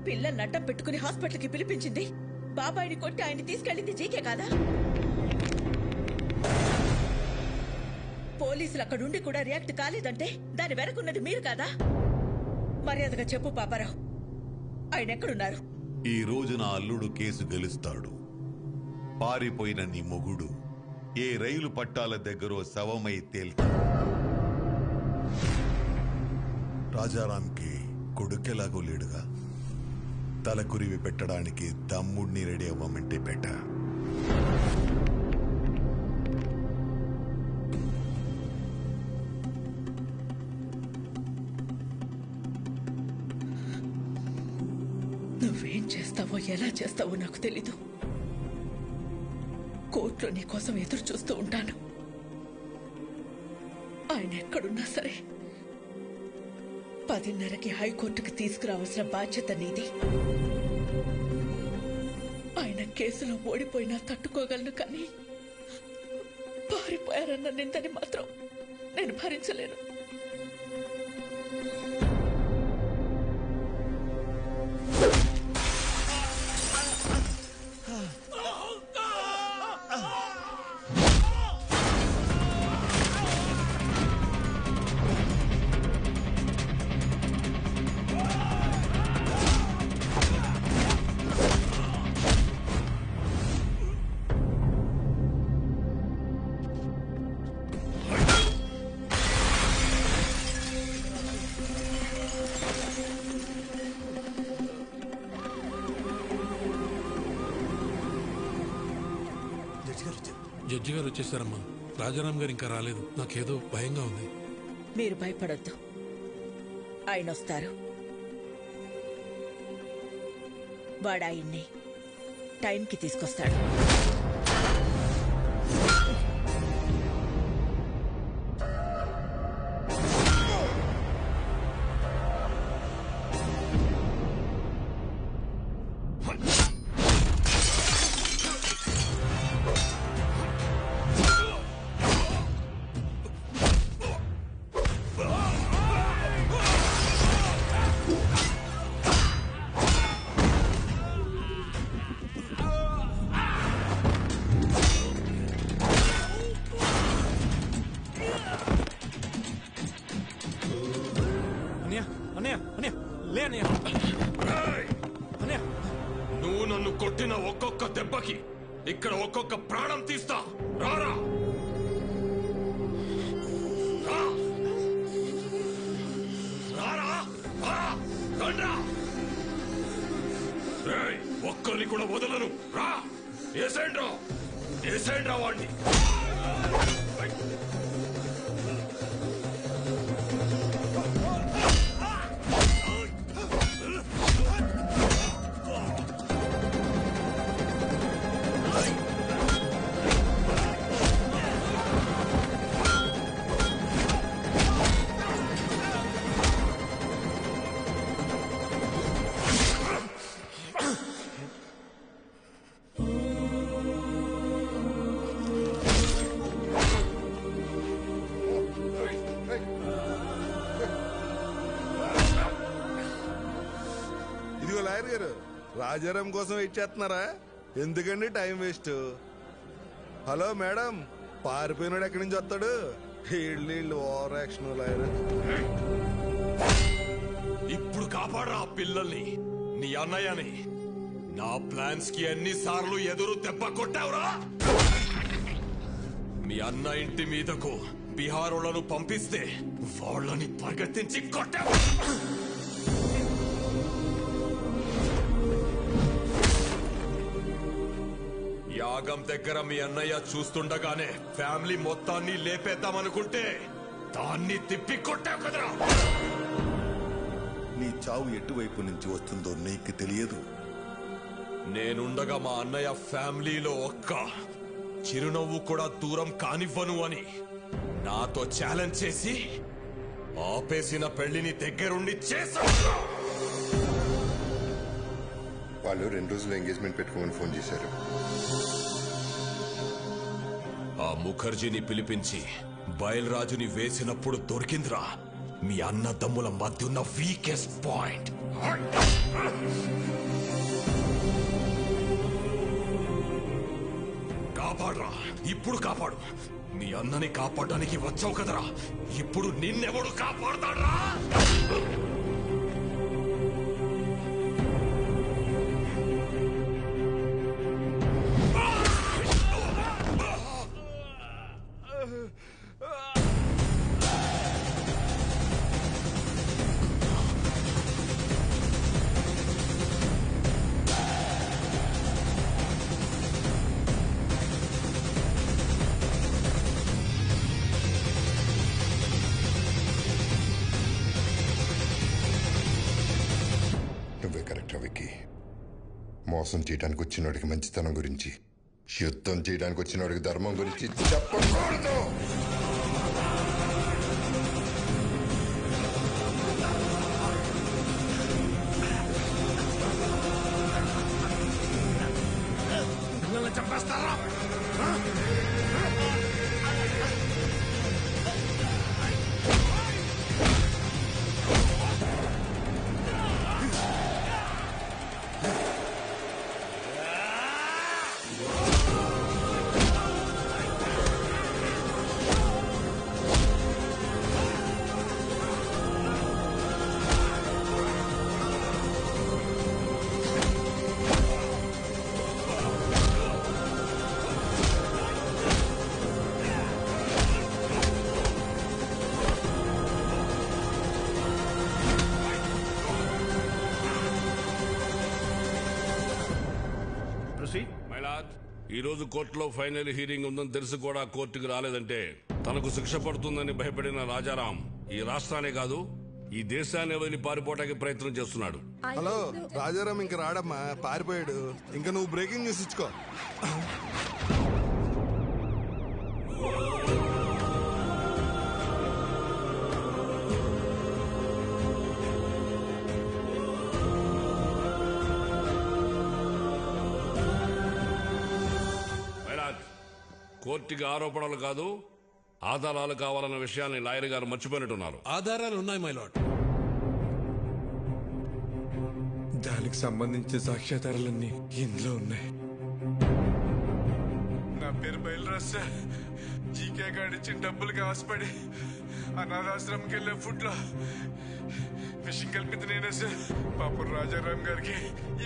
పిల్లల్ని నట్టం పెట్టుకుని హాస్పిటల్కి పిలిపించింది, బాబాయిని కొట్టి ఆయన్ని తీసుకెళ్ళింది జీకే కాదా? పోలీసులు అక్కడుండి కూడా రియాక్ట్ కాలేదంటే దాని వెనకున్నది మీరు కాదా? మర్యాదగా చెప్పు పాపారావు, ఆయన ఎక్కడున్నారు? ఈ రోజు నా అల్లుడు కేసు గెలుస్తాడు. పారిపోయిన నీ మొగుడు ఏ రైలు పట్టాల దగ్గర శవమై తేల్తాడు. రాజారాంకి కొడుకెలాగో లేడుగా, తలకురివి పెట్టడానికి తమ్ముడిని రెడీ అవ్వమంటే పెట్ట. చేస్తావో ఎలా చేస్తావో నాకు తెలీదు. కోర్టులో నీ కోసం ఎదురు చూస్తూ ఉంటాను. ఆయన ఎక్కడున్నా సరే 10:30కి హైకోర్టుకి తీసుకురావాల్సిన బాధ్యత నీది. ఆయన కేసులో ఓడిపోయినా తట్టుకోగలను, కానీ పారిపోయారన్న నిందని మాత్రం నేను భరించలేను. జడ్జి గారు వచ్చేసారమ్మా. రాజారాం గారు ఇంకా రాలేదు. నాకేదో భయంగా ఉంది. మీరు భయపడొద్దు, ఆయన వస్తారు. వాడు ఆయన్ని టైంకి తీసుకొస్తాడు. నువ్వు నన్ను కొట్టిన ఒక్కొక్క దెబ్బకి ఇక్కడ ఒక్కొక్క ప్రాణం తీస్తా. రారా ఒక్కరిని కూడా వదలను. రా ఏసేండ్రా వాడిని. ఇదిగో లాయర్ గారు, రాజారాం కోసం వెయిట్ చేస్తున్నారా? ఎందుకండి టైం వేస్ట్? హలో మేడం, పారిపోయినాడు ఎక్కడి నుంచి వస్తాడు? వీళ్ళు ఓవర్ యాక్షన్. లాయర్ ఇప్పుడు కాపాడరా పిల్లల్ని, నీ అన్నయ్యని. నా ప్లాన్స్ కి ఎన్నిసార్లు ఎదురు దెబ్బ కొట్టావురా? మీ అన్న ఇంటి మీదకు బీహారోళ్లను పంపిస్తే వాళ్ళని పరిగెత్తించి కొట్టావు. యాగం దగ్గర మీ అన్నయ్య చూస్తుండగానే ఫ్యామిలీ మొత్తాన్ని లేపేద్దామనుకుంటే దాన్ని తిప్పి కొట్టావు కదరా. నీ చావు ఎటువైపు నుంచి వస్తుందో నీకు తెలియదు. నేనుండగా మా అన్నయ్య ఫ్యామిలీలో ఒక్క చిరునవ్వు కూడా దూరం కానివ్వను అని నాతో ఛాలెంజ్ చేసి ఆపేసిన పెళ్లిని దగ్గరుండి చేశావు. వాళ్ళు 2 రోజులు ఎంగేజ్మెంట్ పెట్టుకోమని ఫోన్ చేశారు. ఆ ముఖర్జీని పిలిపించి బయల్రాజుని వేసినప్పుడు దొరికిందిరా మీ అన్నదమ్ముల మధ్య ఉన్న వీకెస్ట్ పాయింట్. కాపాడరా, ఇప్పుడు కాపాడు. మీ అన్నని కాపాడడానికి వచ్చావు కదరా, ఇప్పుడు నిన్నెవడు కాపాడతాడ్రా? మోసం చేయడానికి వచ్చినోడికి మంచితనం గురించి, యుద్ధం చేయడానికి వచ్చినోడికి ధర్మం గురించి చెప్పకూడదు. చంపేస్తారా? ఈ రోజు కోర్టులో ఫైనల్ హీరింగ్ ఉందని తెలిసి కూడా కోర్టుకు రాలేదంటే తనకు శిక్ష పడుతుందని భయపడిన రాజారాం ఈ రాష్ట్రానే కాదు ఈ దేశాన్ని వదిలి పారిపోవడానికి ప్రయత్నం చేస్తున్నాడు. హలో రాజారాం ఇంక రాడమ్మా, పారిపోయాడు. ఇంకా నువ్వు బ్రేకింగ్ న్యూస్ ఇచ్చుకో. కోర్టుకి ఆరోపణలు కాదు ఆధారాలు కావాలన్న విషయాన్ని లాయర్ గారు మర్చిపోయినట్టున్నారు. ఆధారాలు ఉన్నాయి మై లార్డ్. దానికి సంబంధించిన సాక్ష్యాధారాలన్నీ ఇందులో ఉన్నాయి. నా పేరు బయలురాజ్ సార్. జీకే గాడిచ్చిన డబ్బులకి ఆశపడి అనాథాశ్రమంకి వెళ్ళే ఫుడ్ లో విషయం కల్పిత నేనే సార్. పాపం రాజారాం గారికి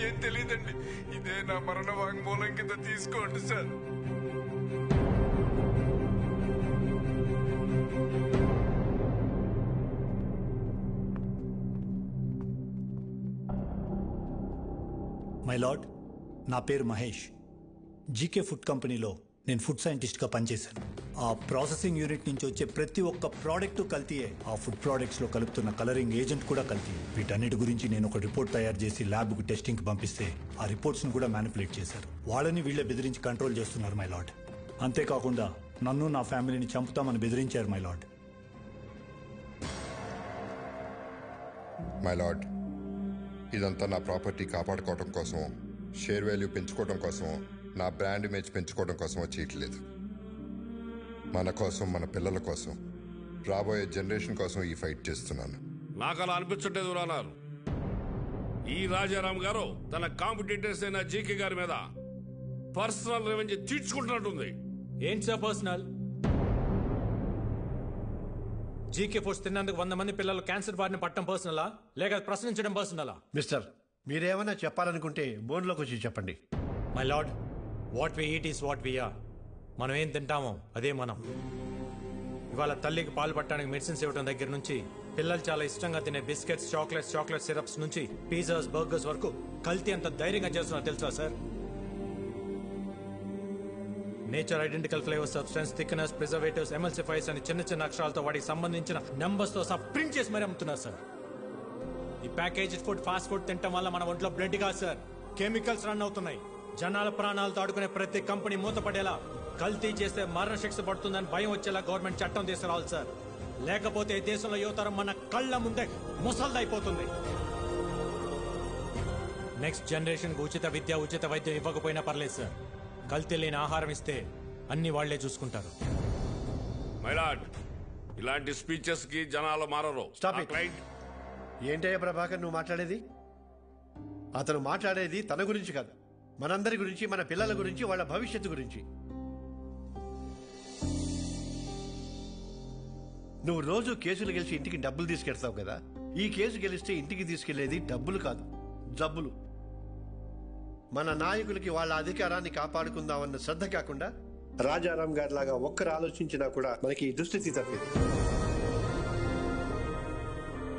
ఏం తెలియదండి. ఇదే నా మరణ వాంగ్మూలం కింద తీసుకోండి సార్. మై లార్డ్, నా పేరు మహేష్. జీకే ఫుడ్ కంపెనీలో నేను ఫుడ్ సైంటిస్ట్గా పనిచేశాను. ఆ ప్రాసెసింగ్ యూనిట్ నుంచి వచ్చే ప్రతి ఒక్క ప్రోడక్ట్ కల్తీయే. ఆ ఫుడ్ ప్రోడక్ట్స్లో కలుపుతున్న కలరింగ్ ఏజెంట్ కూడా కల్తీ. వీటన్నిటి గురించి నేను ఒక రిపోర్ట్ తయారు చేసి ల్యాబ్కు టెస్టింగ్కి పంపిస్తే ఆ రిపోర్ట్స్ని కూడా మ్యానిపులేట్ చేశారు. వాళ్ళని వీళ్ళే బెదిరించి కంట్రోల్ చేస్తున్నారు మై లార్డ్. అంతేకాకుండా నన్ను నా ఫ్యామిలీని చంపుతామని బెదిరించారు మై లార్డ్. మై లార్డ్, ఇదంతా నా ప్రాపర్టీ కాపాడుకోవడం కోసం, షేర్ వాల్యూ పెంచుకోవడం కోసం, నా బ్రాండ్ ఇమేజ్ పెంచుకోవడం కోసం చేయట్లేదు. మన కోసం, మన పిల్లల కోసం, రాబోయే జనరేషన్ కోసం ఈ ఫైట్ చేస్తున్నాను. నాకు అలా అనిపించట్లేదు రానారు. ఈ రాజారాం గారు తన కాంపిటీటర్స్ అయిన జీకే గారి మీద పర్సనల్ రెవెంజ్ తీర్చుకుంటున్నట్టుంది. ఏంటి సార్ పర్సనల్? జీకే ఫుడ్స్ తిన్నందుకు 100 మంది పిల్లలు క్యాన్సర్ బారిన పట్టడం పర్సనలా, లేక ప్రశ్నించడం పర్సనలా? మిస్టర్, మీరేమైనా చెప్పాలనుకుంటే బోన్లోకి వచ్చి చెప్పండి. My lord, what we eat is what we are. మనం ఏం తింటామో అదే మనం. ఇవాళ తల్లికి పాలు పట్టడానికి మెడిసిన్స్ ఇవ్వడం దగ్గర నుంచి, పిల్లలు చాలా ఇష్టంగా తినే బిస్కెట్స్, చాక్లెట్ సిరప్స్ నుంచి పిజ్జాస్, బర్గర్స్ వరకు కల్తీ అంత ధైర్యంగా చేస్తున్నా తెలుసా sir? Nature identical flavour substance, thickness, preservatives, ఎమల్సిఫైర్స్ అని చిన్న అక్షరాలతో వాటికి సంబంధించిన నెంబర్స్ తో సహా ప్రింట్ చేసి మరీ అమ్ముతున్నారు సార్. ఈ ప్యాకేజ్ ఫుడ్, ఫాస్ట్ ఫుడ్ తినడం వల్ల మన ఒంట్లో బ్లడ్ కాదు సార్, కెమికల్స్ రన్ అవుతున్నాయి. జనాల ప్రాణాలతో ఆడుకునే ప్రతి కంపెనీ మూతపడేలా, కల్తీ చేస్తే మరణ శిక్ష పడుతుందని భయం వచ్చేలా గవర్నమెంట్ చట్టం తీసుకురావాలి సార్. లేకపోతే దేశంలో యువతరం మన కళ్ళ ముందే ముసల్దైపోతుంది. నెక్స్ట్ జనరేషన్ కు ఉచిత విద్య, ఉచిత వైద్యం ఇవ్వకపోయినా పర్లేదు సార్. కల్తీ లేని ఆహారం ఇస్తే అన్ని వాళ్లే చూసుకుంటారు. మైలాడ్, ఇలాంటి స్పీచెస్ కి జనాలు మారరు. ఏంటయ్యా ప్రభాకర్ నువ్వు మాట్లాడేది? అతను మాట్లాడేది తన గురించి కాదు, మనందరి గురించి, మన పిల్లల గురించి, వాళ్ళ భవిష్యత్తు గురించి. నువ్వు రోజు కేసులు గెలిచి ఇంటికి డబ్బులు తీసుకెళ్తావు కదా, ఈ కేసు గెలిస్తే ఇంటికి తీసుకెళ్లేది డబ్బులు కాదు, జబ్బులు. మన నాయకులకి వాళ్ళ అధికారాన్ని కాపాడుకుందామన్న శ్రద్ధ కాకుండా రాజారాం గారి లాగా ఒక్కరు ఆలోచించినా కూడా మనకి ఈ దుస్థితి తప్పేది.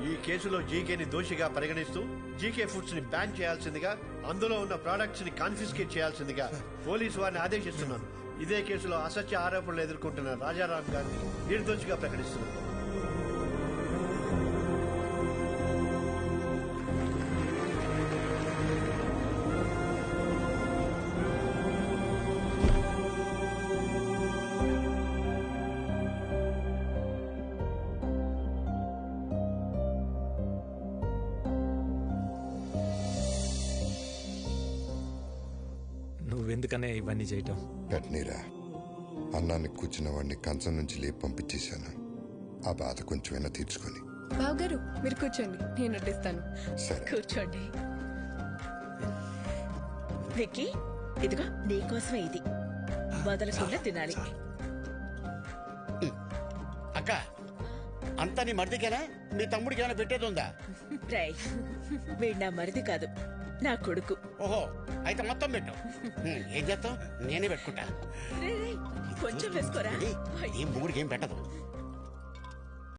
ఈ కేసులో జీకేని దోషిగా పరిగణిస్తూ జీకే ఫుడ్స్ ని బ్యాన్ చేయాల్సిందిగా, అందులో ఉన్న ప్రొడక్ట్స్ ని కాన్ఫిస్కేట్ చేయాల్సిందిగా పోలీసు వారిని ఆదేశిస్తున్నాను. ఇదే కేసులో అసత్య ఆరోపణలు ఎదుర్కొంటున్న రాజారాం గారిని నిర్దోషిగా ప్రకటిస్తున్నాను. ఎందుకనే ఇవన్నీ చేయటం? పెట్టనీరా, అన్నాన్ని కూర్చున్న వాడిని కంచం నుంచి లేపి పంపించేశాను. ఆ బాధ కొంచెమైనా తీర్చుకొని. బావగారు మీరు కూర్చోండి, నేను వడ్డిస్తాను. సరే కూర్చోండి. విక్కీ, ఇదిగో నీకోసమే ఇది, వదలకుండా తినాలి. అక్క, అంతా నీ మరిదికేనా? మీ తమ్ముడికి ఏమైనా పెట్టేది ఉందా? రై, వీడు నా మరిది కాదు, నా కొడుకు. ఓహో, అయితే మొత్తం పెట్టు. ఏం చేస్తావు? నేనే పెట్టుకుంటా. కొంచెం వేసుకోరా. ఈ మూడికి ఏం పెట్టదు.